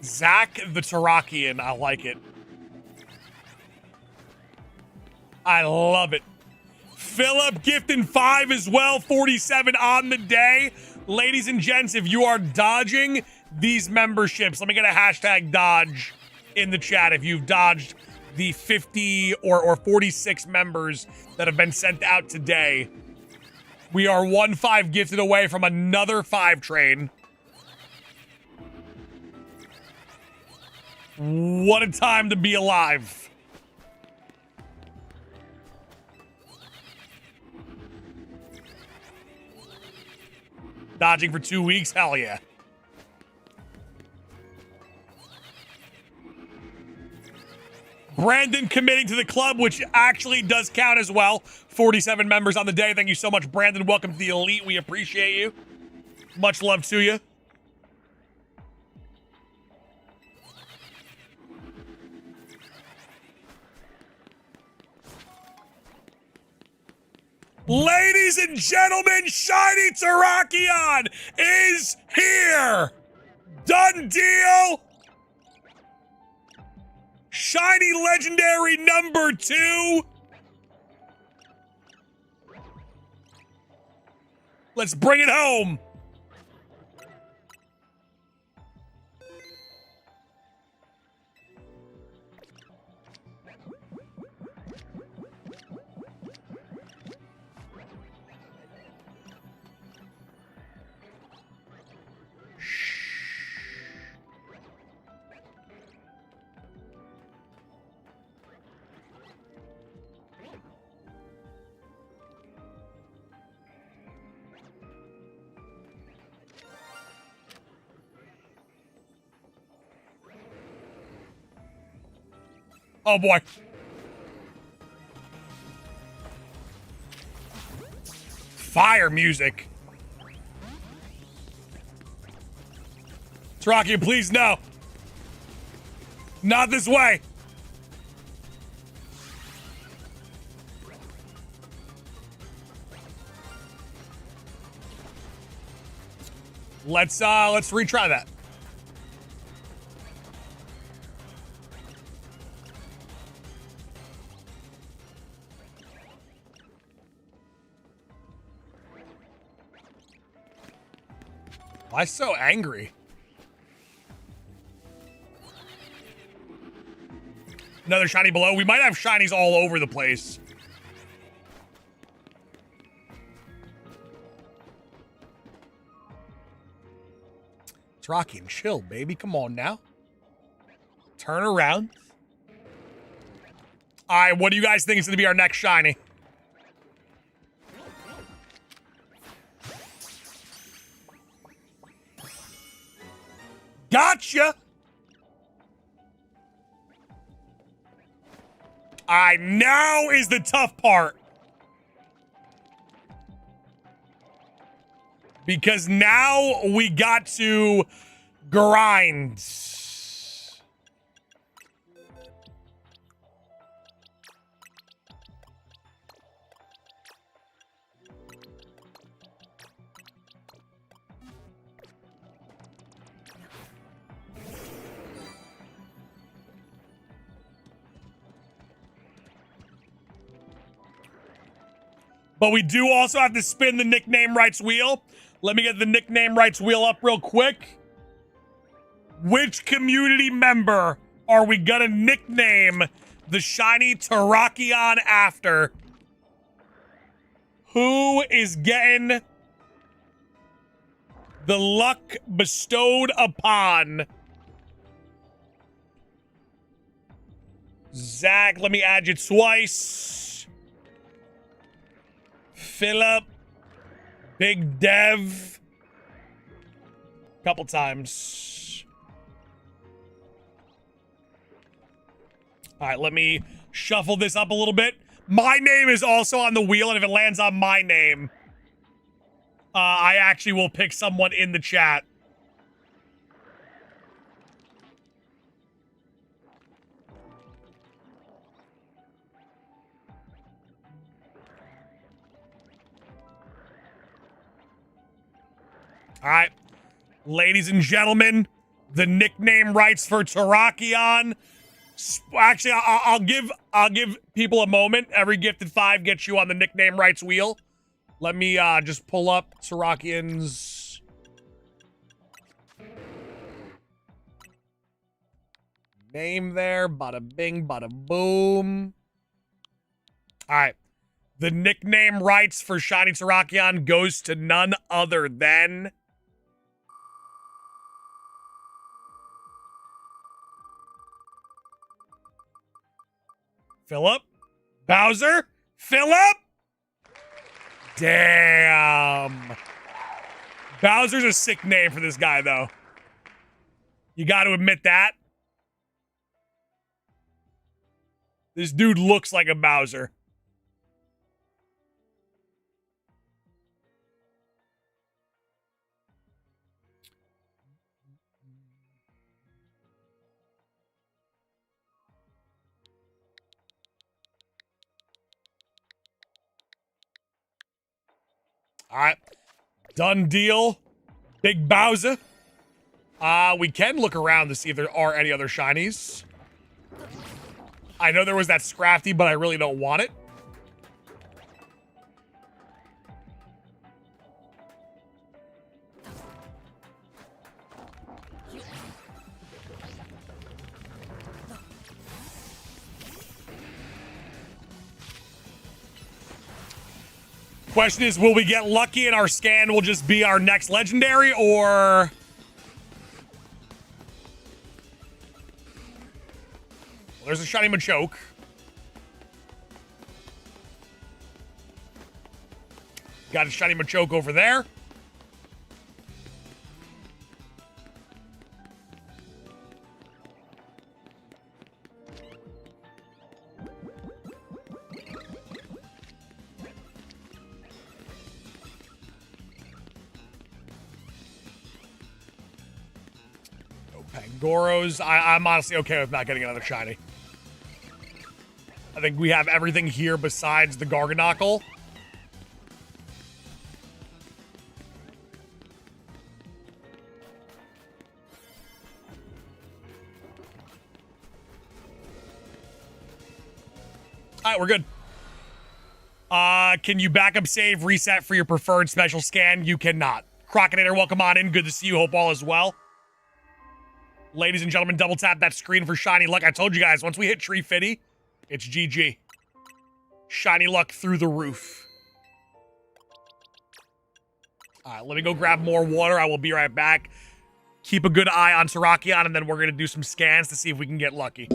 Zach the Tarakian, I like it. I love it. Philip gifting 5 as well, 47 on the day. Ladies and gents, if you are dodging these memberships, let me get a hashtag dodge in the chat if you've dodged the 50 or 46 members that have been sent out today. We are 1-5 gifted away from another 5 train. What a time to be alive. Dodging for 2 weeks? Hell yeah. Brandon committing to the club, which actually does count as well. 47 members on the day. Thank you so much, Brandon. Welcome to the elite. We appreciate you. Much love to you. Ladies and gentlemen, Shiny Tarakon is here. Done deal. Shiny Legendary number 2. Let's bring it home. Oh boy. Fire music. Taraki, please no. Not this way. Let's retry that. Why so angry? Another shiny below. We might have shinies all over the place. It's Rocky and chill, baby. Come on now. Turn around. All right, what do you guys think is going to be our next shiny? Gotcha! All right, now is the tough part. Because now we got to grind. But we do also have to spin the nickname rights wheel. Let me get the nickname rights wheel up real quick. Which community member are we gonna nickname the shiny Tarakon after? Who is getting the luck bestowed upon? Zach, let me add you twice. Philip. Big Dev. Couple times. All right, let me shuffle this up a little bit. My name is also on the wheel, and if it lands on my name, I actually will pick someone in the chat. All right, ladies and gentlemen, the nickname rights for Tarakon. Actually, I'll give people a moment. Every gifted 5 gets you on the nickname rights wheel. Let me just pull up Tarakon's name there. Bada bing, bada boom. All right. The nickname rights for Shiny Tarakon goes to none other than Philip? Bowser? Philip? Damn. Bowser's a sick name for this guy, though. You got to admit that. This dude looks like a Bowser. All right. Done deal. Big Bowser. We can look around to see if there are any other shinies. I know there was that Scrafty, but I really don't want it. Question is, will we get lucky and our scan will just be our next legendary, or... Well, there's a shiny Machoke. Got a shiny Machoke over there. Pangoros. I'm honestly okay with not getting another shiny. I think we have everything here besides the Garganockle. All right, we're good. Can you backup save, reset for your preferred special scan? You cannot. Crocodinator, welcome on in. Good to see you. Hope all is well. Ladies and gentlemen, double tap that screen for shiny luck. I told you guys, once we hit Tree Fitty, it's GG. Shiny luck through the roof. All right, let me go grab more water. I will be right back. Keep a good eye on Tarakon, and then we're going to do some scans to see if we can get lucky.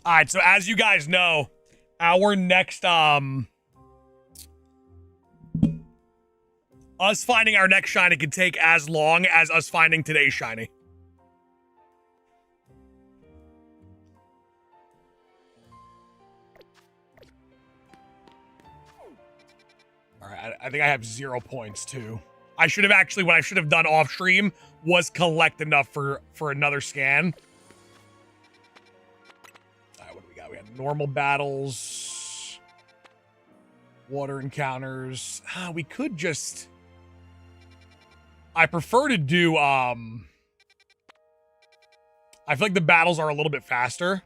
All right, so as you guys know, our next us finding our next shiny can take as long as us finding today's shiny. All right, I think I have 0 points too. I should have actually, what I should have done off stream was collect enough for another scan. All right, what do we got? We got normal battles, water encounters. We could just, I prefer to do, I feel like the battles are a little bit faster.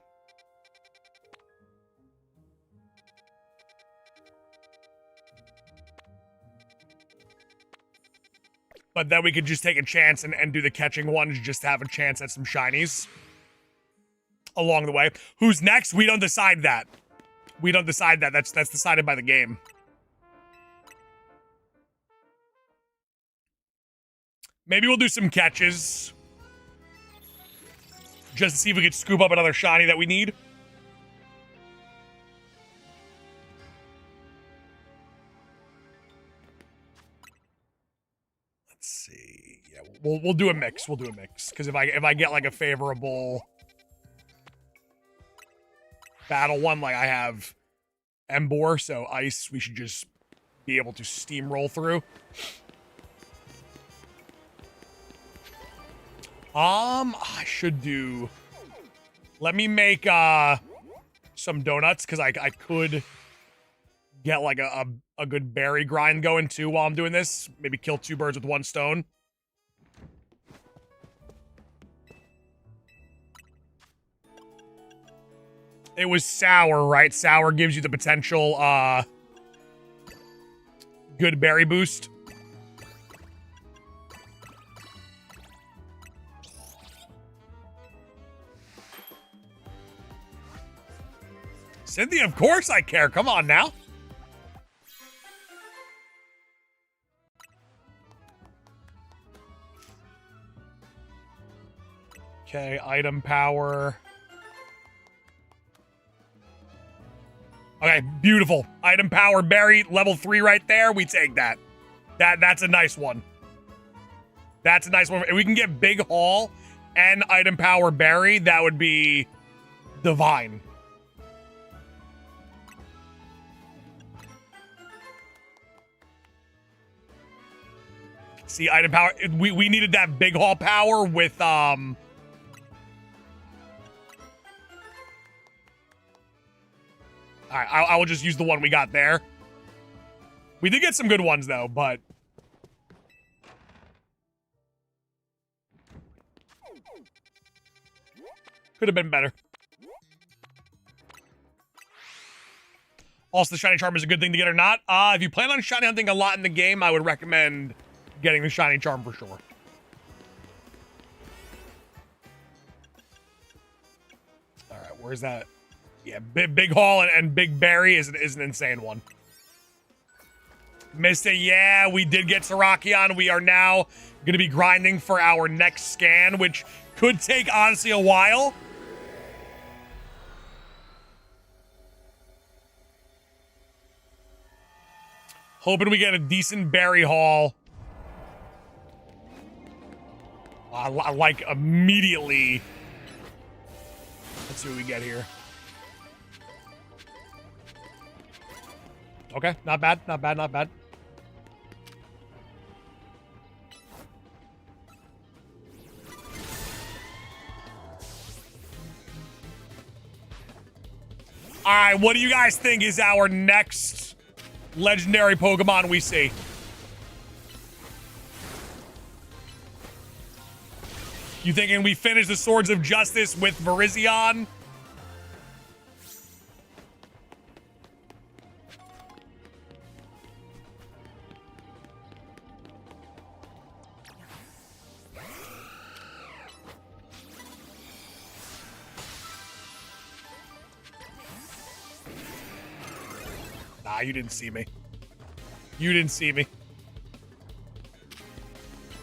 But then we could just take a chance and do the catching ones just to have a chance at some shinies along the way. Who's next? We don't decide that. We don't decide that. That's decided by the game. Maybe we'll do some catches. Just to see if we could scoop up another shiny that we need. Let's see. Yeah, we'll do a mix. We'll do a mix. Because if I get like a favorable battle one, like I have Embor, so ice, we should just be able to steamroll through. I should do. Let me make some donuts because I could get like a good berry grind going too while I'm doing this. Maybe kill 2 birds with 1 stone. It was sour, right? Sour gives you the potential good berry boost. Cynthia, of course I care. Come on now. Okay, item power. Okay, beautiful. Item power berry, level 3 right there. We take that. That's a nice one. That's a nice one. If we can get big haul and item power berry, that would be divine. See, item power. We needed that big haul power with All right, I will just use the one we got there. We did get some good ones though, but could have been better. Also, the shiny charm is a good thing to get or not. If you plan on shiny hunting a lot in the game, I would recommend getting the shiny charm for sure. All right, where's that? Yeah, big haul and big berry is an insane one. Missed it. Yeah, we did get Tarakon. We are now going to be grinding for our next scan, which could take honestly a while. Hoping we get a decent berry haul. Like immediately. Let's see what we get here. Okay, not bad, not bad, not bad. All right, what do you guys think is our next legendary Pokemon we see? You thinking we finish the Swords of Justice with Virizion? Nah, you didn't see me. You didn't see me.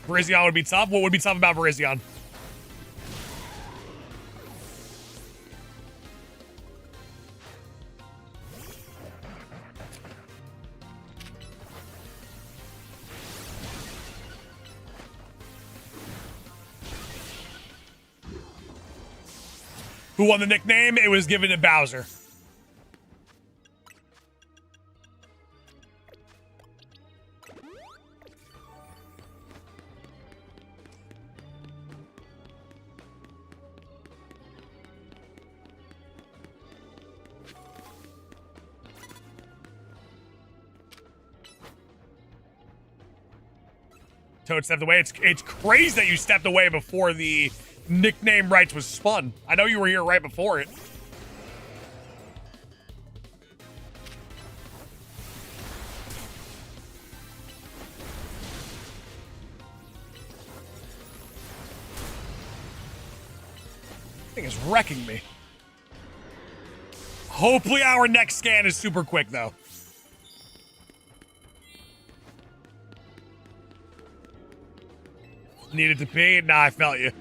Virizion would be tough. What would be tough about Virizion? Who won the nickname? It was given to Bowser. Toad stepped away. It's crazy that you stepped away before the nickname rights was spun. I know you were here right before it. This thing is wrecking me. Hopefully our next scan is super quick, though. Needed to pee? Nah, I felt you.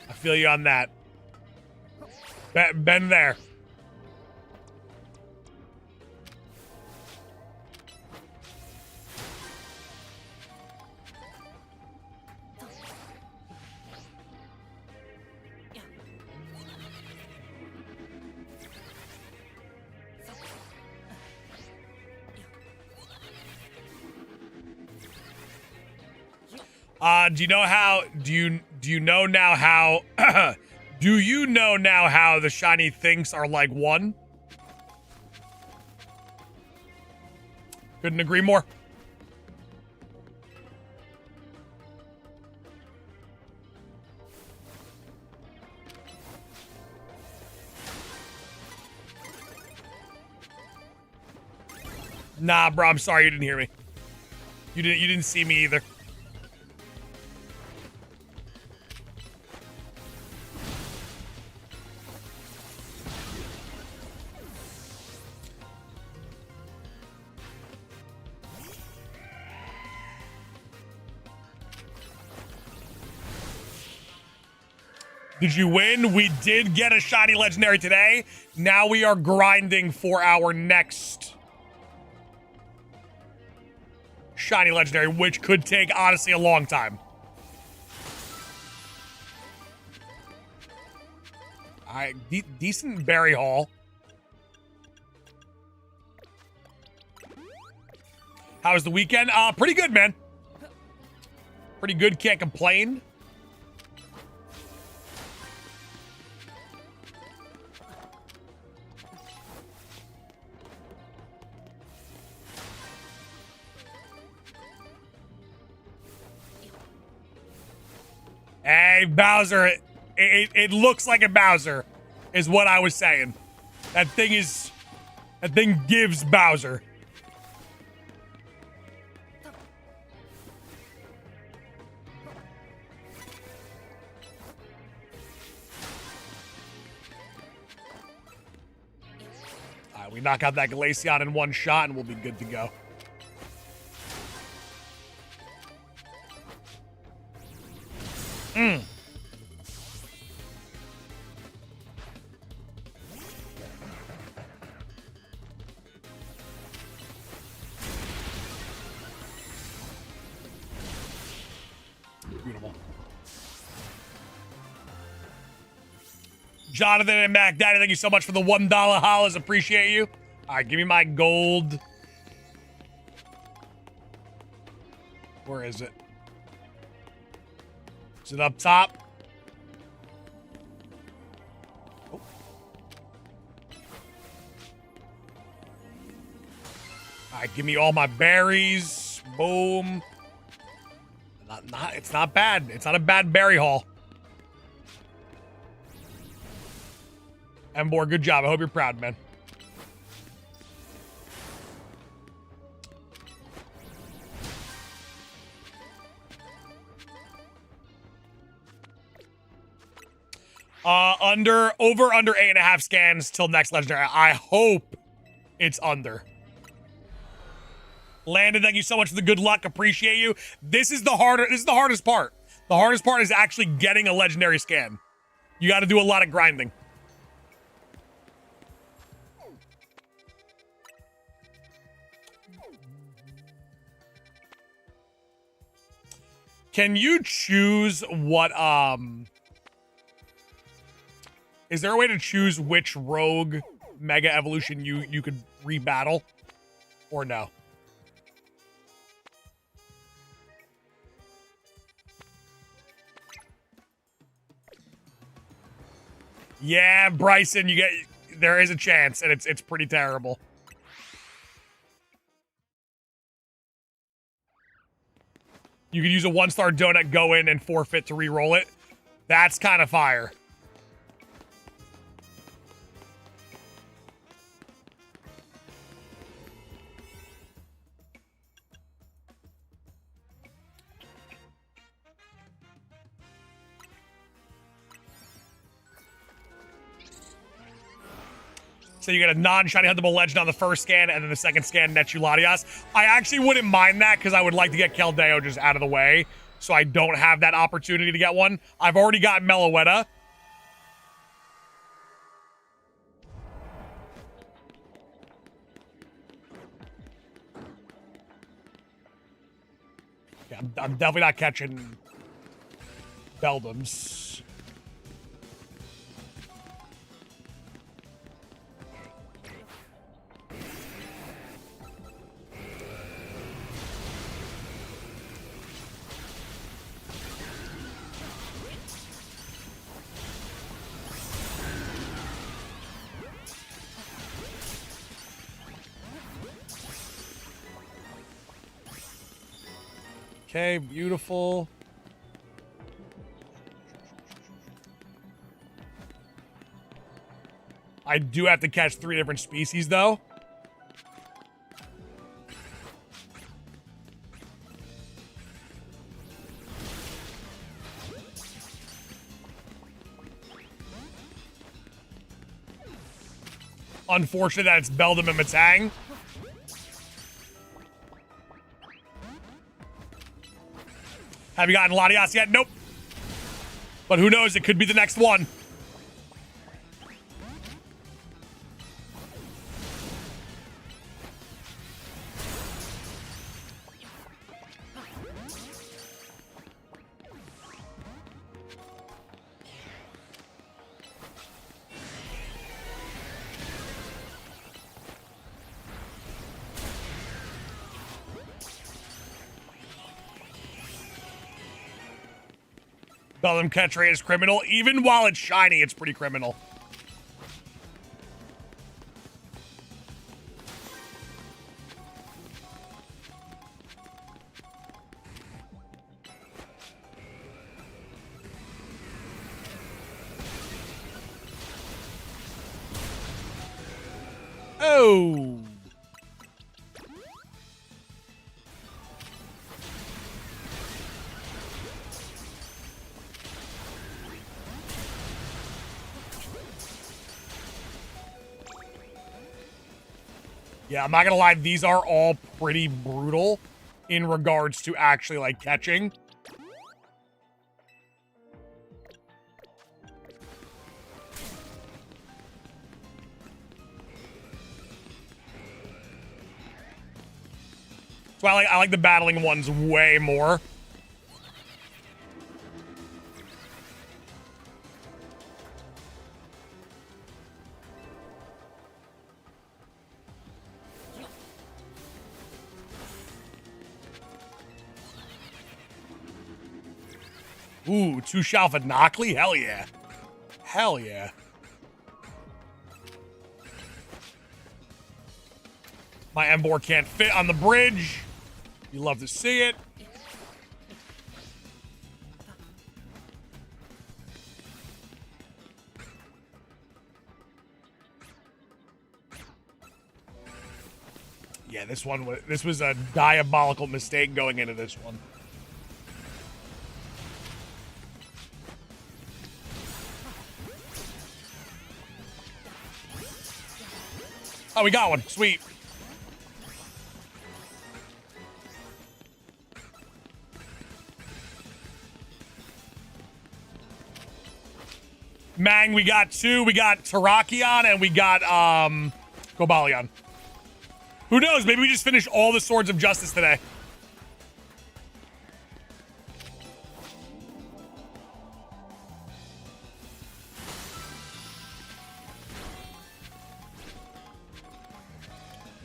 I feel you on that. Been there. Do you know how? Do you know now how? Do you know now how the shiny things are like one? Couldn't agree more. Nah, bro, I'm sorry you didn't hear me. You didn't see me either. Did you win? We did get a shiny legendary today. Now we are grinding for our next shiny legendary, which could take, honestly, a long time. All right, decent berry haul. How was the weekend? Pretty good, man. Pretty good, can't complain. Hey, Bowser, it looks like a Bowser, is what I was saying. That thing gives Bowser. All right, we knock out that Glaceon in one shot and we'll be good to go. Beautiful. Jonathan and Mac Daddy, thank you so much for the $1 hollers. Appreciate you. All right, give me my gold. Where is it? Is it up top? Oh. All right, give me all my berries. Boom. It's not bad. It's not a bad berry haul. Embor, good job. I hope you're proud, man. Under 8.5 scans till next legendary. I hope it's under. Landon, thank you so much for the good luck. Appreciate you. This is the hardest part. The hardest part is actually getting a legendary scan. You got to do a lot of grinding. Can you choose what Is there a way to choose which rogue mega evolution you could rebattle? Or no? Yeah, Bryson, there is a chance, and it's pretty terrible. You could use a 1-star donut, go in, and forfeit to re-roll it. That's kind of fire. So you get a non-shiny huntable legend on the first scan, and then the second scan nets you Latias. I actually wouldn't mind that, because I would like to get Keldeo just out of the way, so I don't have that opportunity to get one. I've already got Meloetta. Yeah, I'm definitely not catching Beldums. Okay, beautiful. I do have to catch 3 different species, though. Unfortunate that it's Beldum and Matang. Have you gotten Latias yet? Nope. But who knows? It could be the next one. Beldum catch rate is criminal. Even while it's shiny, it's pretty criminal. Oh. Yeah, I'm not gonna lie, these are all pretty brutal in regards to actually, like, catching. So I like the battling ones way more. Ooh, 2 Shalfa Knockley? Hell yeah. Hell yeah. My Embor can't fit on the bridge. You love to see it. Yeah, this was a diabolical mistake going into this one. Oh, we got one. Sweet. Mang, we got 2. We got Tarakon and we got Cobalion. Who knows? Maybe we just finish all the Swords of Justice today.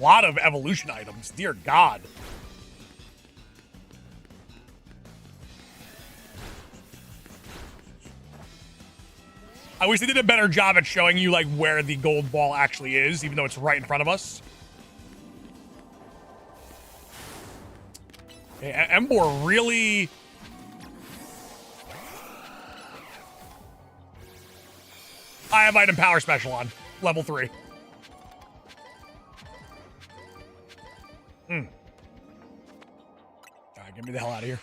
lot of evolution items. Dear God. I wish they did a better job at showing you, like, where the gold ball actually is, even though it's right in front of us. Okay, Embor really... I have item power special on. Level 3. Alright, get me the hell out of here.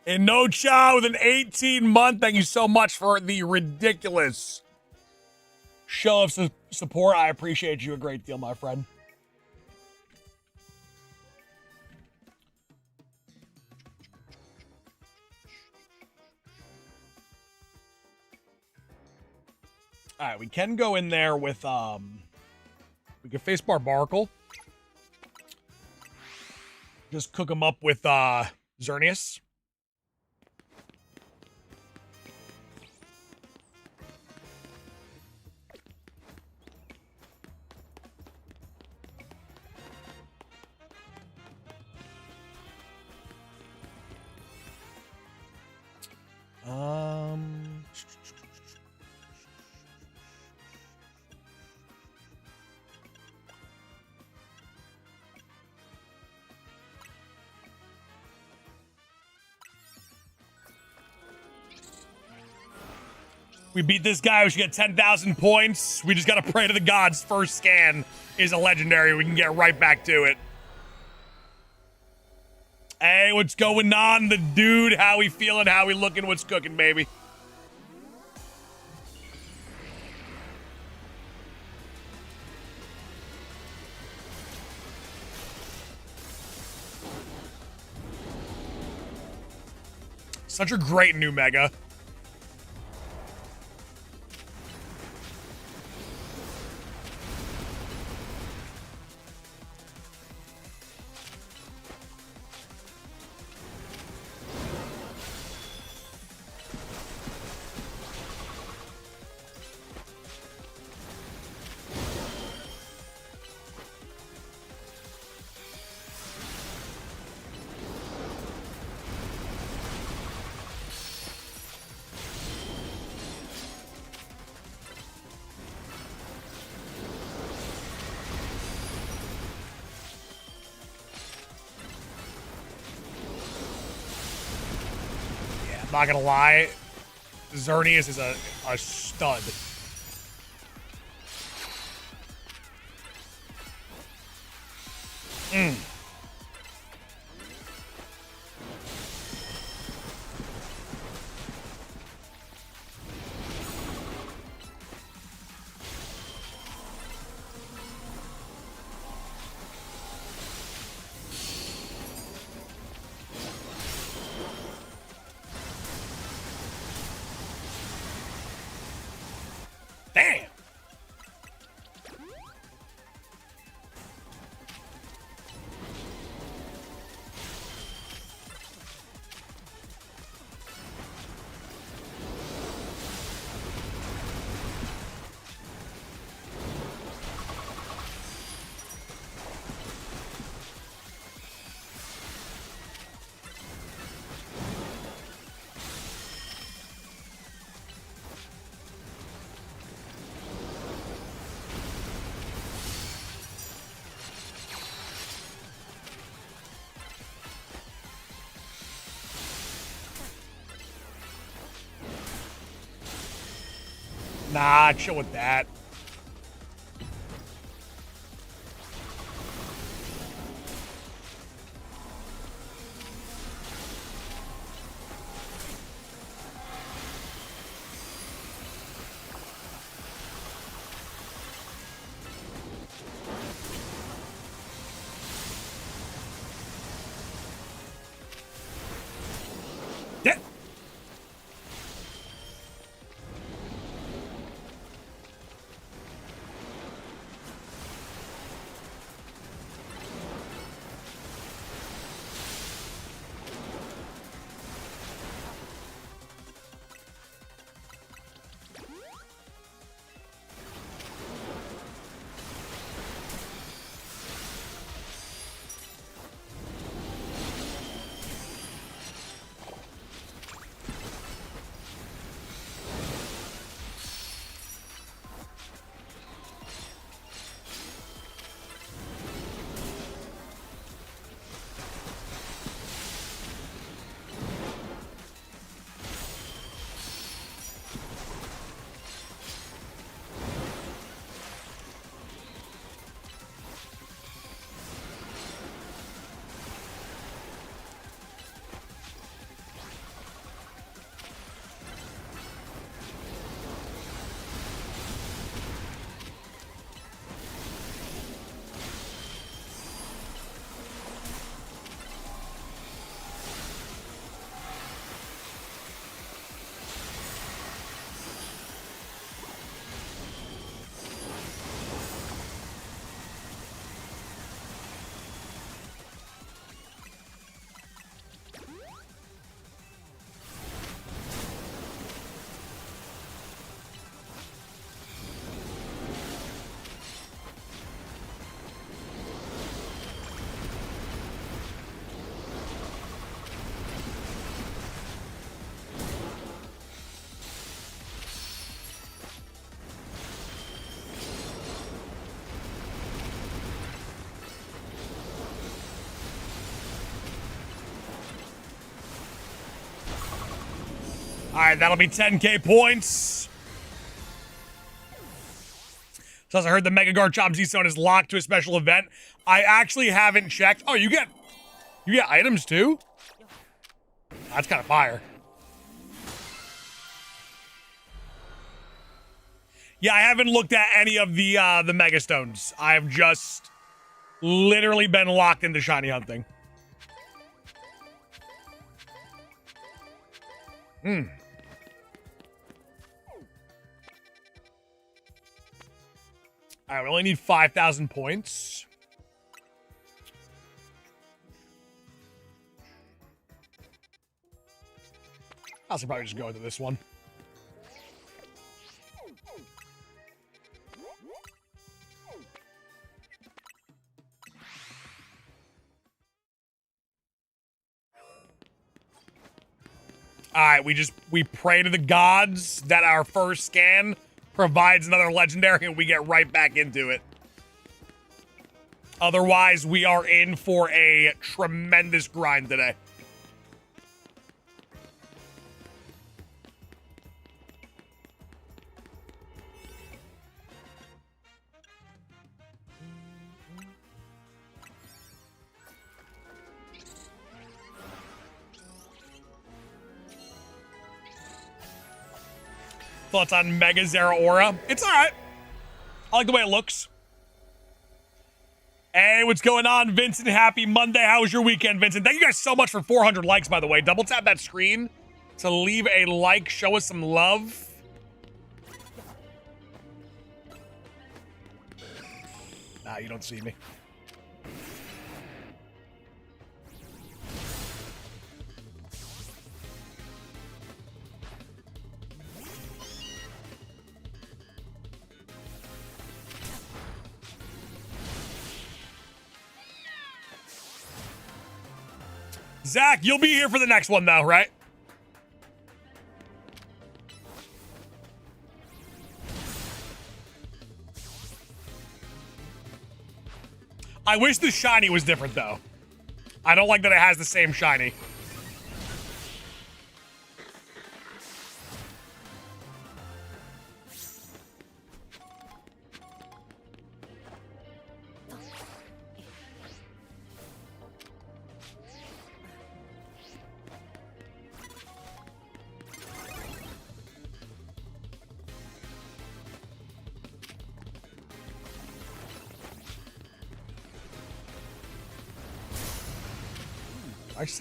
And no Cha with an 18-month. Thank you so much for the ridiculous show of support. I appreciate you a great deal, my friend. All right, we can go in there with we can face Barbaracle. Just cook him up with Xerneas. We beat this guy. We should get 10,000 points. We just got to pray to the gods. First scan is a legendary. We can get right back to it. Hey, what's going on? The dude, how we feeling? How we looking? What's cooking, baby? Such a great new Mega. Not gonna lie, Xerneas is a stud. Damn. Nah, chill with that. Yeah. All right, that'll be 10K points. So as I heard, the Mega Garchomp Z-Zone is locked to a special event. I actually haven't checked. Oh, you get items too? That's kind of fire. Yeah, I haven't looked at any of the Mega Stones. I've just literally been locked into shiny hunting. All right, we only need 5,000 points. I'll probably just go into this one. All right, we pray to the gods that our first scan provides another legendary and we get right back into it. Otherwise, we are in for a tremendous grind today. Thoughts on Mega Zeraora? It's all right. I like the way it looks. Hey, what's going on, Vincent? Happy Monday. How was your weekend, Vincent? Thank you guys so much for 400 likes, by the way. Double tap that screen to leave a like. Show us some love. Nah, you don't see me. Zach, you'll be here for the next one, though, right? I wish the shiny was different, though. I don't like that it has the same shiny.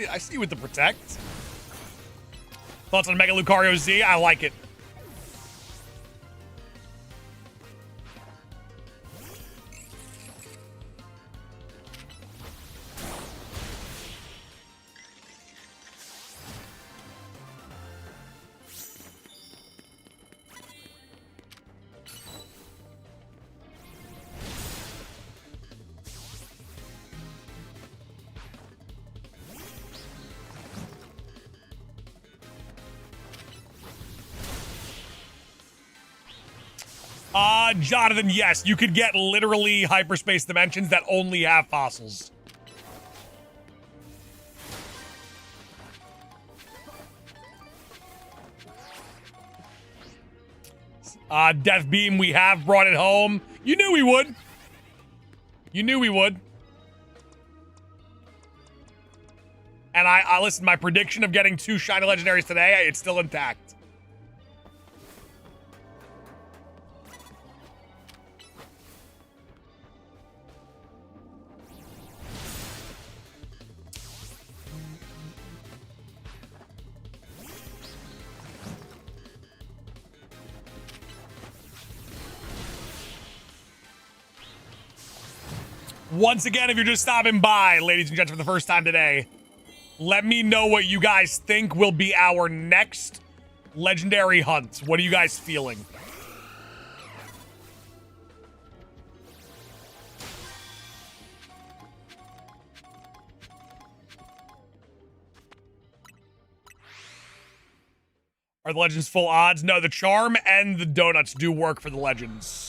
I see with the protect. Thoughts on Mega Lucario Z? I like it. Jonathan, yes, you could get literally hyperspace dimensions that only have fossils. Death Beam, we have brought it home. You knew we would. You knew we would. And I listen, my prediction of getting 2 shiny legendaries today, it's still intact. Once again, if you're just stopping by, ladies and gentlemen, for the first time today, let me know what you guys think will be our next legendary hunt. What are you guys feeling? Are the legends full odds? No, the charm and the donuts do work for the legends.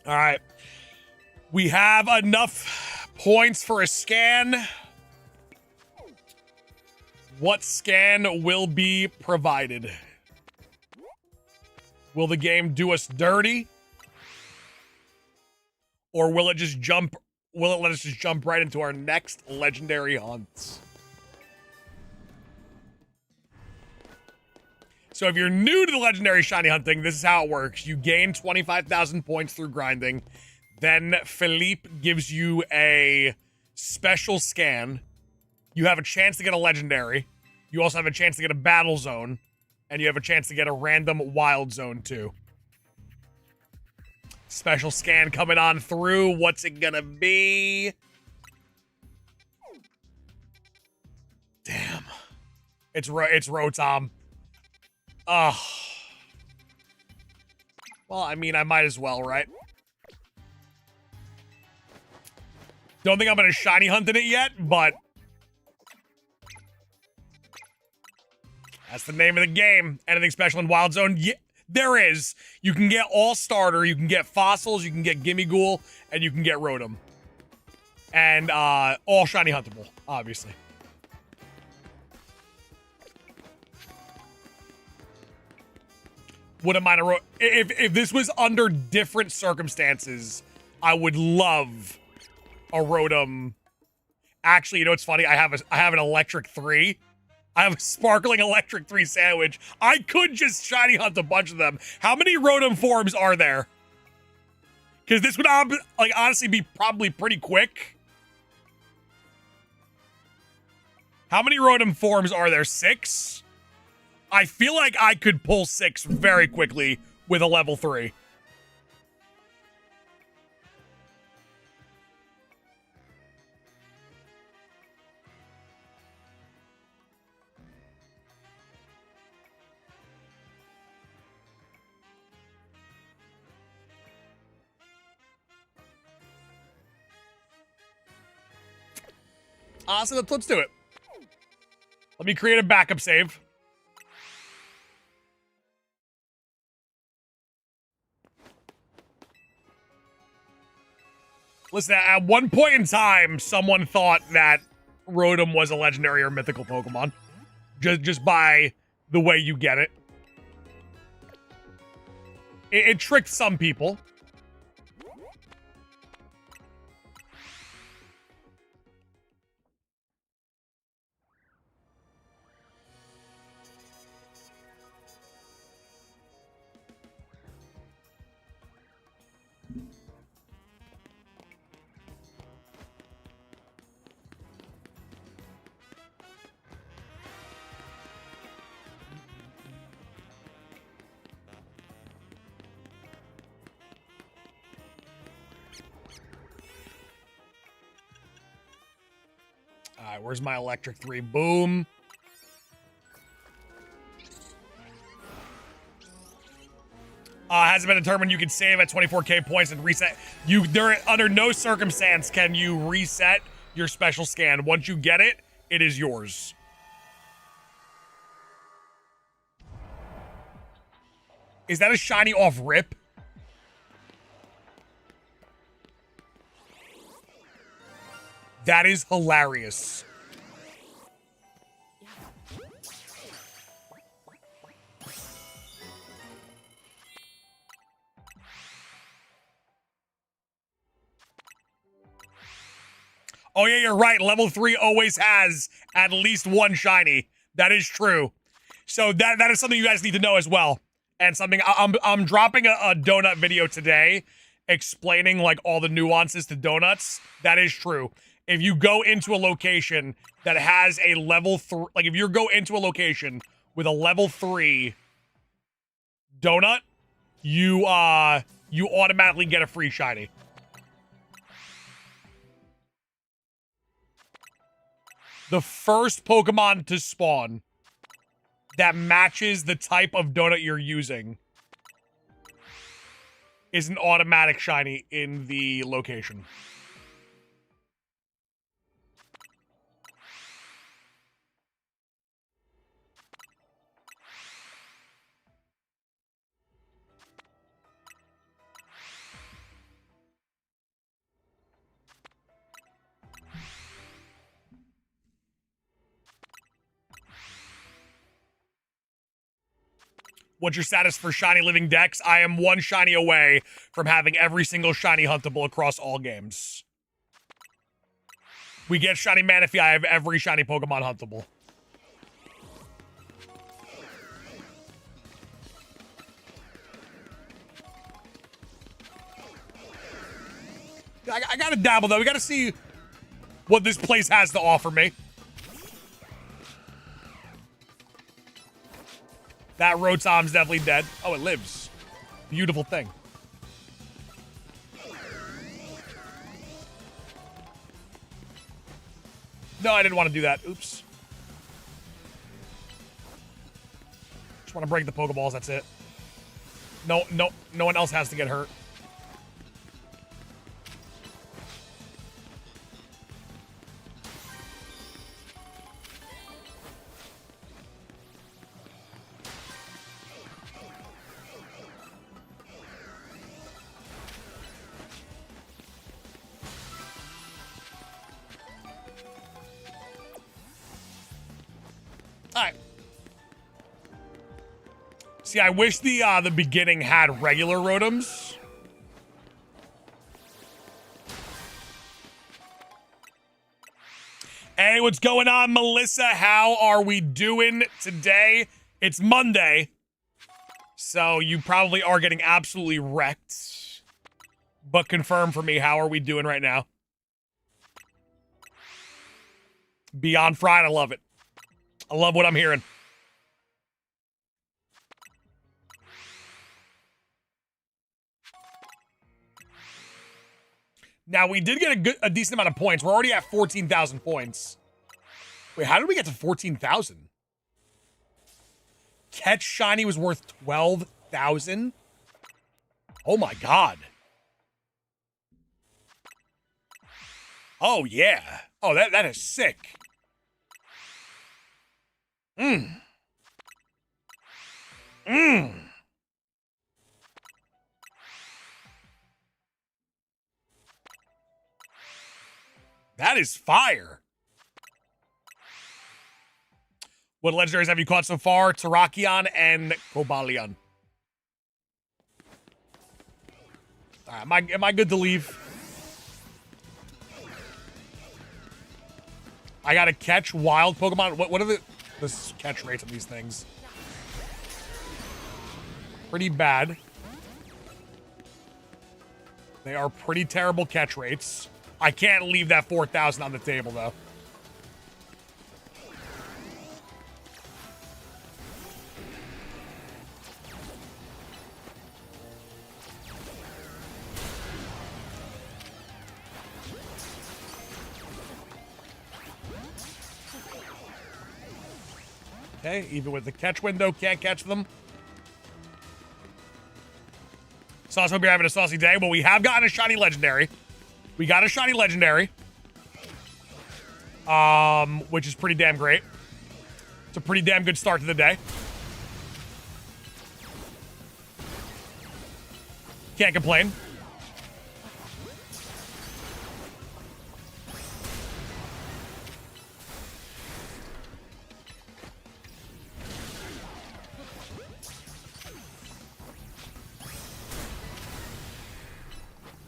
All right. We have enough points for a scan. What scan will be provided? Will the game do us dirty? Or will it just jump? Will it let us just jump right into our next legendary hunts? So if you're new to the legendary shiny hunting, this is how it works. You gain 25,000 points through grinding. Then Philippe gives you a special scan. You have a chance to get a legendary. You also have a chance to get a battle zone. And you have a chance to get a random wild zone too. Special scan coming on through. What's it gonna be? Damn. It's Rotom. Ugh. Well, I mean, I might as well, right? Don't think I'm gonna shiny hunt in it yet, but that's the name of the game. Anything special in Wild Zone? Yeah, there is. You can get all starter, you can get fossils, you can get Gimmighoul, and you can get Rotom. And all shiny huntable, obviously. Wouldn't mind a if this was under different circumstances, I would love a Rotom. Actually, you know what's funny? I have an electric 3. I have a sparkling electric 3 sandwich. I could just shiny hunt a bunch of them. How many Rotom forms are there? Because this would like honestly be probably pretty quick. How many Rotom forms are there? 6? I feel like I could pull 6 very quickly with a level 3. Awesome, let's do it. Let me create a backup save. Listen, at one point in time, someone thought that Rotom was a legendary or mythical Pokemon. Just by the way you get it. It tricked some people. right, where's my electric 3? Boom. Hasn't been determined. You can save at 24k points and reset. Under no circumstance can you reset your special scan. Once you get it, it is yours. Is that a shiny off rip? That is hilarious. Oh yeah, you're right. Level 3 always has at least one shiny. That is true. So that is something you guys need to know as well. And something I'm dropping a donut video today explaining like all the nuances to donuts. That is true. If you go into a location that has a level 3, like if you go into a location with a level 3 donut, you automatically get a free shiny. The first Pokemon to spawn that matches the type of donut you're using is an automatic shiny in the location. What's your status for shiny living dex? I am one shiny away from having every single shiny huntable across all games. We get shiny Manaphy, I have every shiny Pokemon huntable. I gotta dabble though. We gotta see what this place has to offer me. That Rotom's definitely dead. Oh, it lives. Beautiful thing. No, I didn't want to do that. Oops. Just want to break the Pokeballs, that's it. No one else has to get hurt. See, I wish the beginning had regular Rotoms. Hey, what's going on, Melissa? How are we doing today? It's Monday, so you probably are getting absolutely wrecked. But confirm for me, how are we doing right now? Beyond fried, I love it. I love what I'm hearing. Now, we did get a decent amount of points. We're already at 14,000 points. Wait, how did we get to 14,000? Catch Shiny was worth 12,000? Oh my god. Oh, yeah. Oh, that is sick. That is fire. What legendaries have you caught so far? Tarakon and Cobalion. All right, am I good to leave? I gotta catch wild Pokemon. What are the catch rates on these things? Pretty bad. They are pretty terrible catch rates. I can't leave that 4,000 on the table, though. Okay, even with the catch window, can't catch them. Sauce, hope you're having a saucy day. Well, we have gotten a shiny legendary. We got a shiny legendary. Which is pretty damn great. It's a pretty damn good start to the day. Can't complain.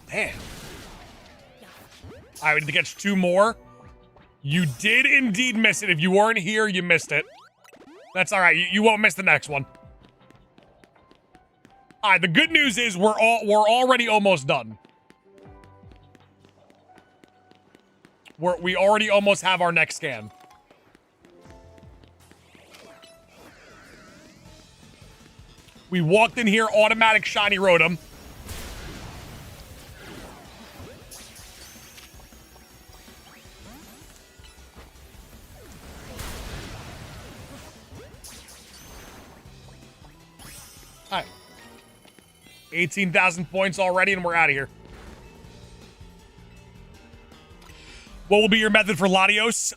Damn. All right, we need to catch 2 more. You did indeed miss it. If you weren't here, you missed it. That's all right. You won't miss the next one. All right, the good news is we're already almost done. We already almost have our next scan. We walked in here, automatic shiny Rotom. All right. 18,000 points already, and we're out of here. What will be your method for Latios?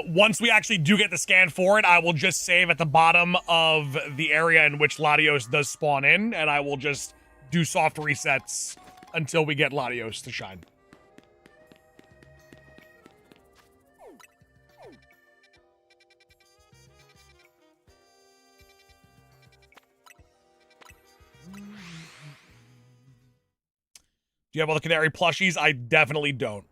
Once we actually do get the scan for it, I will just save at the bottom of the area in which Latios does spawn in, and I will just do soft resets until we get Latios to shine. Do you have all the Canary plushies? I definitely don't.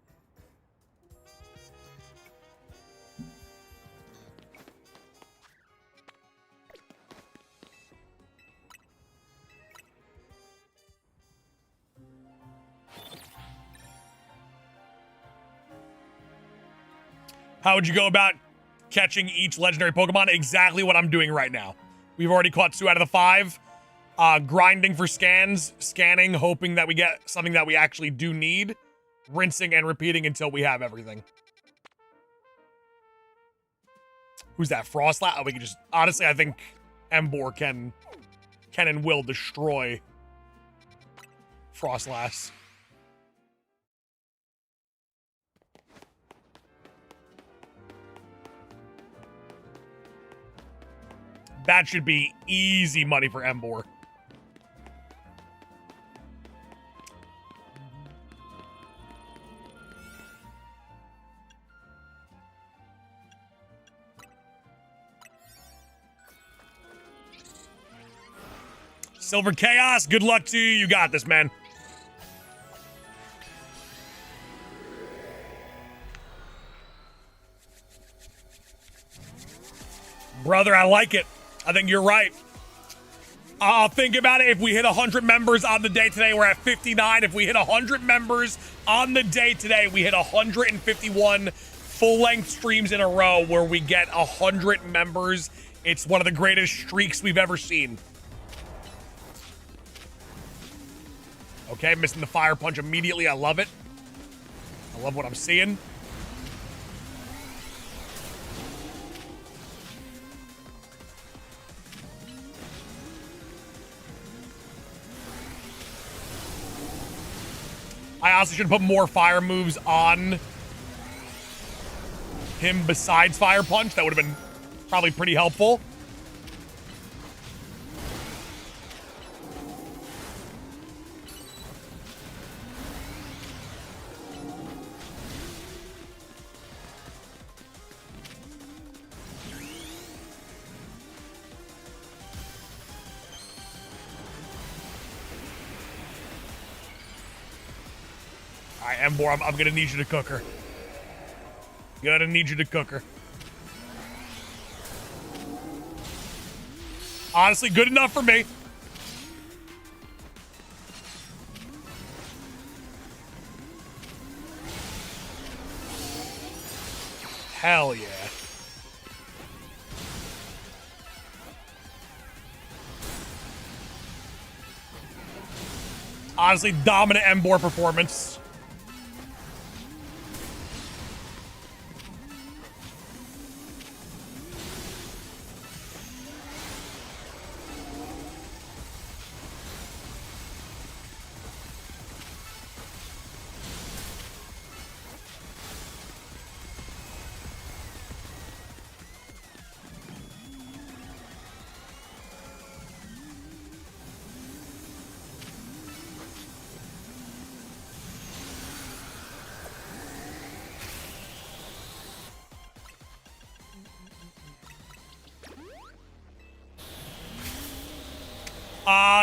How would you go about catching each legendary Pokemon? Exactly what I'm doing right now. We've already caught 2 out of the 5. Grinding for scans, scanning, hoping that we get something that we actually do need, rinsing and repeating until we have everything. Who's that? Frostlass? Oh, we can just... Honestly, I think Emboar can and will destroy Frostlass. That should be easy money for Emboar. Silver Chaos, good luck to you. You got this, man. Brother, I like it. I think you're right. Think about it. If we hit 100 members on the day today, we're at 59. If we hit 100 members on the day today, we hit 151 full-length streams in a row where we get 100 members. It's one of the greatest streaks we've ever seen. Okay, missing the fire punch immediately. I love it. I love what I'm seeing. I also should put more fire moves on him besides Fire Punch. That would have been probably pretty helpful. All right, Emboar, I'm gonna need you to cook her. Gonna need you to cook her. Honestly, good enough for me. Hell yeah. Honestly, dominant Emboar performance.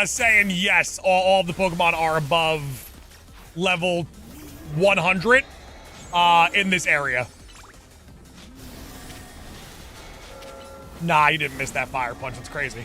Saying yes, all of the Pokemon are above level 100 in this area. Nah, you didn't miss that fire punch. It's crazy.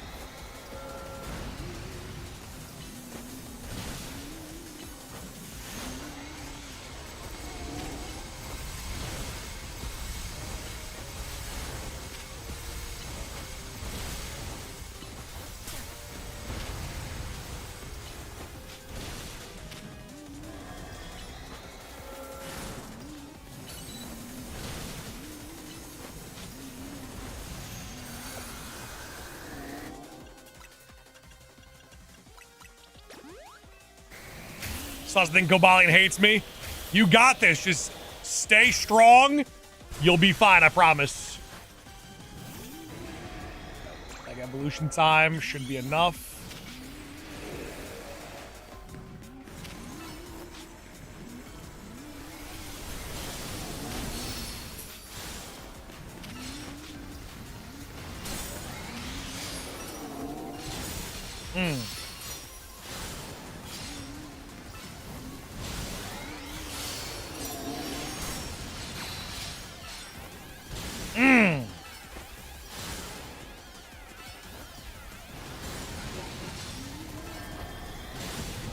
Doesn't think Gobalion hates me. You got this. Just stay strong. You'll be fine, I promise. Like evolution time should be enough.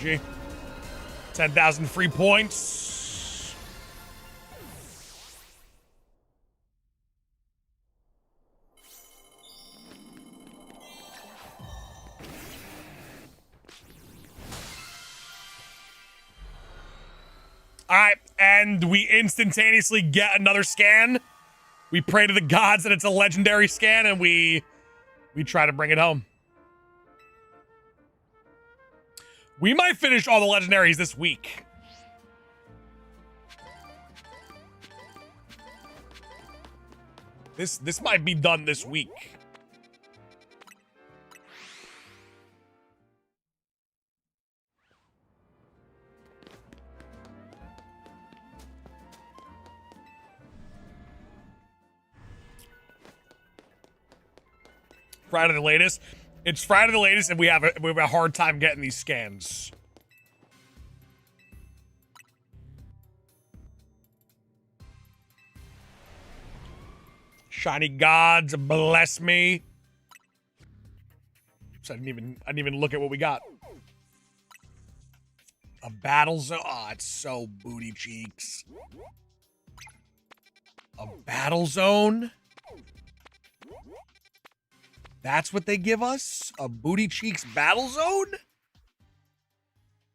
GG. 10,000 free points. All right, and we instantaneously get another scan. We pray to the gods that it's a legendary scan, and we try to bring it home. We might finish all the legendaries this week. This might be done this week. Friday the latest. It's Friday the latest, and we have a hard time getting these scans. Shiny gods, bless me. So I didn't even look at what we got. A battle zone. Oh, it's so booty cheeks. A battle zone. That's what they give us? A booty cheeks battle zone?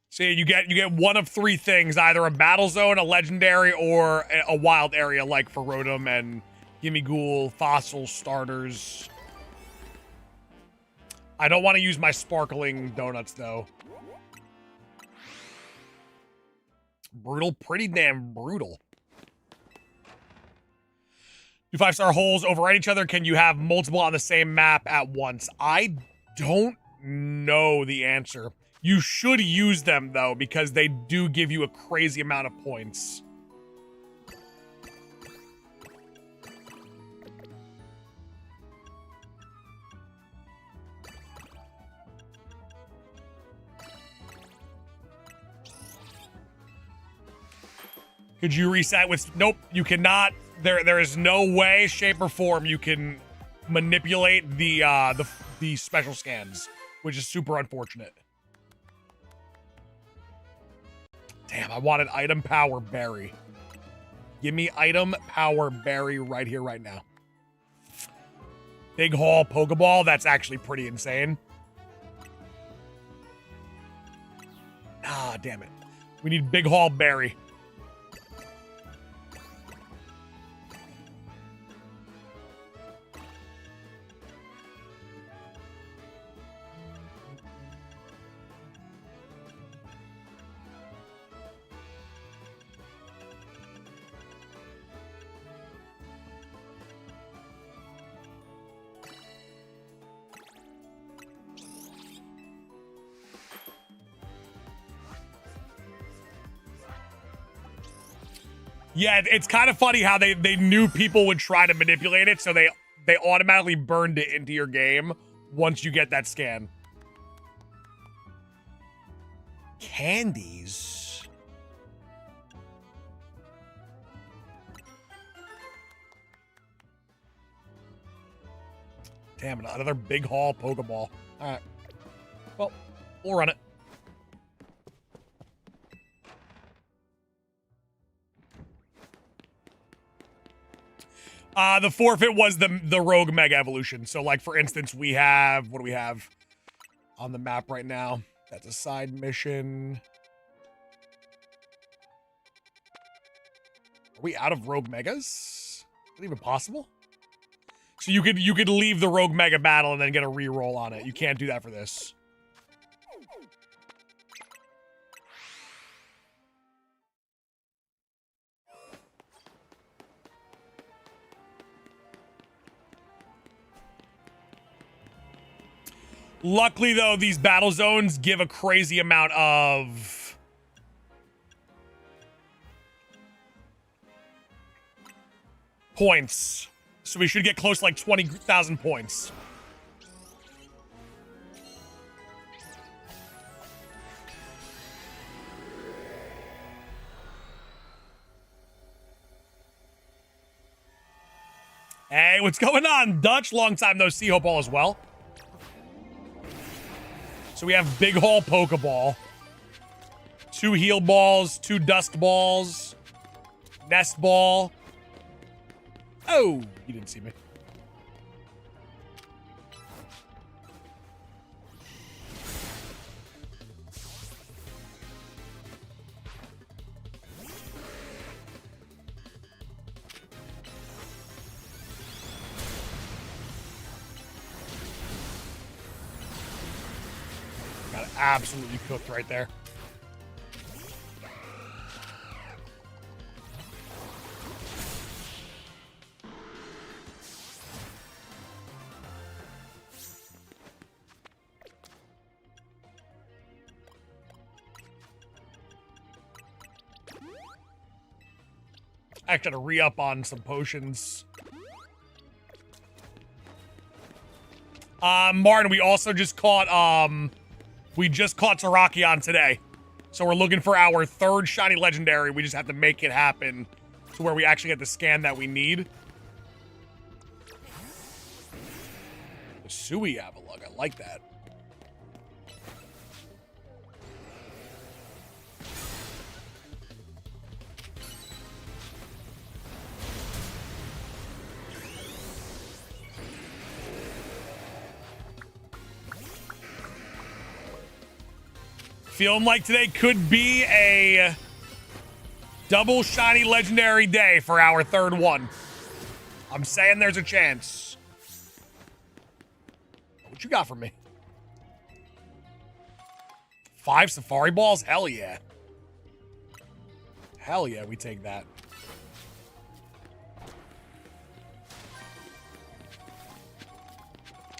So you get one of three things, either a battle zone, a legendary, or a wild area like for Rotom and Gimmighoul, fossil starters. I don't want to use my sparkling donuts though. Brutal, pretty damn brutal. Do 5-star holes override each other? Can you have multiple on the same map at once? I don't know the answer. You should use them, though, because they do give you a crazy amount of points. Could you reset with... Nope, you cannot. There is no way, shape, or form you can manipulate the special scans, which is super unfortunate. Damn, I wanted item power berry. Give me item power berry right here, right now. Big haul Pokeball, that's actually pretty insane. Ah, damn it. We need big haul berry. Yeah, it's kind of funny how they knew people would try to manipulate it, so they automatically burned it into your game once you get that scan. Candies. Damn, another big haul Pokeball. All right. Well, we'll run it. The forfeit was the Rogue Mega Evolution. So, like, for instance, we have... What do we have on the map right now? That's a side mission. Are we out of Rogue Megas? Is that even possible? So you could leave the Rogue Mega battle and then get a reroll on it. You can't do that for this. Luckily, though, these battle zones give a crazy amount of points. So we should get close to like 20,000 points. Hey, what's going on, Dutch? Long time no see. Hope all is well. So we have Big Haul Pokeball, 2 Heal Balls, 2 Dust Balls, Nest Ball. Oh, you didn't see me. Got absolutely cooked right there. I actually had to re-up on some potions. Martin, we also just caught, Tarakon today. So we're looking for our 3rd shiny legendary. We just have to make it happen to where we actually get the scan that we need. The Sui Avalug, I like that. Feeling like today could be a double shiny legendary day for our 3rd one. I'm saying there's a chance. What you got for me? 5 Safari Balls? Hell yeah. Hell yeah, we take that.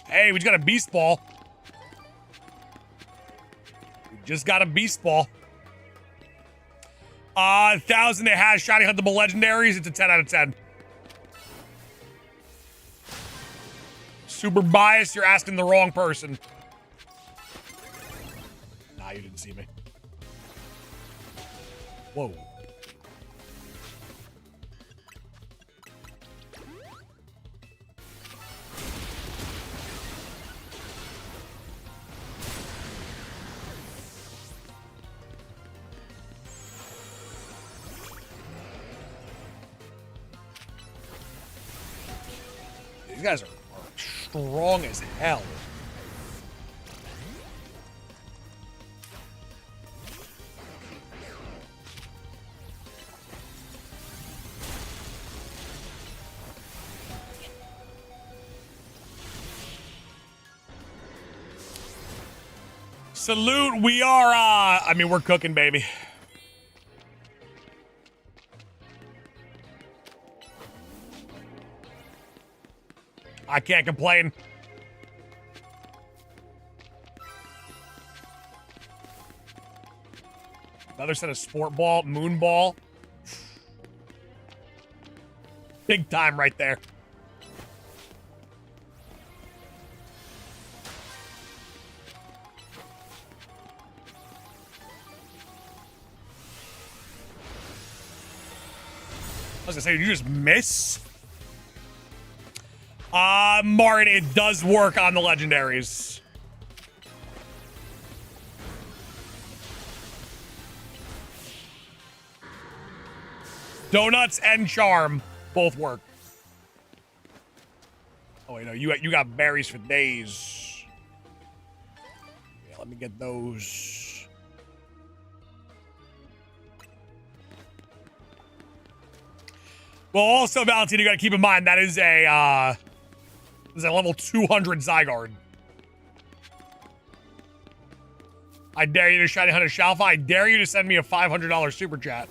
Hey, we just got a Beast Ball. Just got a Beast Ball. 1,000 that has shiny huntable legendaries. It's a 10 out of 10. Super biased. You're asking the wrong person. Nah, you didn't see me. Whoa. These guys are strong as hell. Salute, we are, I mean, we're cooking, baby. I can't complain. Another set of Sport Ball, Moon Ball. Big time right there. was gonna say, did you just miss? Martin, it does work on the legendaries. Donuts and charm both work. Oh wait, no, you got berries for days. Yeah, let me get those. Well, also, Valentine, you gotta keep in mind that is a level 200 Zygarde. I dare you to shiny hunt a Shalfa. I dare you to send me a $500 super chat.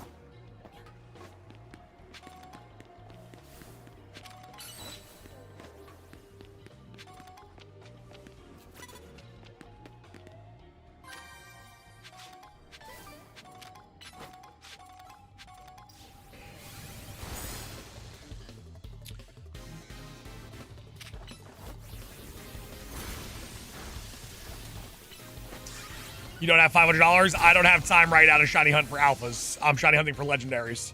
You don't have $500? I don't have time right now to shiny hunt for alphas. I'm shiny hunting for legendaries.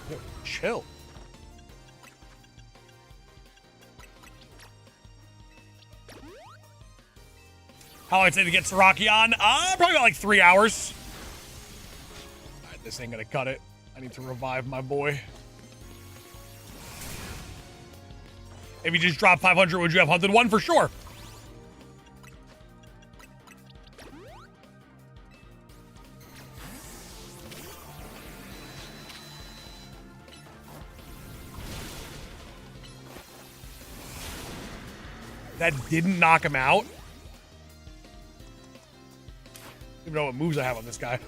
Yo, chill. How long did it take to get Saraki on? Probably about like 3 hours. All right, this ain't gonna cut it. I need to revive my boy. If you just dropped 500, would you have hunted one? For sure. That didn't knock him out. I don't even know what moves I have on this guy.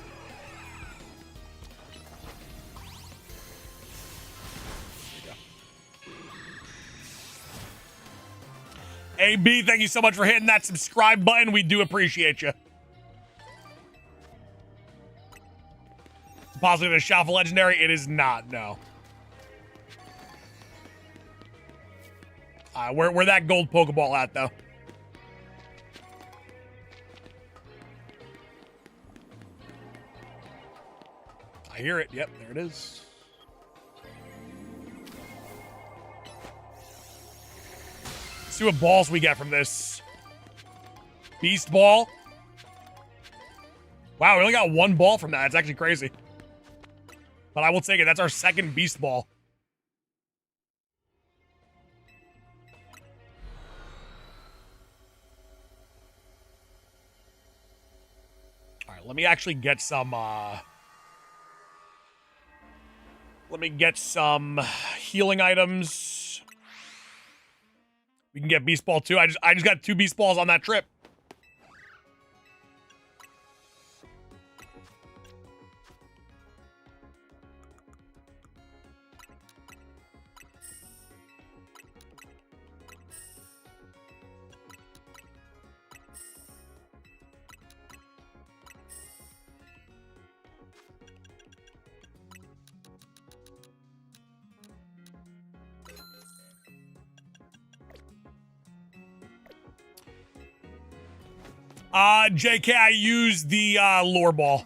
AB, thank you so much for hitting that subscribe button. We do appreciate you. It's possibly the Shalfa Legendary. It is not, no. Where that gold Pokeball at, though? I hear it. Yep, there it is. See what balls we get from this. Beast Ball. Wow, we only got one ball from that. It's actually crazy. But I will take it. That's our second Beast Ball. All right, let me actually get some, let me get some healing items. We can get Beast Ball too. I just got 2 Beast Balls on that trip. JK, I used the lore ball.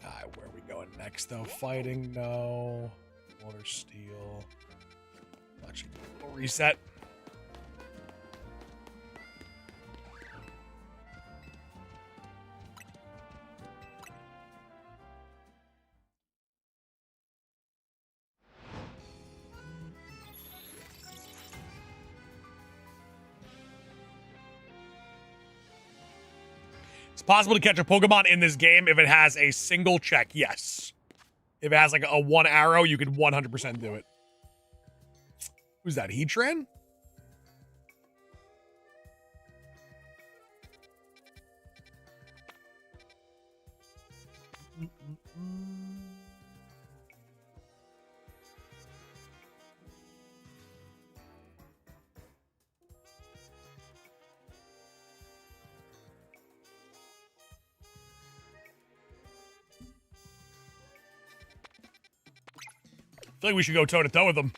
Where are we going next, though? Fighting? No. Water, steel. Actually, we'll reset. It's possible to catch a Pokemon in this game if it has a single check, yes. If it has like a 1 arrow, you could 100% do it. Who's that, Heatran? feel like we should go toe-to-toe with him.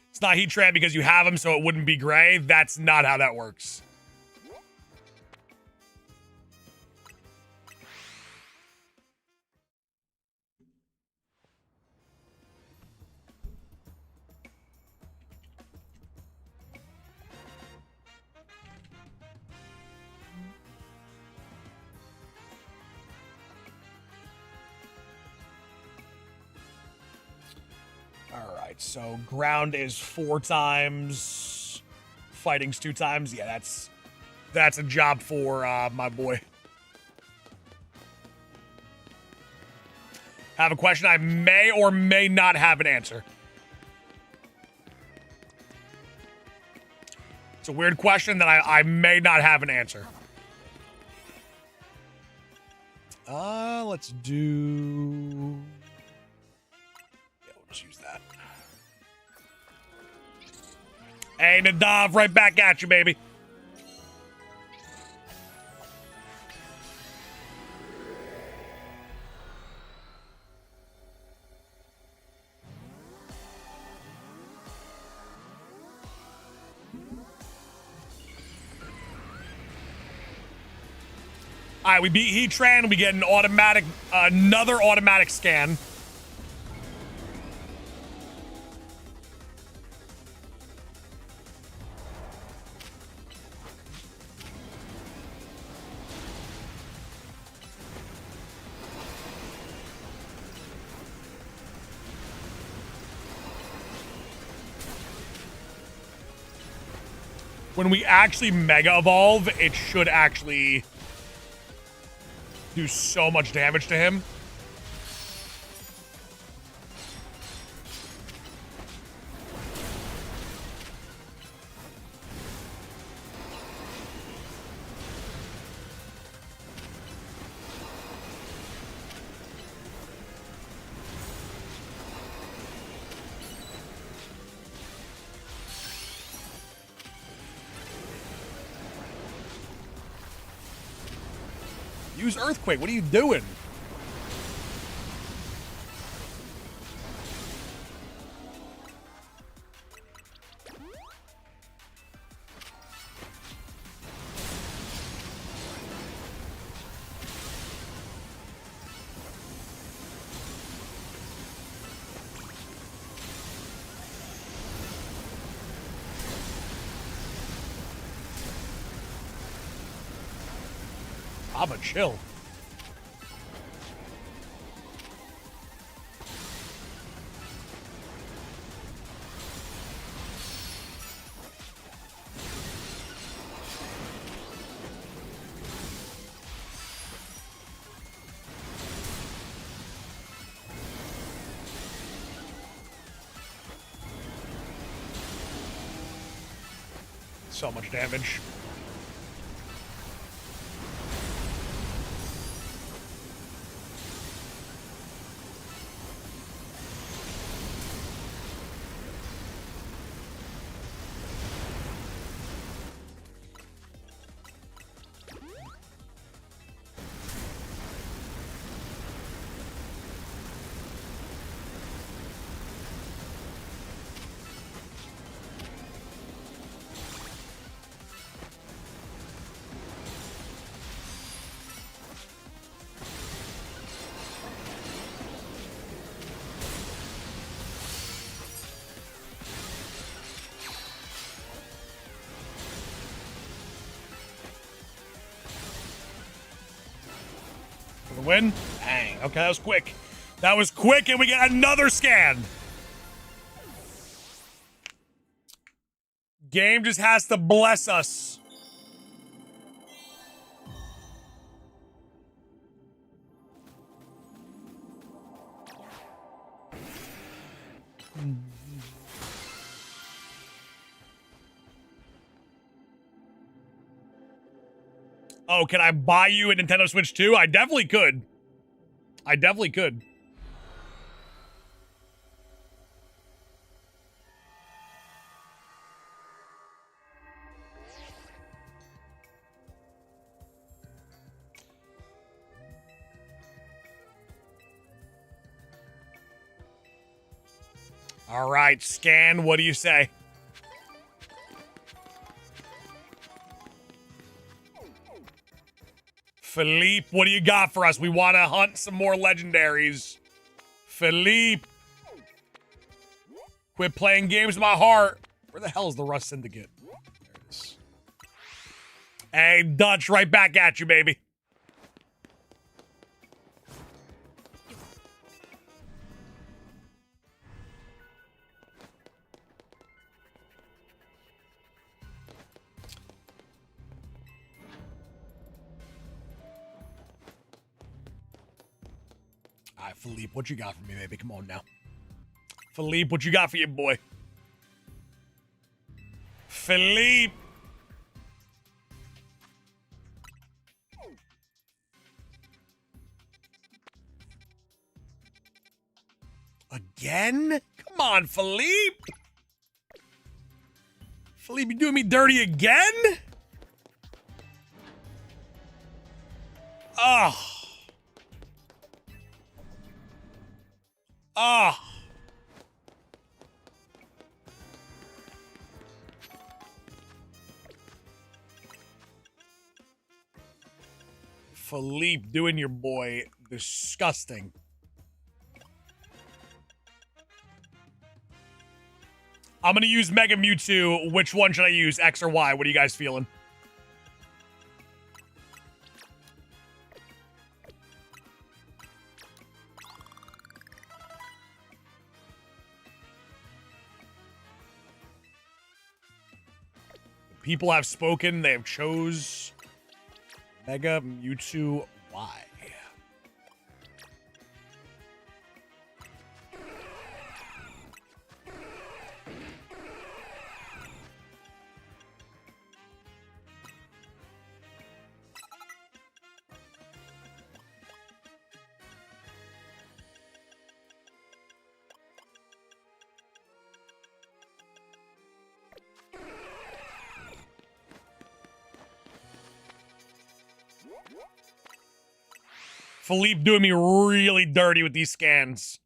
It's not Heatran because you have him, so it wouldn't be gray. That's not how that works. All right, so ground is 4 times, fighting's 2 times. Yeah, that's a job for my boy. Have a question. I may or may not have an answer. It's a weird question that I may not have an answer. Let's do... Yeah, we'll just use that. Hey, Nadav, right back at you, baby. All right, we beat Heatran. We get an automatic, another automatic scan. When we actually Mega Evolve, it should actually do so much damage to him. Use Earthquake. What are you doing? Baba, chill. So much damage. For the win? Dang. Okay, that was quick. That was quick, and we get another scan. Game just has to bless us. Oh, can I buy you a Nintendo Switch 2? I definitely could. I definitely could. All right, Scan, what do you say? Philippe, what do you got for us? We want to hunt some more legendaries. Philippe. Quit playing games with my heart. Where the hell is the Rust Syndicate? There it is. Hey, Dutch, right back at you, baby. All right, Philippe, what you got for me, baby? Come on now. Philippe, what you got for your boy? Philippe. Again? Come on, Philippe. Philippe, you doing me dirty again? Oh. Oh. Philippe doing your boy disgusting. I'm going to use Mega Mewtwo. Which one should I use? X or Y? What are you guys feeling? People have spoken. They have chose Mega Mewtwo Y. Philippe doing me really dirty with these scans.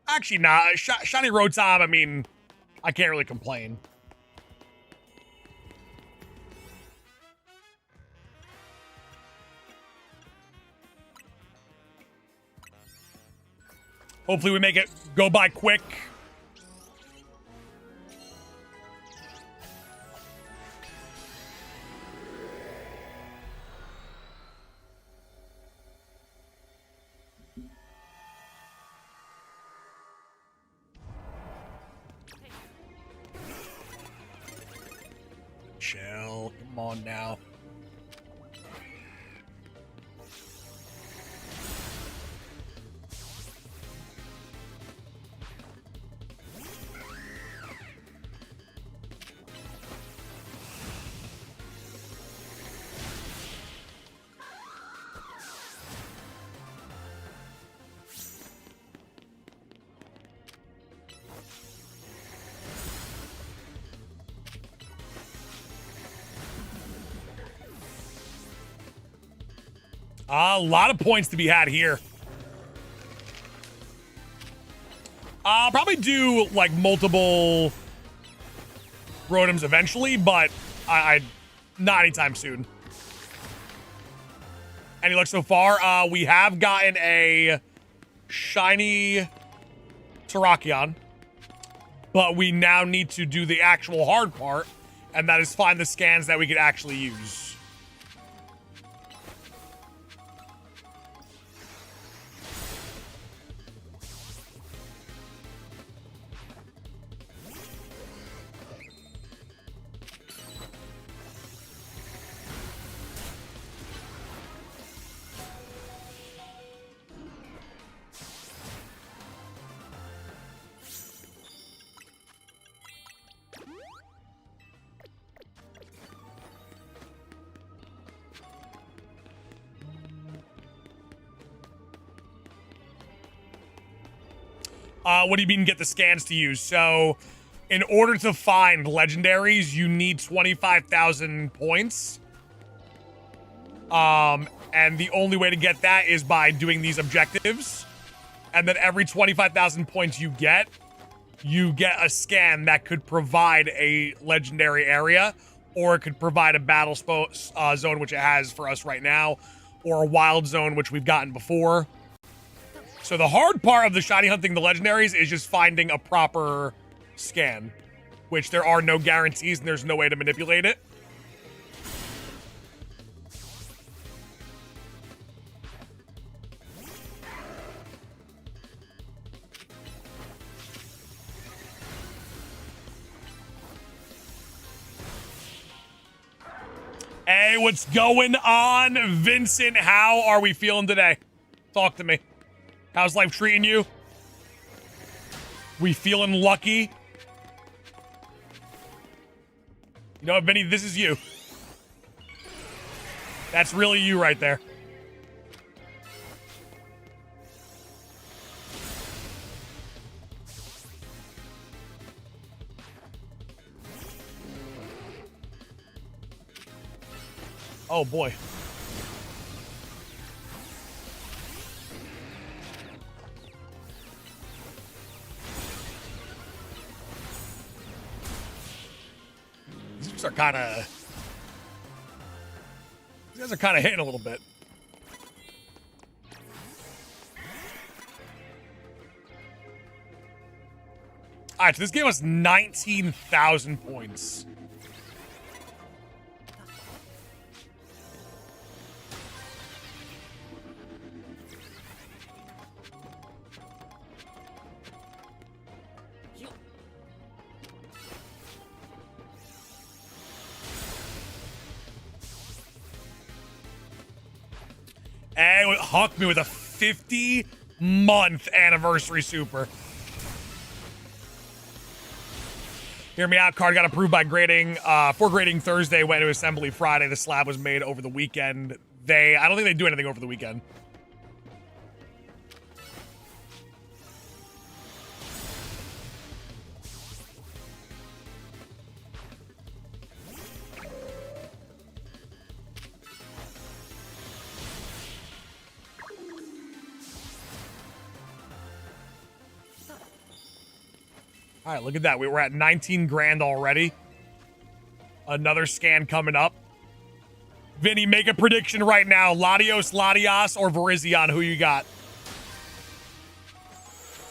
Actually, nah. Shiny Rotom, I mean, I can't really complain. Hopefully we make it go by quick. Chill. Come on now. A lot of points to be had here. I'll probably do like multiple Rotoms eventually, but I not anytime soon. Any luck so far? We have gotten a shiny Tarakon, but we now need to do the actual hard part, and that is find the scans that we could actually use. What do you mean get the scans to use? So, in order to find legendaries, you need 25,000 points. And the only way to get that is by doing these objectives. And then every 25,000 points you get, you get a scan that could provide a legendary area, or it could provide a battle zone, which it has for us right now, or a wild zone, which we've gotten before. So the hard part of the shiny hunting the legendaries is just finding a proper scan, which there are no guarantees and there's no way to manipulate it. Hey, what's going on, Vincent? How are we feeling today? Talk to me. How's life treating you? We feeling lucky? You know what, Vinny? This is you. That's really you right there. Oh, boy. These are kind of... These guys are kind of hitting a little bit. All right, so this gave us 19,000 points. And hucked me with a 50-month anniversary super. Hear me out. Card got approved by grading for grading Thursday. Went to assembly Friday. The slab was made over the weekend. I don't think they do anything over the weekend. All right, look at that. We were at 19 grand already. Another scan coming up. Vinny, make a prediction right now. Latios, Latias, or Virizion? Who you got?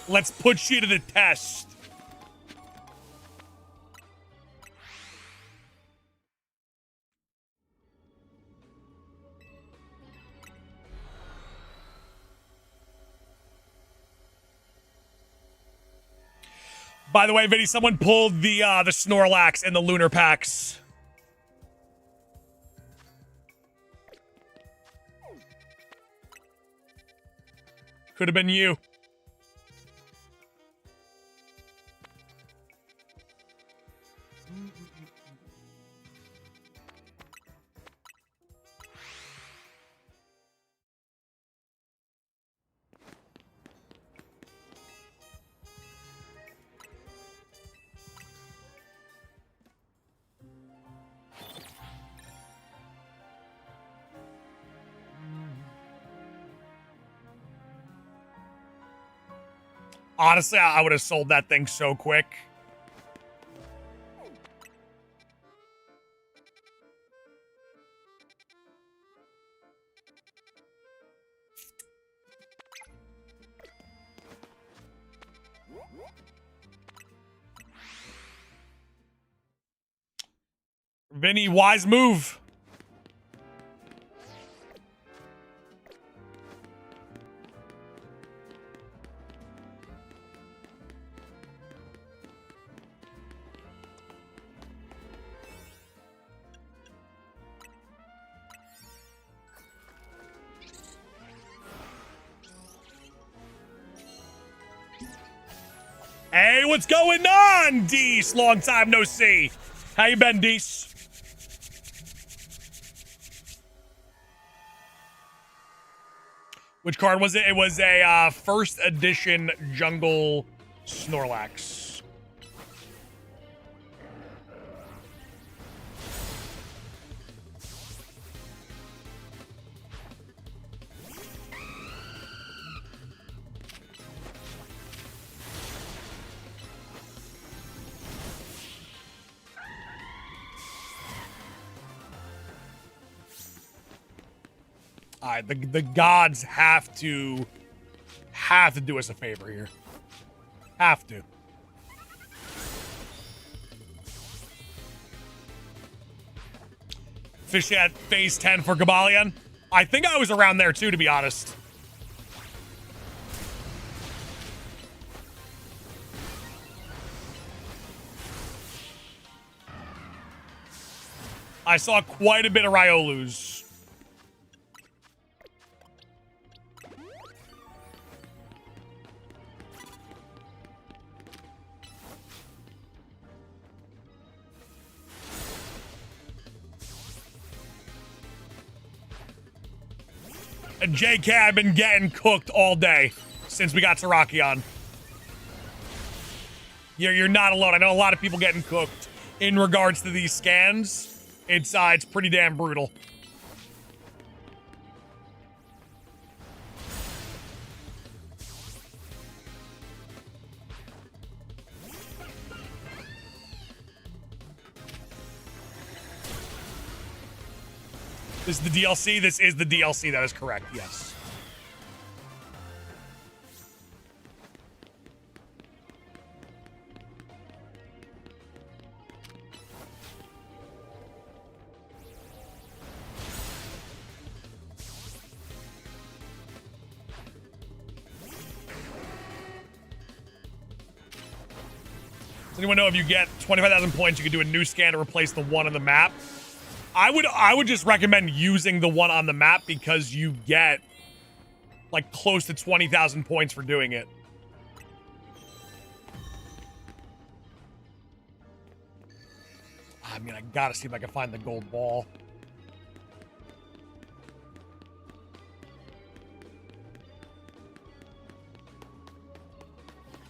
Let's put you to the test. By the way, Vinny, someone pulled the Snorlax and the Lunar packs. Could have been you. Honestly, I would have sold that thing so quick. Vinny, wise move. Hey, what's going on, Dees? Long time no see. How you been, Dees? Which card was it? It was a first edition Jungle Snorlax. All right, the gods have to do us a favor here. Have to. Fish at phase 10 for Gabalion. I think I was around there too, to be honest. I saw quite a bit of Riolus. And JK, I've been getting cooked all day since we got Tarakon. You're not alone. I know a lot of people getting cooked in regards to these scans. It's pretty damn brutal. This is the DLC? This is the DLC. That is correct, yes. Does anyone know if you get 25,000 points, you can do a new scan to replace the one on the map? I would just recommend using the one on the map because you get like close to 20,000 points for doing it. I mean, I gotta see if I can find the gold ball.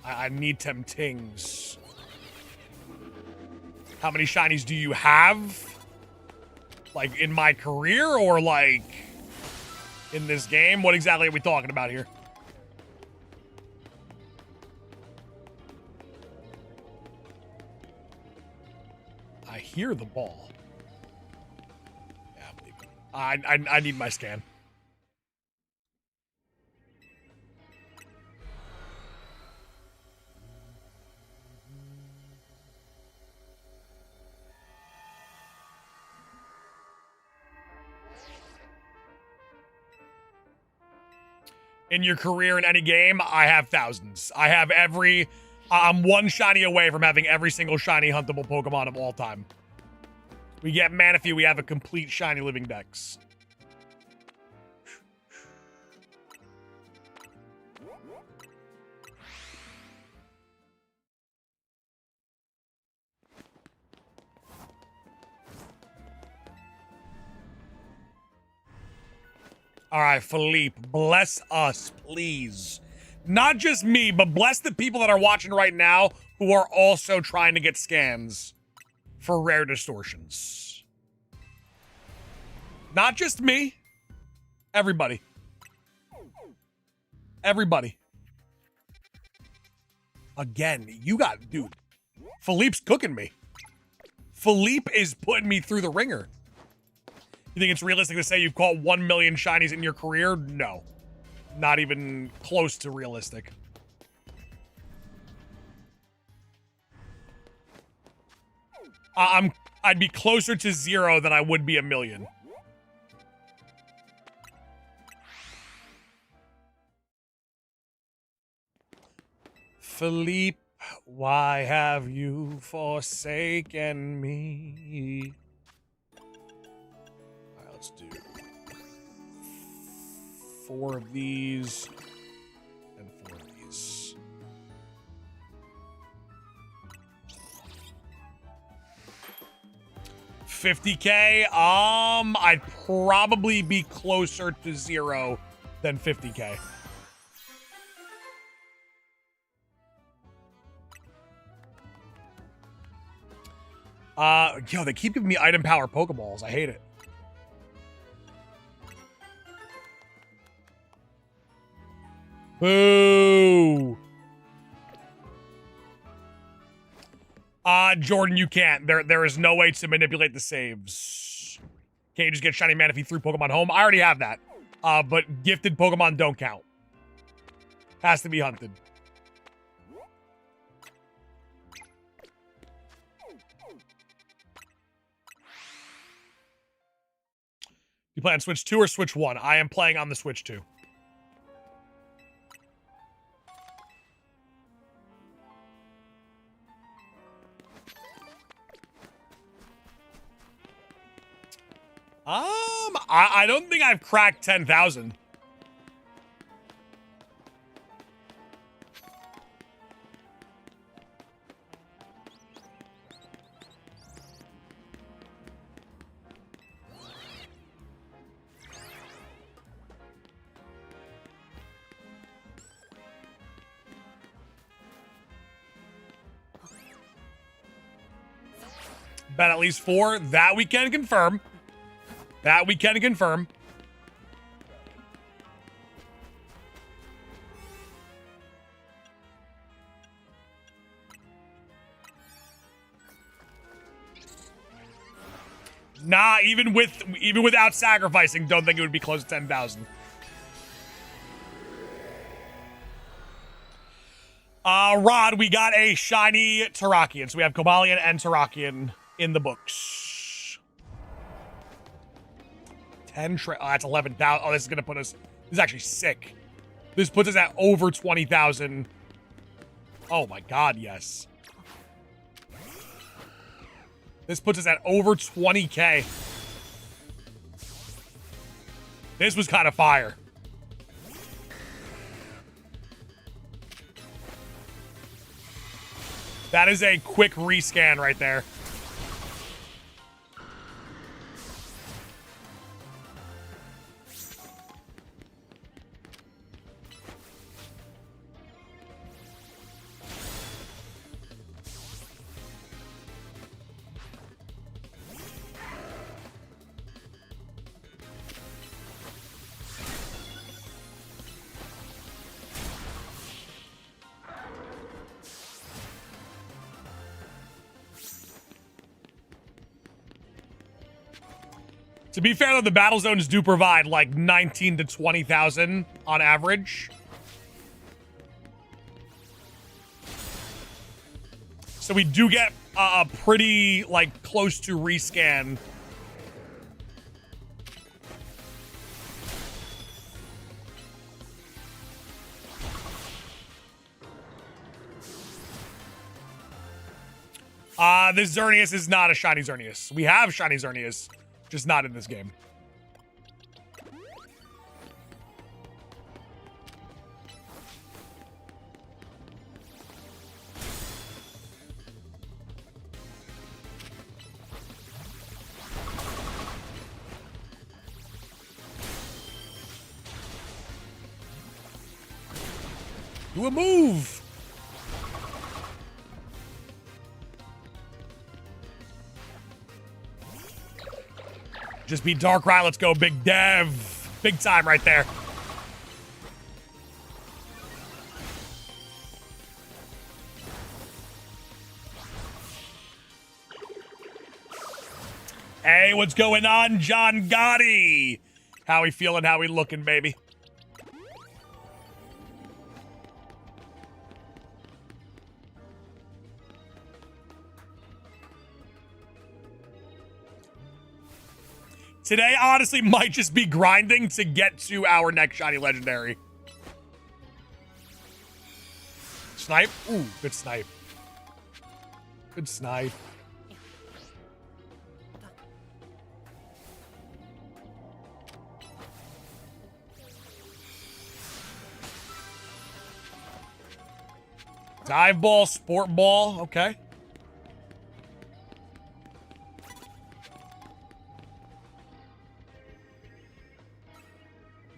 I need Temptings. How many shinies do you have? Like, in my career or, like, in this game? What exactly are we talking about here? I hear the ball. Yeah, I'm leaving. I need my scan. In your career in any game, I have thousands. I have I'm one shiny away from having every single shiny huntable Pokemon of all time. We get Manaphy, we have a complete shiny living dex. All right, Philippe, bless us, please. Not just me, but bless the people that are watching right now who are also trying to get scans for rare distortions. Not just me. Everybody. Everybody. Again, you got, dude. Philippe's cooking me. Philippe is putting me through the ringer. You think it's realistic to say you've caught 1 million shinies in your career? No. Not even close to realistic. I'd be closer to 0 than I would be 1 million. Philippe, why have you forsaken me? Let's do 4 of these and 4 of these. $50K. I'd probably be closer to 0 than $50K. Yo, they keep giving me item power Pokeballs. I hate it. Boo! Jordan, you can't. There is no way to manipulate the saves. Can't you just get Shiny Manaphy through Pokemon Home? I already have that. But gifted Pokemon don't count. Has to be hunted. You play on Switch 2 or Switch 1? I am playing on the Switch 2. I don't think I've cracked 10,000. Bet at least 4. That we can confirm. That we can confirm. Nah, even without sacrificing, don't think it would be close to 10,000. Rod, we got a shiny Tarakian. So we have Cobalion and Tarakian in the books. 10 oh, that's 11,000. Oh, this is going to put us... This is actually sick. This puts us at over 20,000. Oh my god, yes. This puts us at over 20k. This was kind of fire. That is a quick rescan right there. To be fair, though, the battle zones do provide like 19 to 20,000 on average. So we do get a pretty, like, close to rescan. This Xerneas is not a shiny Xerneas. We have shiny Xerneas. Just not in this game. Do a move! Just be Darkrai. Let's go, Big Dev. Big time right there. Hey, what's going on, John Gotti? How we feeling? How we looking, baby? Today, honestly, might just be grinding to get to our next shiny legendary. Snipe? Ooh, good snipe. Good snipe. Dive ball, sport ball, okay.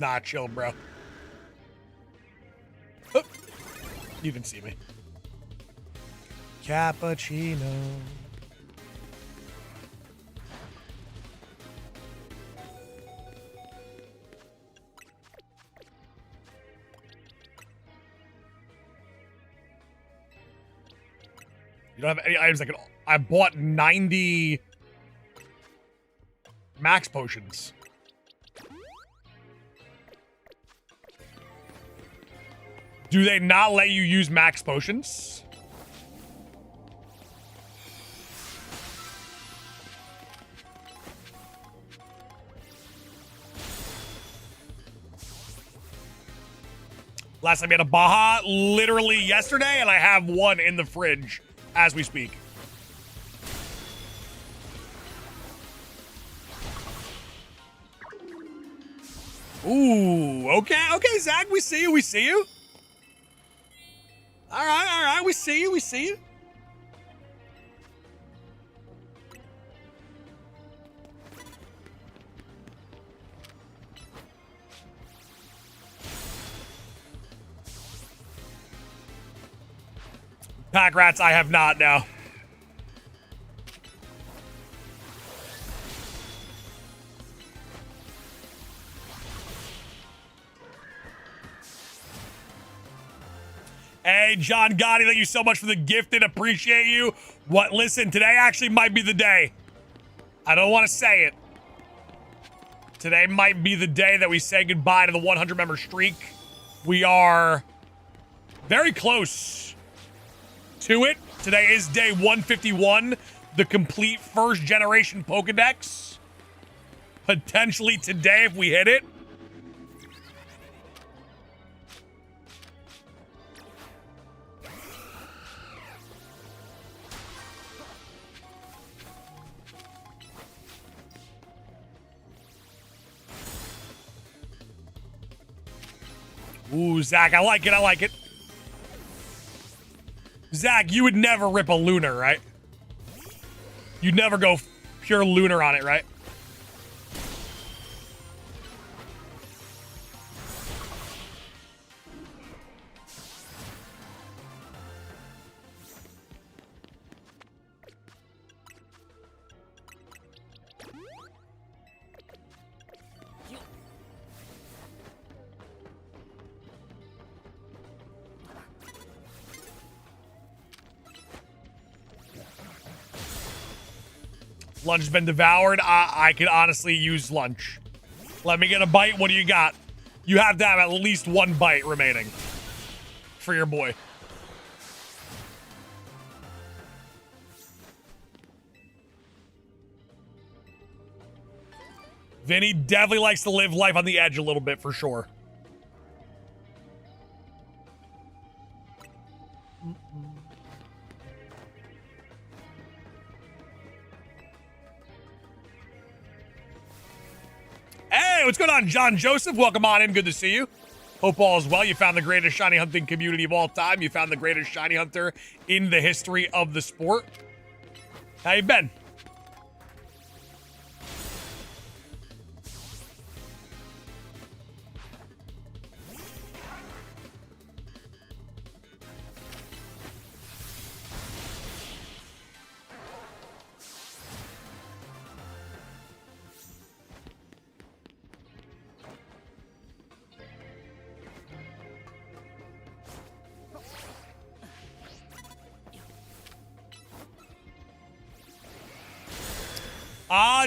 Nah, chill, bro. Oh, you didn't see me. Cappuccino. You don't have any items that can... I bought 90 max potions. Do they not let you use max potions? Last time we had a Baja literally yesterday, and I have one in the fridge as we speak. Ooh, okay, Zach, we see you. All right, we see you. Pack rats, I have not now. Hey, John Gotti, thank you so much for the gifted. Appreciate you. What? Listen, today actually might be the day. I don't want to say it. Today might be the day that we say goodbye to the 100-member streak. We are very close to it. Today is day 151, the complete first generation Pokedex. Potentially today if we hit it. Ooh, Zach, I like it. Zach, you would never rip a lunar, right? You'd never go pure lunar on it, right? Lunch has been devoured. I could honestly use lunch. Let me get a bite. What do you got? You have to have at least one bite remaining for your boy. Vinny definitely likes to live life on the edge a little bit for sure. Hey, what's going on, John Joseph? Welcome on in. Good to see you. Hope all is well. You found the greatest shiny hunting community of all time. You found the greatest shiny hunter in the history of the sport. How you been?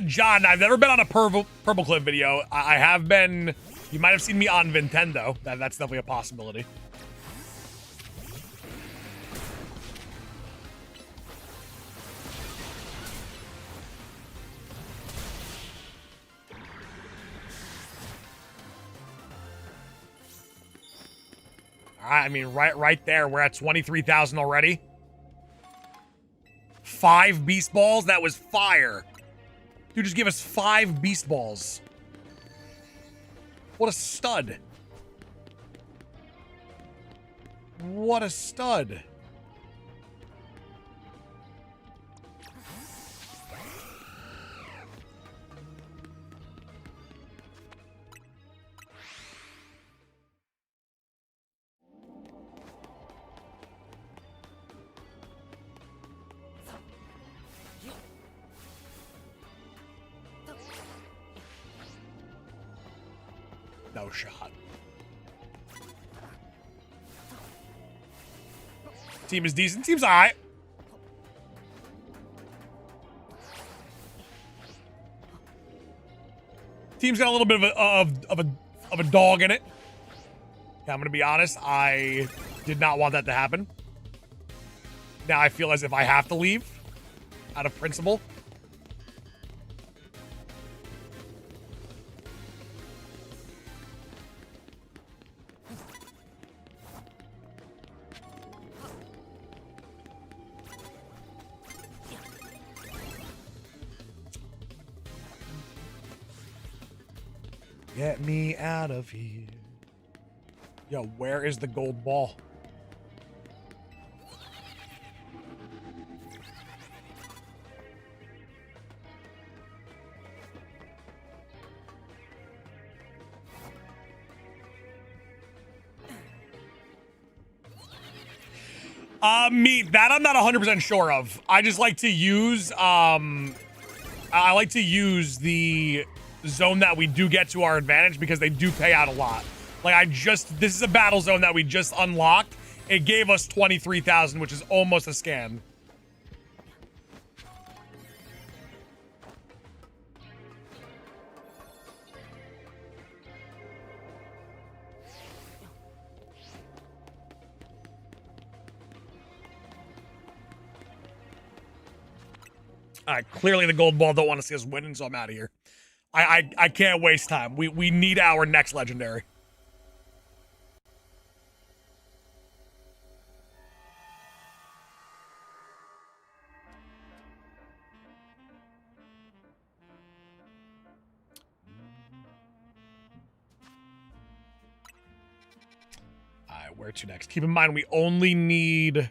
John, I've never been on a Purple Clip video. I have been, you might have seen me on Nintendo. That's definitely a possibility. All right, I mean, right there, we're at 23,000 already. 5 Beast Balls, that was fire. Dude, just give us 5 Beast Balls. What a stud. What a stud. No shot. Team is decent. Team's alright. Team's got a little bit of a dog in it. I'm gonna be honest, I did not want that to happen. Now I feel as if I have to leave out of principle. Get me out of here. Yo, where is the gold ball? Meat, that I'm not 100% sure of. I just like to use, I like to use the zone that we do get to our advantage because they do pay out a lot. Like this is a battle zone that we just unlocked. It gave us 23,000, which is almost a scam. All right, clearly the gold ball don't want to see us winning, so I'm out of here. I can't waste time. We need our next legendary. All right, where to next? Keep in mind, we only need...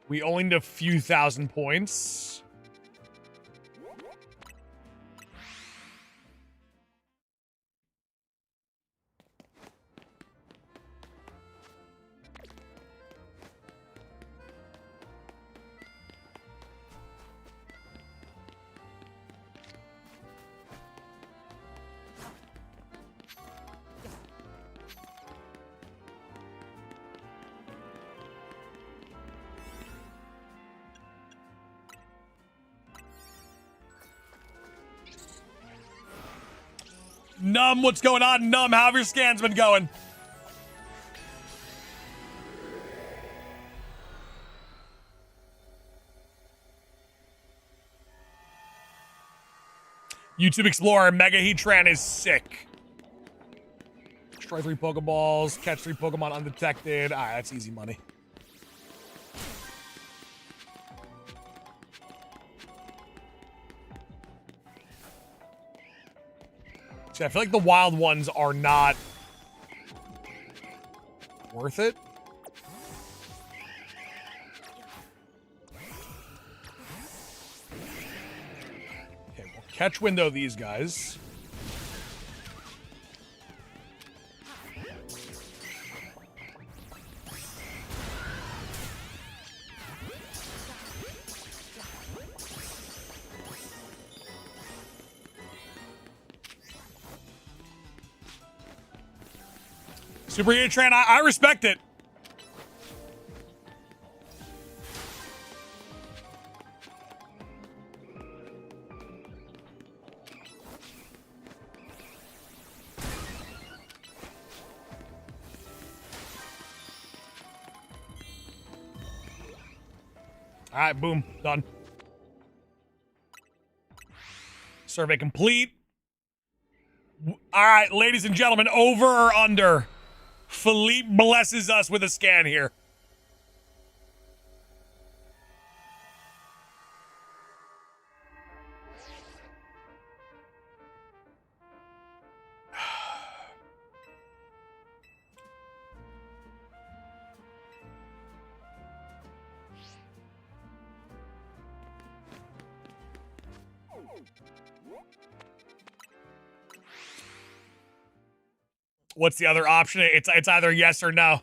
We only need a few thousand points. Numb, what's going on? Numb, how have your scans been going? YouTube Explorer, Mega Heatran is sick. Destroy 3 Pokeballs, catch 3 Pokemon undetected. All right, that's easy money. See, I feel like the wild ones are not worth it. Okay, we'll catch window these guys. Super Heatran, I respect it. All right, boom, done. Survey complete. All right, ladies and gentlemen, over or under? Philippe blesses us with a scan here. What's the other option? It's either yes or no.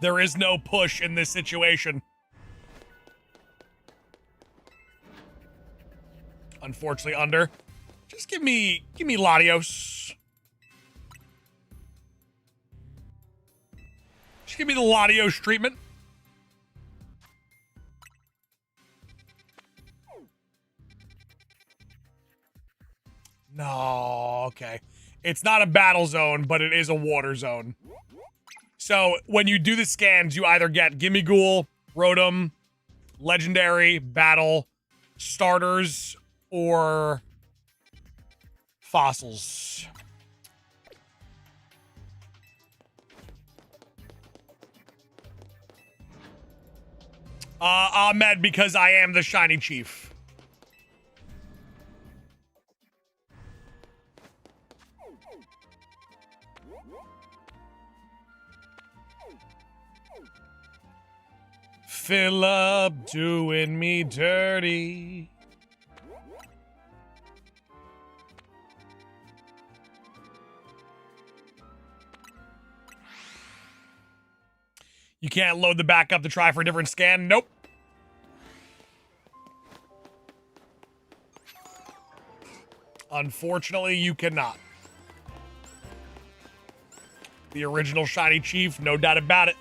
There is no push in this situation. Unfortunately, under. Just give me Latios. Just give me the Latios treatment. No, okay. It's not a battle zone, but it is a water zone. So when you do the scans, you either get Gimme Ghoul, Rotom, Legendary, Battle, Starters, or Fossils. Ahmed, because I am the Shiny Chief. Phillip doing me dirty. You can't load the backup to try for a different scan? Nope. Unfortunately, you cannot. The original Shiny Chief, no doubt about it.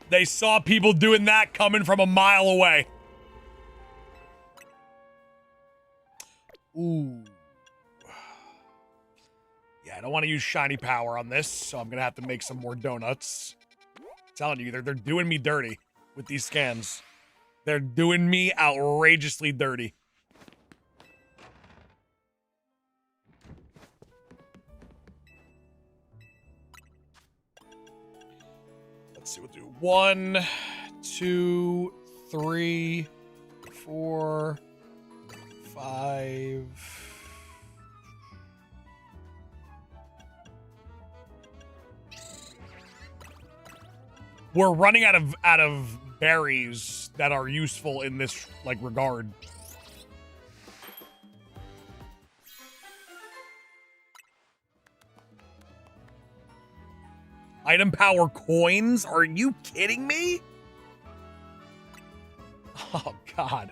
They saw people doing that coming from a mile away. Ooh. Yeah, I don't want to use shiny power on this, so I'm going to have to make some more donuts. I'm telling you, they're doing me dirty with these scans. They're doing me outrageously dirty. Let's see, we'll do 1, 2, 3, 4, 5. We're running out of berries that are useful in this like regard. Item power coins? Are you kidding me? Oh God.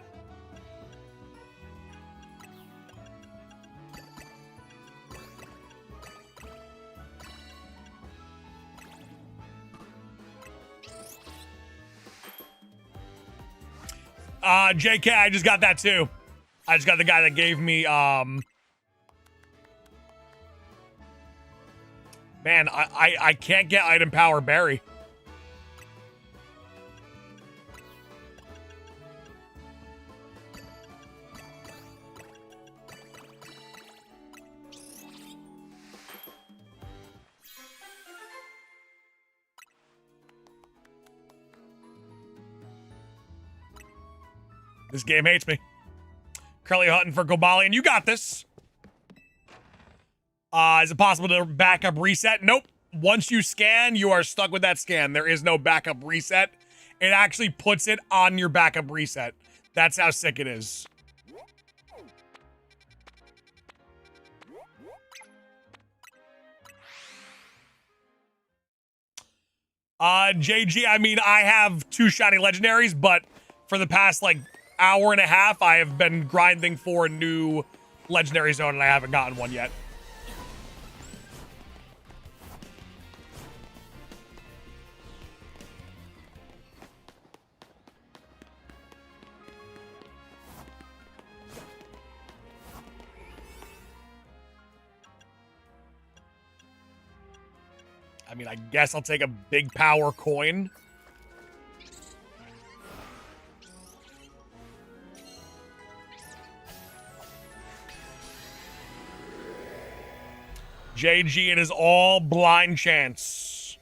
JK, I just got that too. I just got the guy that gave me, man, I can't get item power berry. This game hates me. Curly hunting for Gobalion. You got this. Is it possible to backup reset? Nope. Once you scan, you are stuck with that scan. There is no backup reset. It actually puts it on your backup reset. That's how sick it is. JG, I mean, I have 2 shiny legendaries, but for the past, like, hour and a half, I have been grinding for a new legendary zone, and I haven't gotten one yet. I mean, I guess I'll take a big power coin. JG, it is all blind chance.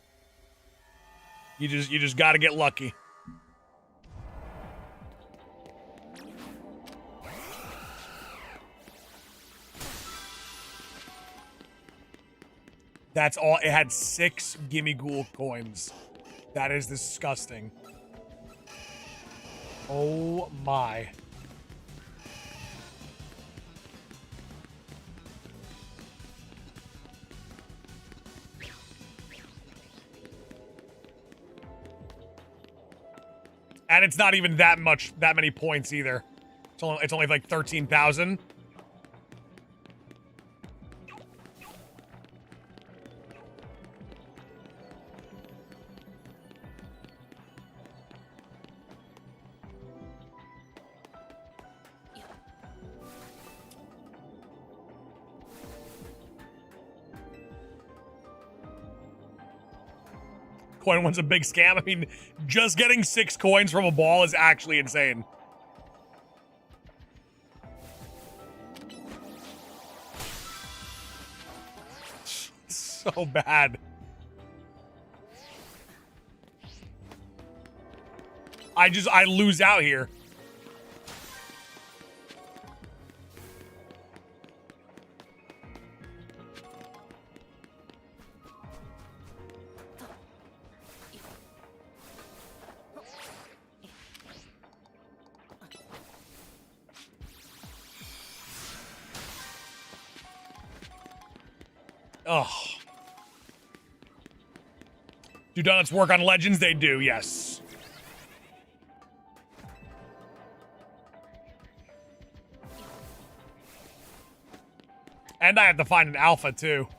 You just got to get lucky. That's all. It had 6 Gimme Ghoul coins. That is disgusting. Oh my. And it's not even that many points either. It's only like 13,000. coin one's a big scam. I mean, just getting 6 coins from a ball is actually insane. So bad. I lose out here. Oh. Do donuts work on legends? They do, yes. And I have to find an alpha, too.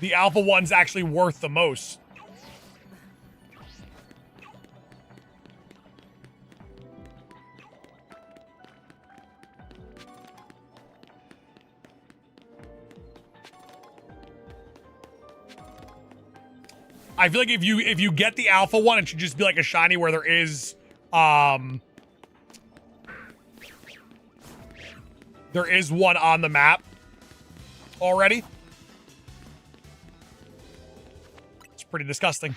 The alpha one's actually worth the most. I feel like if you get the alpha one, it should just be like a shiny where there is one on the map already. It's pretty disgusting.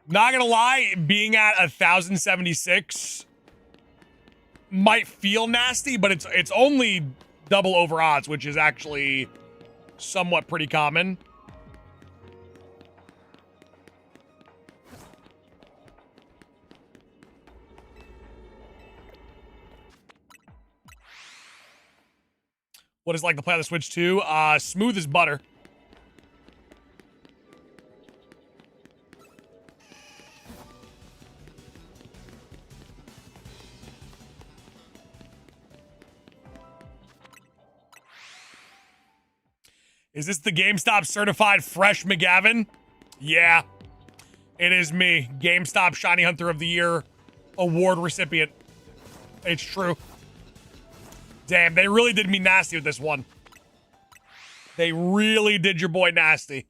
Not gonna lie, being at 1,076 might feel nasty, but it's only double over odds, which is actually somewhat pretty common. What is it like to play on the Switch 2? Smooth as butter. Is this the GameStop certified fresh McGavin? Yeah, it is me. GameStop Shiny Hunter of the Year award recipient. It's true. Damn, they really did me nasty with this one. They really did your boy nasty.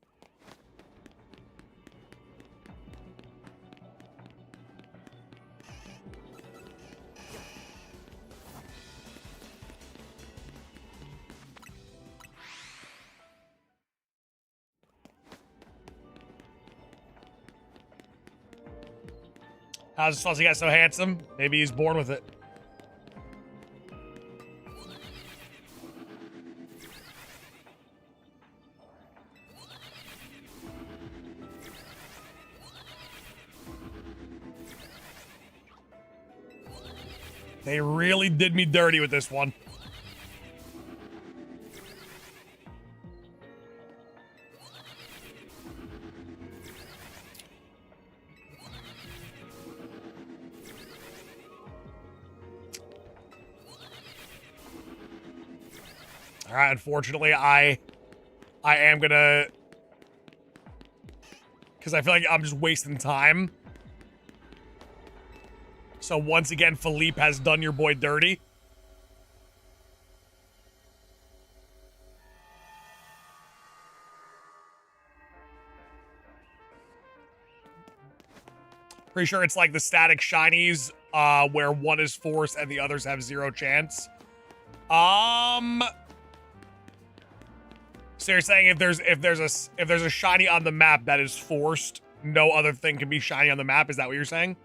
How's this saucy guy so handsome? Maybe he's born with it. They really did me dirty with this one. All right, unfortunately, I am gonna, because I feel like I'm just wasting time. So once again, Philippe has done your boy dirty. Pretty sure it's like the static shinies, where one is forced and the others have 0 chance. So you're saying if there's a shiny on the map that is forced, no other thing can be shiny on the map? Is that what you're saying?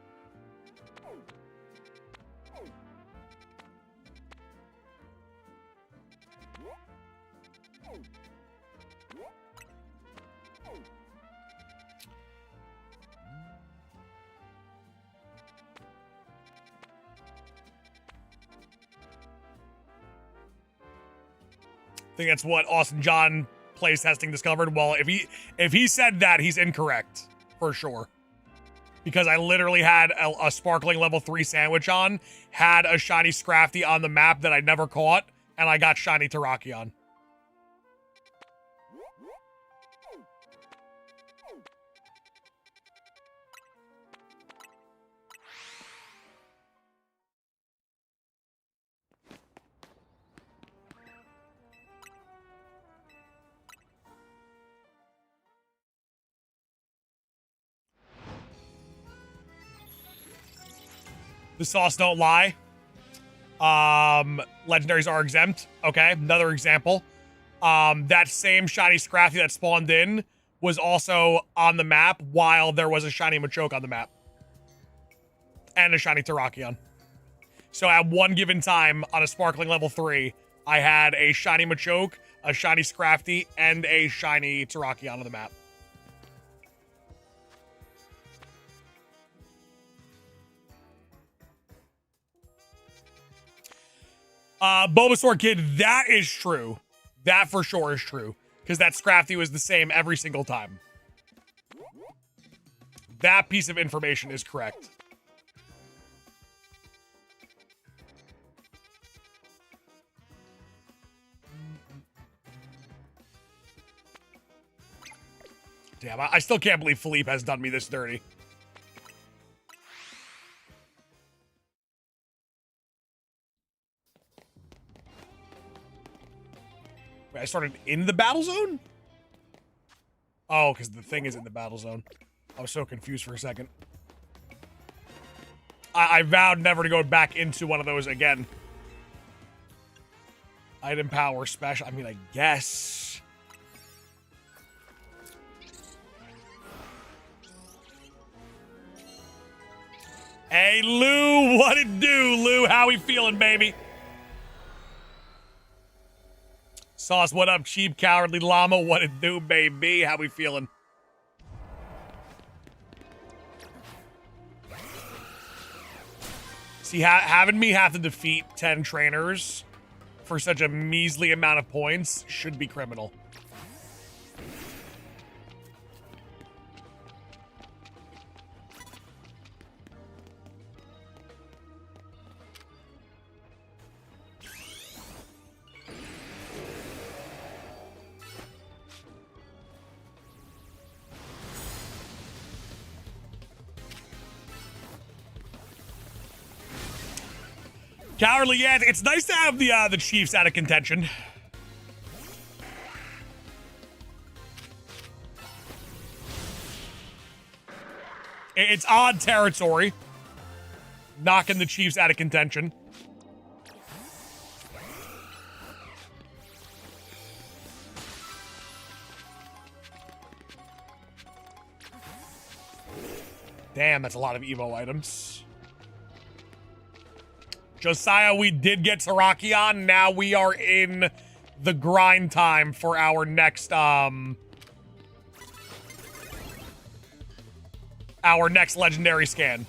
I think that's what Austin John plays testing discovered. Well, if he said that, he's incorrect for sure. Because I literally had a sparkling level 3 sandwich had a shiny Scrafty on the map that I never caught, and I got shiny Tarakon. The sauce don't lie. Legendaries are exempt. Okay, another example. That same shiny Scrafty that spawned in was also on the map while there was a shiny Machoke on the map. And a shiny Tarakon. So at one given time on a Sparkling level 3, I had a shiny Machoke, a shiny Scrafty, and a shiny Tarakon on the map. Bulbasaur Kid, that is true. That for sure is true. Because that Scrafty was the same every single time. That piece of information is correct. Damn, I still can't believe Philippe has done me this dirty. Wait, I started in the battle zone? Oh, because the thing is in the battle zone. I was so confused for a second. I vowed never to go back into one of those again. Item power special. I mean, I guess. Hey, Lou, what it do, Lou? How we feeling, baby? Sauce, what up, cheap, cowardly llama? What it do, baby? How we feeling? See, having me have to defeat 10 trainers for such a measly amount of points should be criminal. Cowardly, yeah, it's nice to have the Chiefs out of contention. It's odd territory, knocking the Chiefs out of contention. Damn, that's a lot of Evo items. Josiah, we did get Tarakon. Now we are in the grind time for our next legendary scan.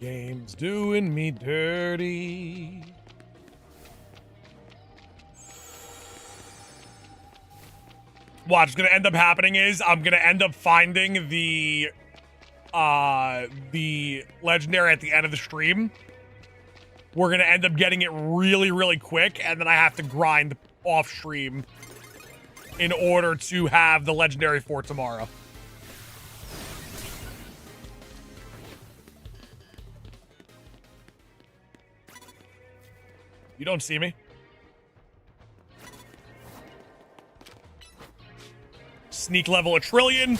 Game's doing me dirty. What's gonna end up happening is I'm gonna end up finding the legendary at the end of the stream. We're gonna end up getting it really, really quick, and then I have to grind off stream in order to have the legendary for tomorrow. You don't see me? Sneak level a trillion.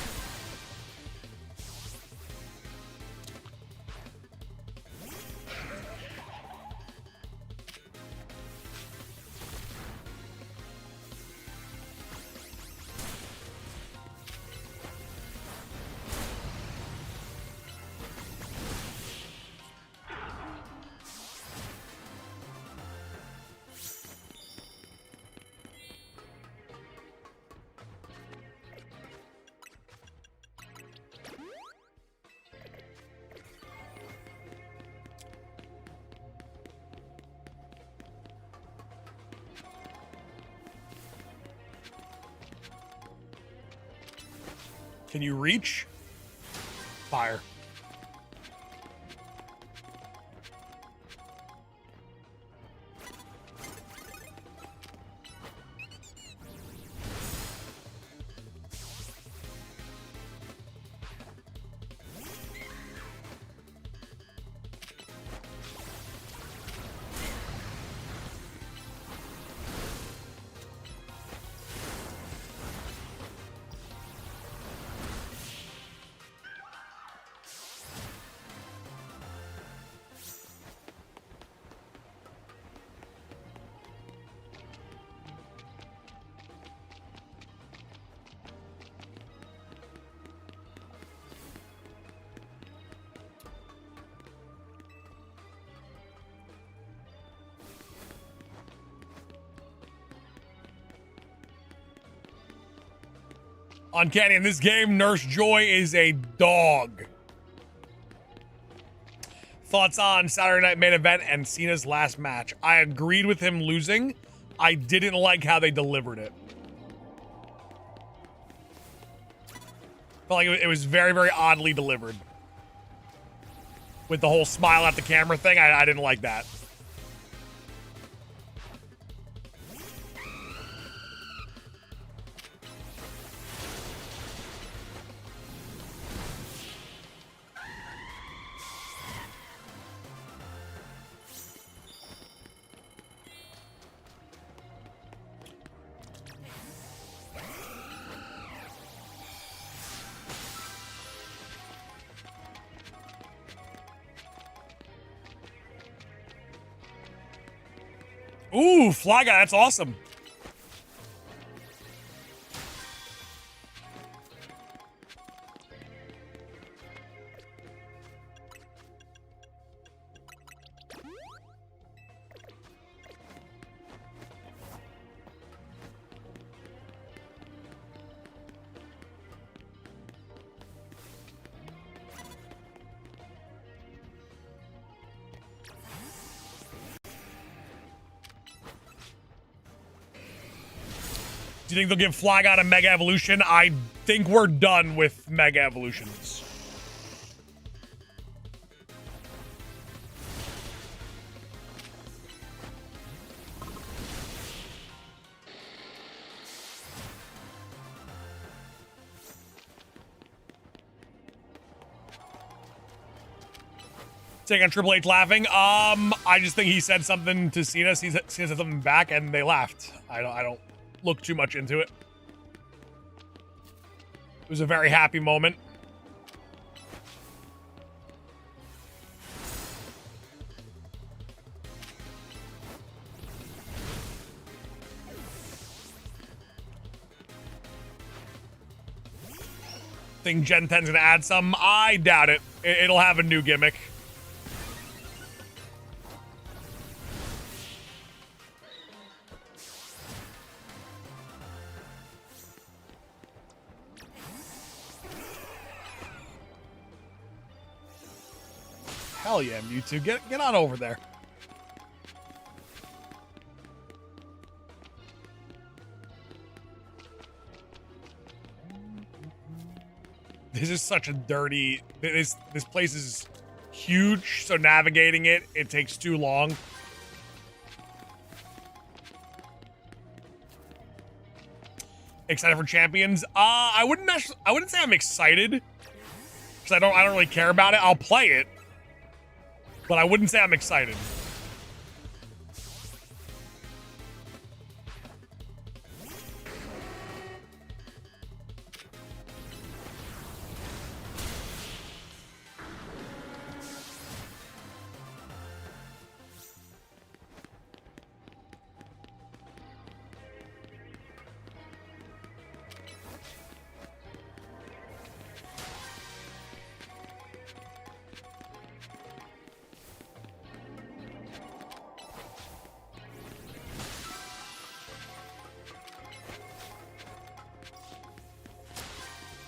Can you reach? Fire. Uncanny, in this game, Nurse Joy is a dog. Thoughts on Saturday Night Main Event and Cena's last match? I agreed with him losing. I didn't like how they delivered it. Felt like it was very, very oddly delivered. With the whole smile at the camera thing, I didn't like that. Ooh, Fly Guy, that's awesome. Do you think they'll give Flygon a Mega Evolution? I think we're done with Mega Evolutions. Take on Triple H laughing. I just think he said something to Cena. Cena said something back, and they laughed. I don't look too much into it. It was a very happy moment. Think Gen 10's gonna add some? I doubt it. It'll have a new gimmick. Hell yeah, Mewtwo. Get on over there. This is such a dirty... This place is huge, so navigating it takes too long. Excited for Champions? I wouldn't say I'm excited, because I don't really care about it. I'll play it, but I wouldn't say I'm excited.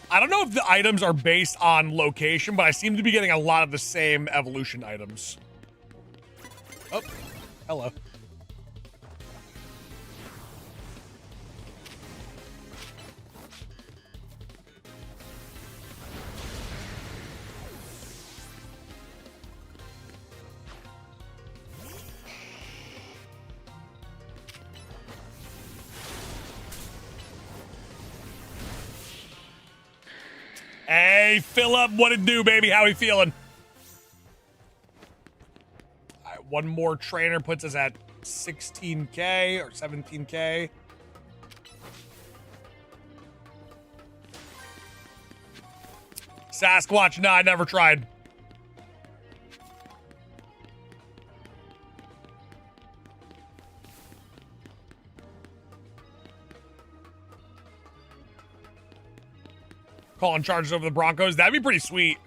I don't know if the items are based on location, but I seem to be getting a lot of the same evolution items. Oh, hello. Hey, Philip, what it do, baby? How we feeling? All right, one more trainer puts us at 16K or 17K. Sasquatch, nah, I never tried. Calling charges over the Broncos. That'd be pretty sweet.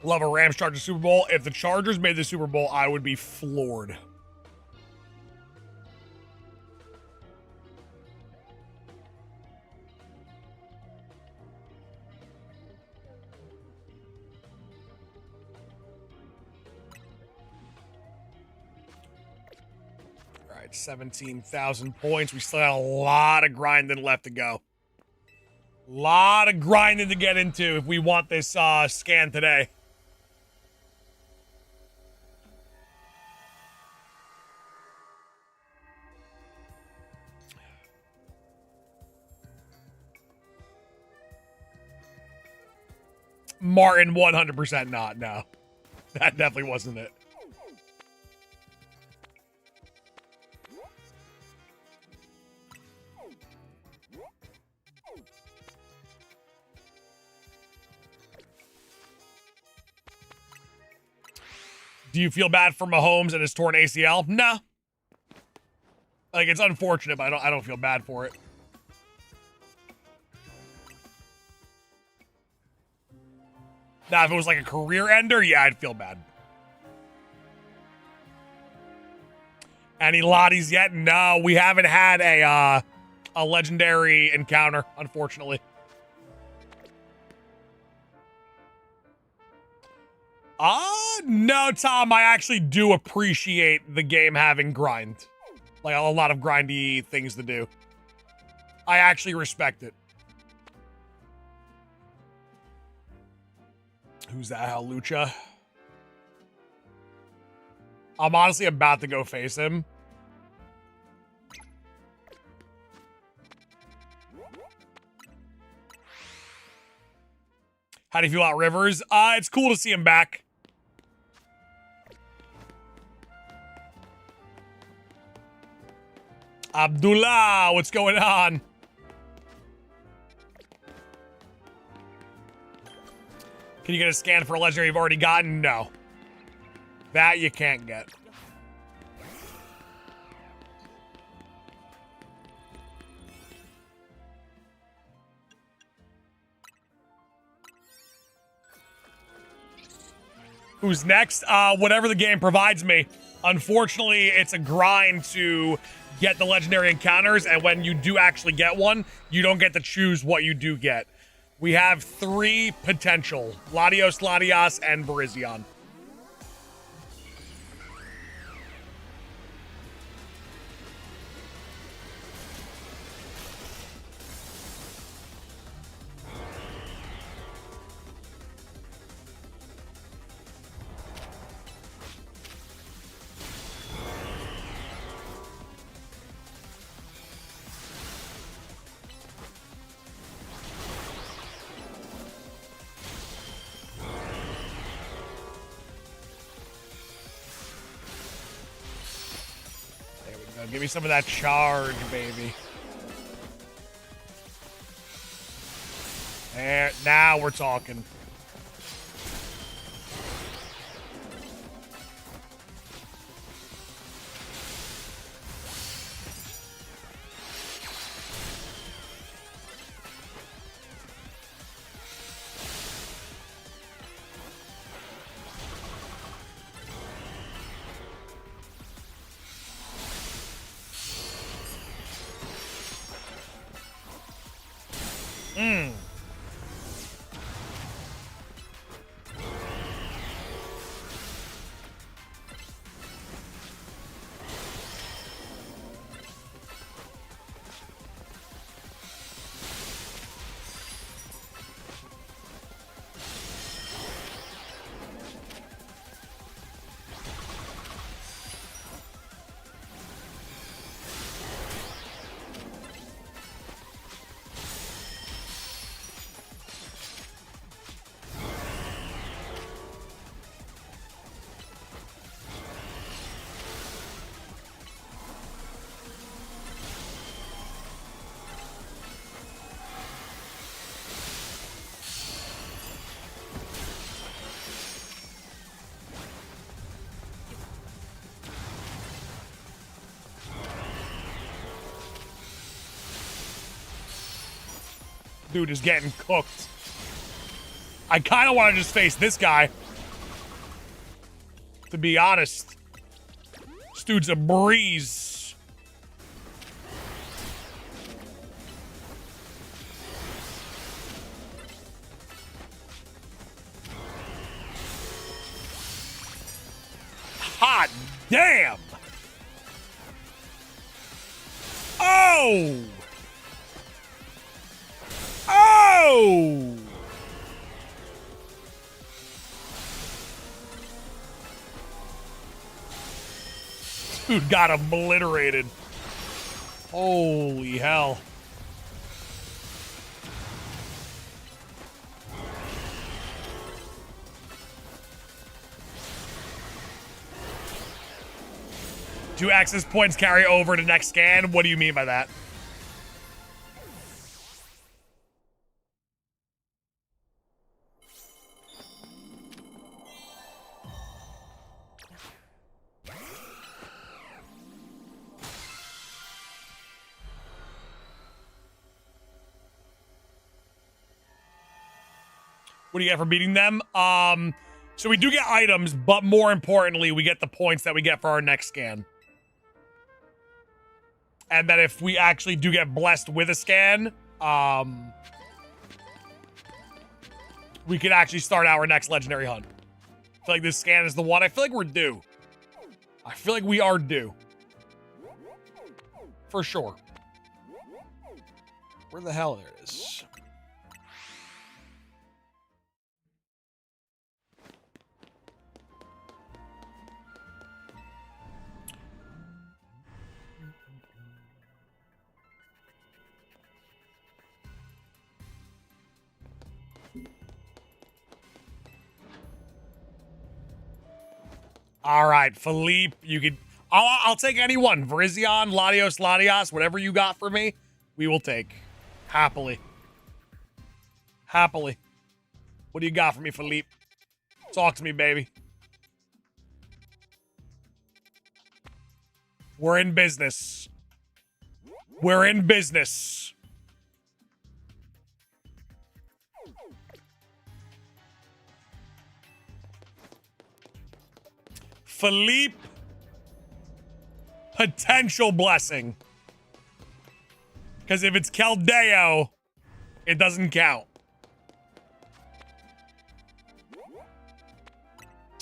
Love a Rams Chargers Super Bowl. If the Chargers made the Super Bowl, I would be floored. All right, 17,000 points. We still got a lot of grinding left to go. Lot of grinding to get into if we want this scan today. Martin, 100% not. No, that definitely wasn't it. Do you feel bad for Mahomes and his torn ACL? No. Like, it's unfortunate, but I don't feel bad for it. Now, if it was like a career ender, yeah, I'd feel bad. Any Lotties yet? No, we haven't had a legendary encounter, unfortunately. No, Tom, I actually do appreciate the game having grind. Like, a lot of grindy things to do. I actually respect it. Who's that, Lucha? I'm honestly about to go face him. How do you feel about Rivers? It's cool to see him back. Abdullah, what's going on? Can you get a scan for a legendary you've already gotten? No. That you can't get. Who's next? Whatever the game provides me. Unfortunately, it's a grind to get the legendary encounters, and when you do actually get one, you don't get to choose what you do get. We have 3 potential. Latios, Latias, and Barizion. Give me some of that charge, baby. There, now we're talking. Dude is getting cooked. I kind of want to just face this guy. To be honest. This dude's a breeze. Hot damn! Oh! Oh! Dude got obliterated. Holy hell. Do access points carry over to next scan? What do you mean by that? What do you get for beating them? So we do get items, but more importantly, we get the points that we get for our next scan. And that if we actually do get blessed with a scan, we could actually start our next legendary hunt. I feel like this scan is the one. I feel like we're due. I feel like we are due. For sure. Where the hell there it is? All right, Philippe, you could... I'll take anyone. Virizion, Latios, whatever you got for me, we will take. Happily. Happily. What do you got for me, Philippe? Talk to me, baby. We're in business. We're in business. Philippe, potential blessing. Because if it's Keldeo, it doesn't count.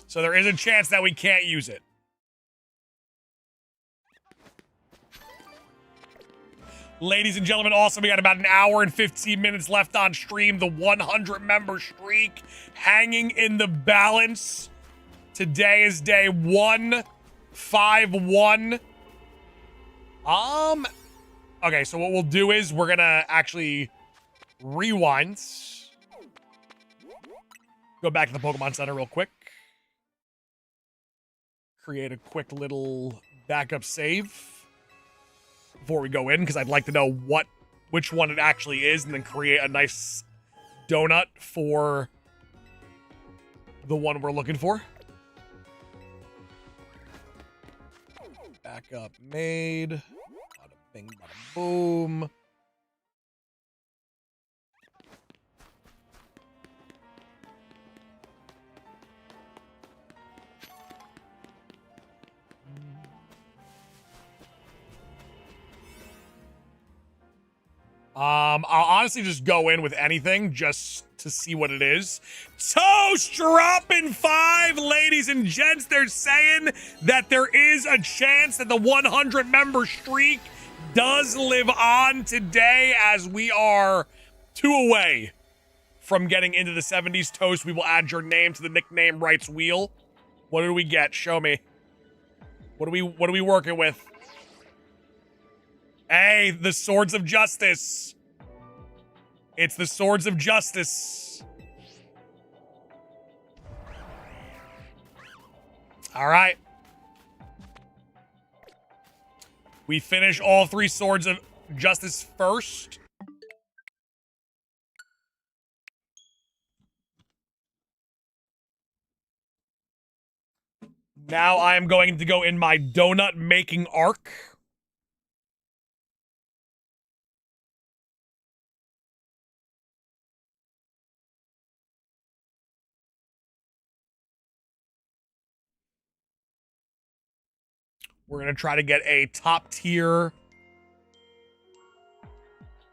So there is a chance that we can't use it. Ladies and gentlemen, also we got about an hour and 15 minutes left on stream. The 100-member streak hanging in the balance. Today is day 151. Okay, so what we'll do is we're gonna actually rewind. Go back to the Pokemon Center real quick. Create a quick little backup save before we go in, because I'd like to know which one it actually is, and then create a nice donut for the one we're looking for. Backup made. Bada bing, bada boom. I'll honestly just go in with anything just to see what it is. Toast dropping 5, ladies and gents. They're saying that there is a chance that the 100-member streak does live on today, as we are 2 away from getting into the 70s. Toast, we will add your name to the nickname rights wheel. What do we get? Show me. What are we working with? Hey, the Swords of Justice. It's the Swords of Justice. All right. We finish all 3 Swords of Justice first. Now I am going to go in my donut making arc. We're going to try to get a top tier.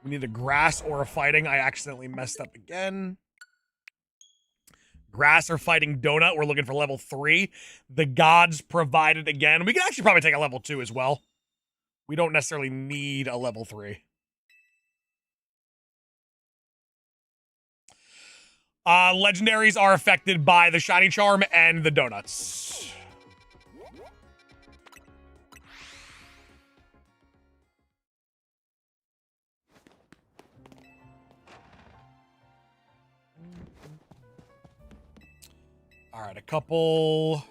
We need a grass or a fighting. I accidentally messed up again. Grass or fighting donut. We're looking for level 3. The gods provided again. We can actually probably take a level 2 as well. We don't necessarily need a level 3. Legendaries are affected by the shiny charm and the donuts. All right, a couple.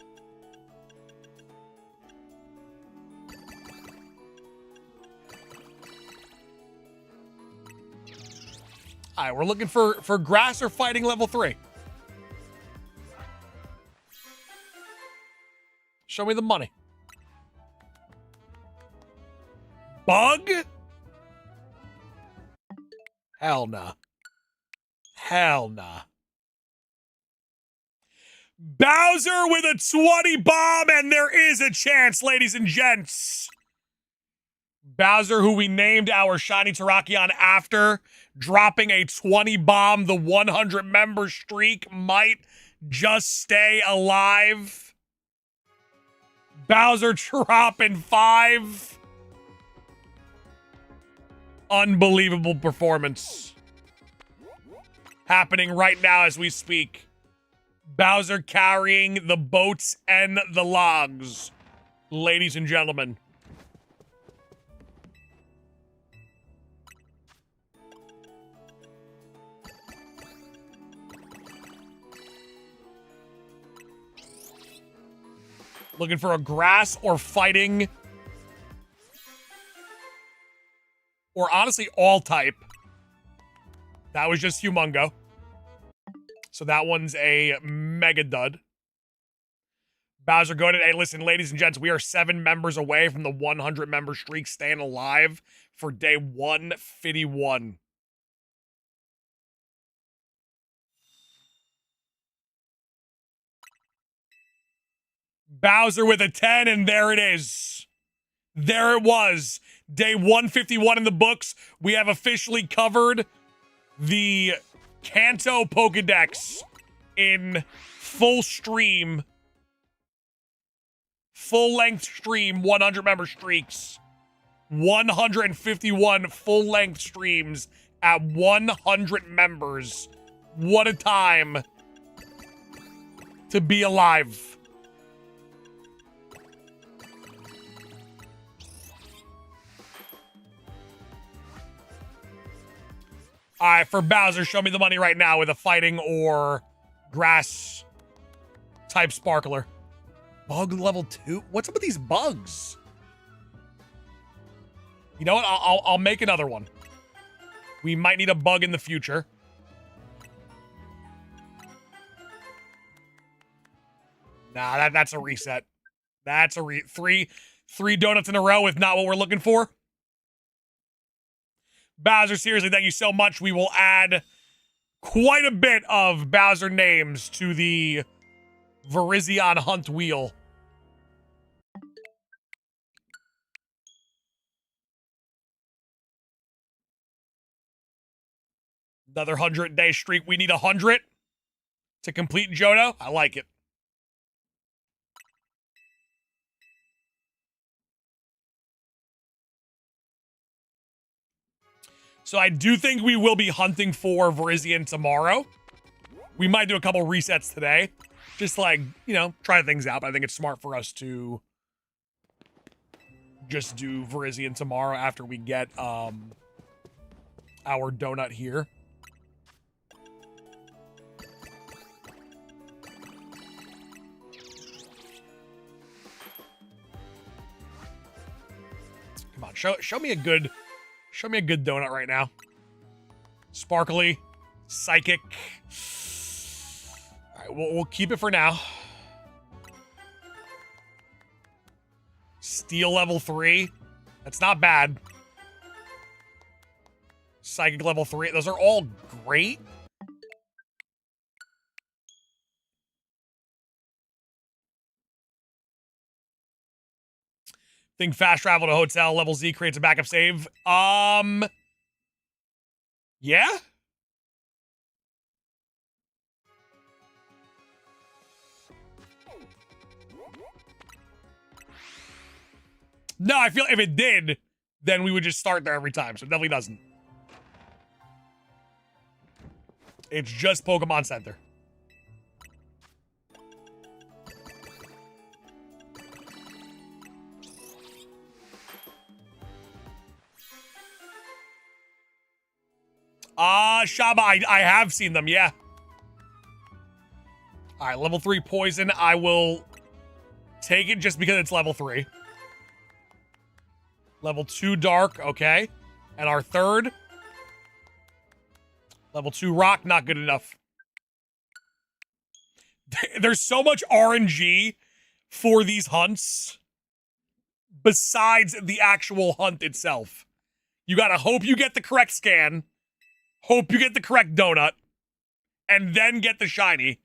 All right, we're looking for grass or fighting level 3. Show me the money. Bug? Hell nah. Hell nah. Bowser with a 20 bomb, and there is a chance, ladies and gents. Bowser, who we named our shiny Tarakon after, dropping a 20 bomb. The 100 member streak might just stay alive. Bowser dropping 5. Unbelievable performance. Happening right now as we speak. Bowser carrying the boats and the logs. Ladies and gentlemen. Looking for a grass or fighting. Or honestly, all type. That was just Humongo. So that one's a mega dud. Bowser going in. Hey, listen, ladies and gents, we are 7 members away from the 100 member streak staying alive for day 151. Bowser with a 10, and there it is. There it was. Day 151 in the books. We have officially covered the Kanto Pokedex in full stream. Full-length stream, 100 member streaks. 151 full-length streams at 100 members. What a time to be alive. All right, for Bowser, show me the money right now with a fighting or grass type sparkler. Bug level 2? What's up with these bugs? You know what? I'll make another one. We might need a bug in the future. Nah, that's a reset. That's a three donuts in a row with not what we're looking for. Bowser, seriously, thank you so much. We will add quite a bit of Bowser names to the Virizion Hunt Wheel. Another 100-day streak. We need 100 to complete Johto. I like it. So I do think we will be hunting for Virizion tomorrow. We might do a couple resets today. Just like, you know, try things out. But I think it's smart for us to just do Virizion tomorrow after we get our donut here. Come on, show me a good donut right now. Sparkly, psychic. All right, we'll keep it for now. Steel level 3. That's not bad. Psychic level 3. Those are all great. Think fast travel to hotel level Z creates a backup save. Yeah. No, I feel if it did, then we would just start there every time. So it definitely doesn't. It's just Pokemon Center. Shaba, I have seen them, yeah. All right, level 3 poison. I will take it just because it's level 3. Level 2 dark, okay. And our third. Level 2 rock, not good enough. There's so much RNG for these hunts besides the actual hunt itself. You gotta hope you get the correct scan, hope you get the correct donut, and then get the shiny.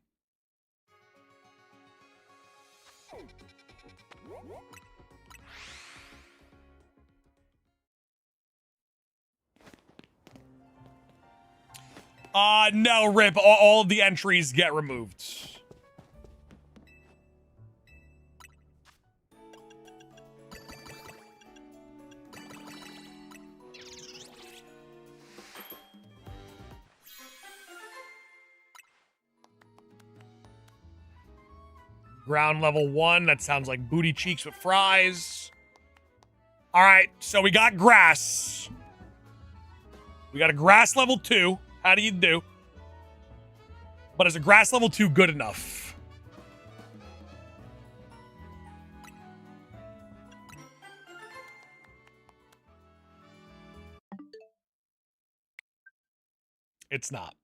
No, Rip. All of the entries get removed. Ground level 1. That sounds like booty cheeks with fries. All right, so we got grass. We got a grass level 2. How do you do? But is a grass level 2 good enough? It's not.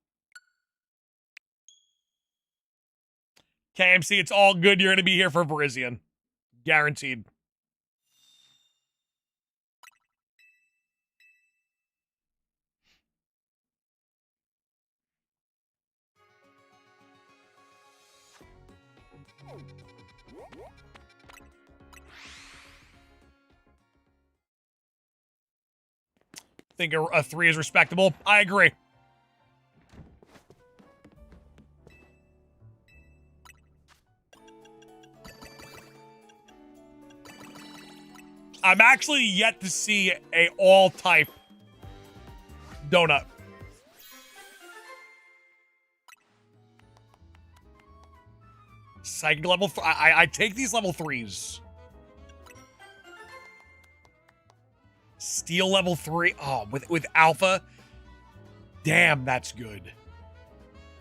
KMC, it's all good. You're going to be here for Virizion. Guaranteed. Think a 3 is respectable. I agree. I'm actually yet to see a all-type donut. Psychic level 3. I take these level 3s. Steel level 3. Oh, with alpha. Damn, that's good.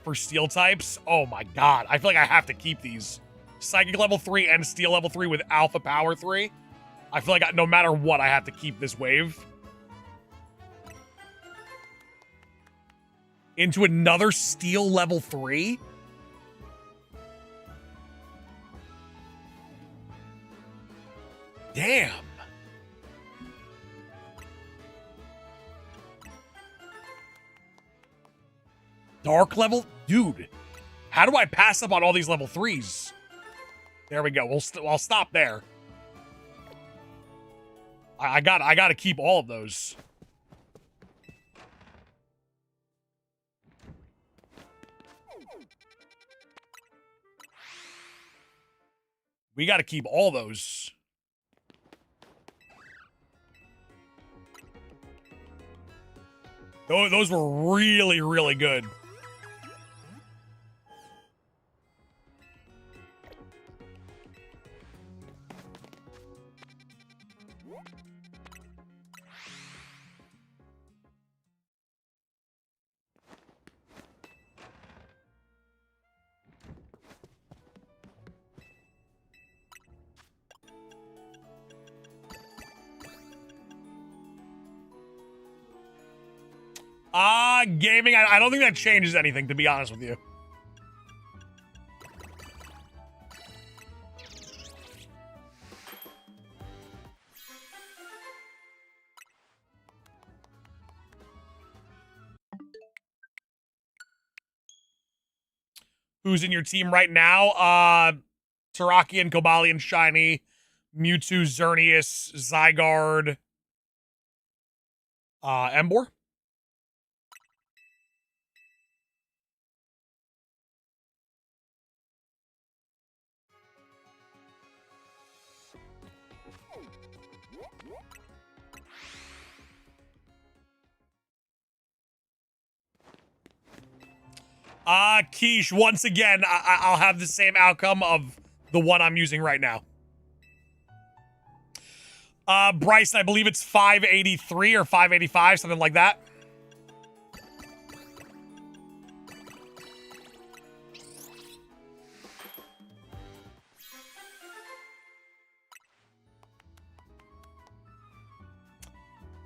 For steel types. Oh my god. I feel like I have to keep these. Psychic level 3 and steel level 3 with alpha power 3. I feel like no matter what, I have to keep this wave. Into another steel level 3? Damn. Dark level? Dude, how do I pass up on all these level 3s? There we go. I'll stop there. I gotta keep all of those. We gotta keep all those. Those were really, really good. Gaming, I don't think that changes anything, to be honest with you. Who's in your team right now? Tarakian, Cobalion, Shiny, Mewtwo, Xerneas, Zygarde, Emboar. Quiche, once again, I'll have the same outcome of the one I'm using right now. Bryce, I believe it's 583 or 585, something like that.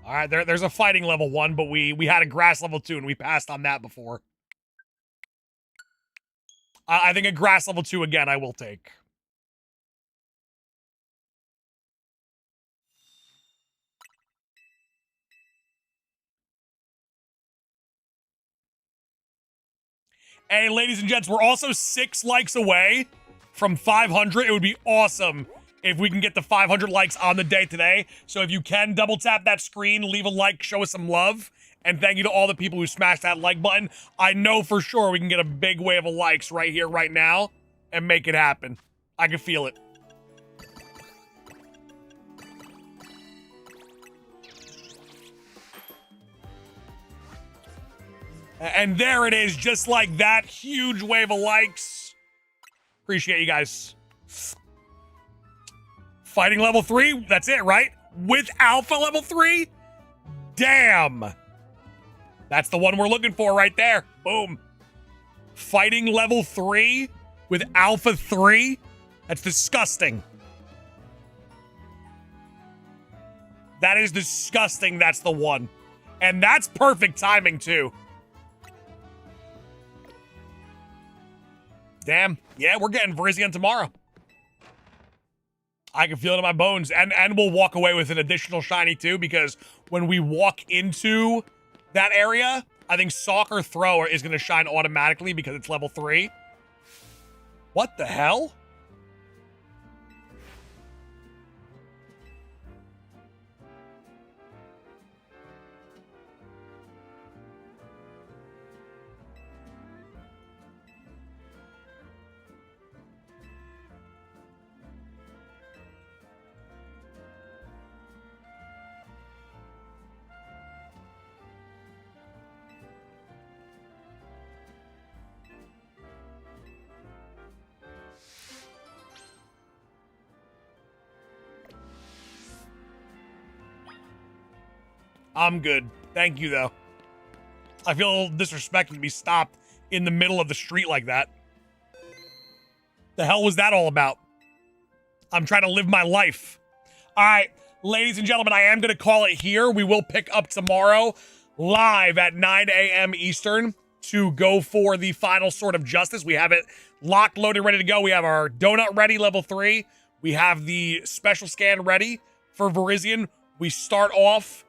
All right, there's a fighting level 1, but we had a grass level 2, and we passed on that before. I think a grass level 2 again I will take. Hey, ladies and gents, we're also 6 likes away from 500. It would be awesome if we can get the 500 likes on the day today. So if you can, double tap that screen, leave a like, show us some love. And thank you to all the people who smashed that like button. I know for sure we can get a big wave of likes right here, right now, and make it happen. I can feel it. And there it is, just like that. Huge wave of likes. Appreciate you guys. Fighting level 3, that's it, right? With alpha level 3? Damn. That's the one we're looking for right there. Boom. Fighting level 3 with alpha 3? That's disgusting. That is disgusting. That's the one. And that's perfect timing, too. Damn. Yeah, we're getting Virizion tomorrow. I can feel it in my bones. And we'll walk away with an additional shiny, too, because when we walk into that area, I think Soccer Thrower is going to shine automatically because it's level 3. What the hell? I'm good. Thank you, though. I feel a little disrespected to be stopped in the middle of the street like that. The hell was that all about? I'm trying to live my life. All right, ladies and gentlemen, I am going to call it here. We will pick up tomorrow live at 9 a.m. Eastern to go for the final Sword of Justice. We have it locked, loaded, ready to go. We have our donut ready, level 3. We have the special scan ready for Virizion. We start off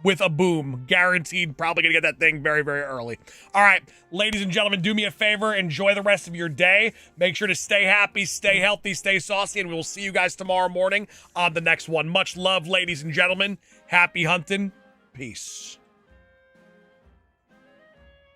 with a boom. Guaranteed, probably gonna get that thing very, very early. All right, ladies and gentlemen, do me a favor. Enjoy the rest of your day. Make sure to stay happy, stay healthy, stay saucy, and we will see you guys tomorrow morning on the next one. Much love, ladies and gentlemen. Happy hunting. Peace.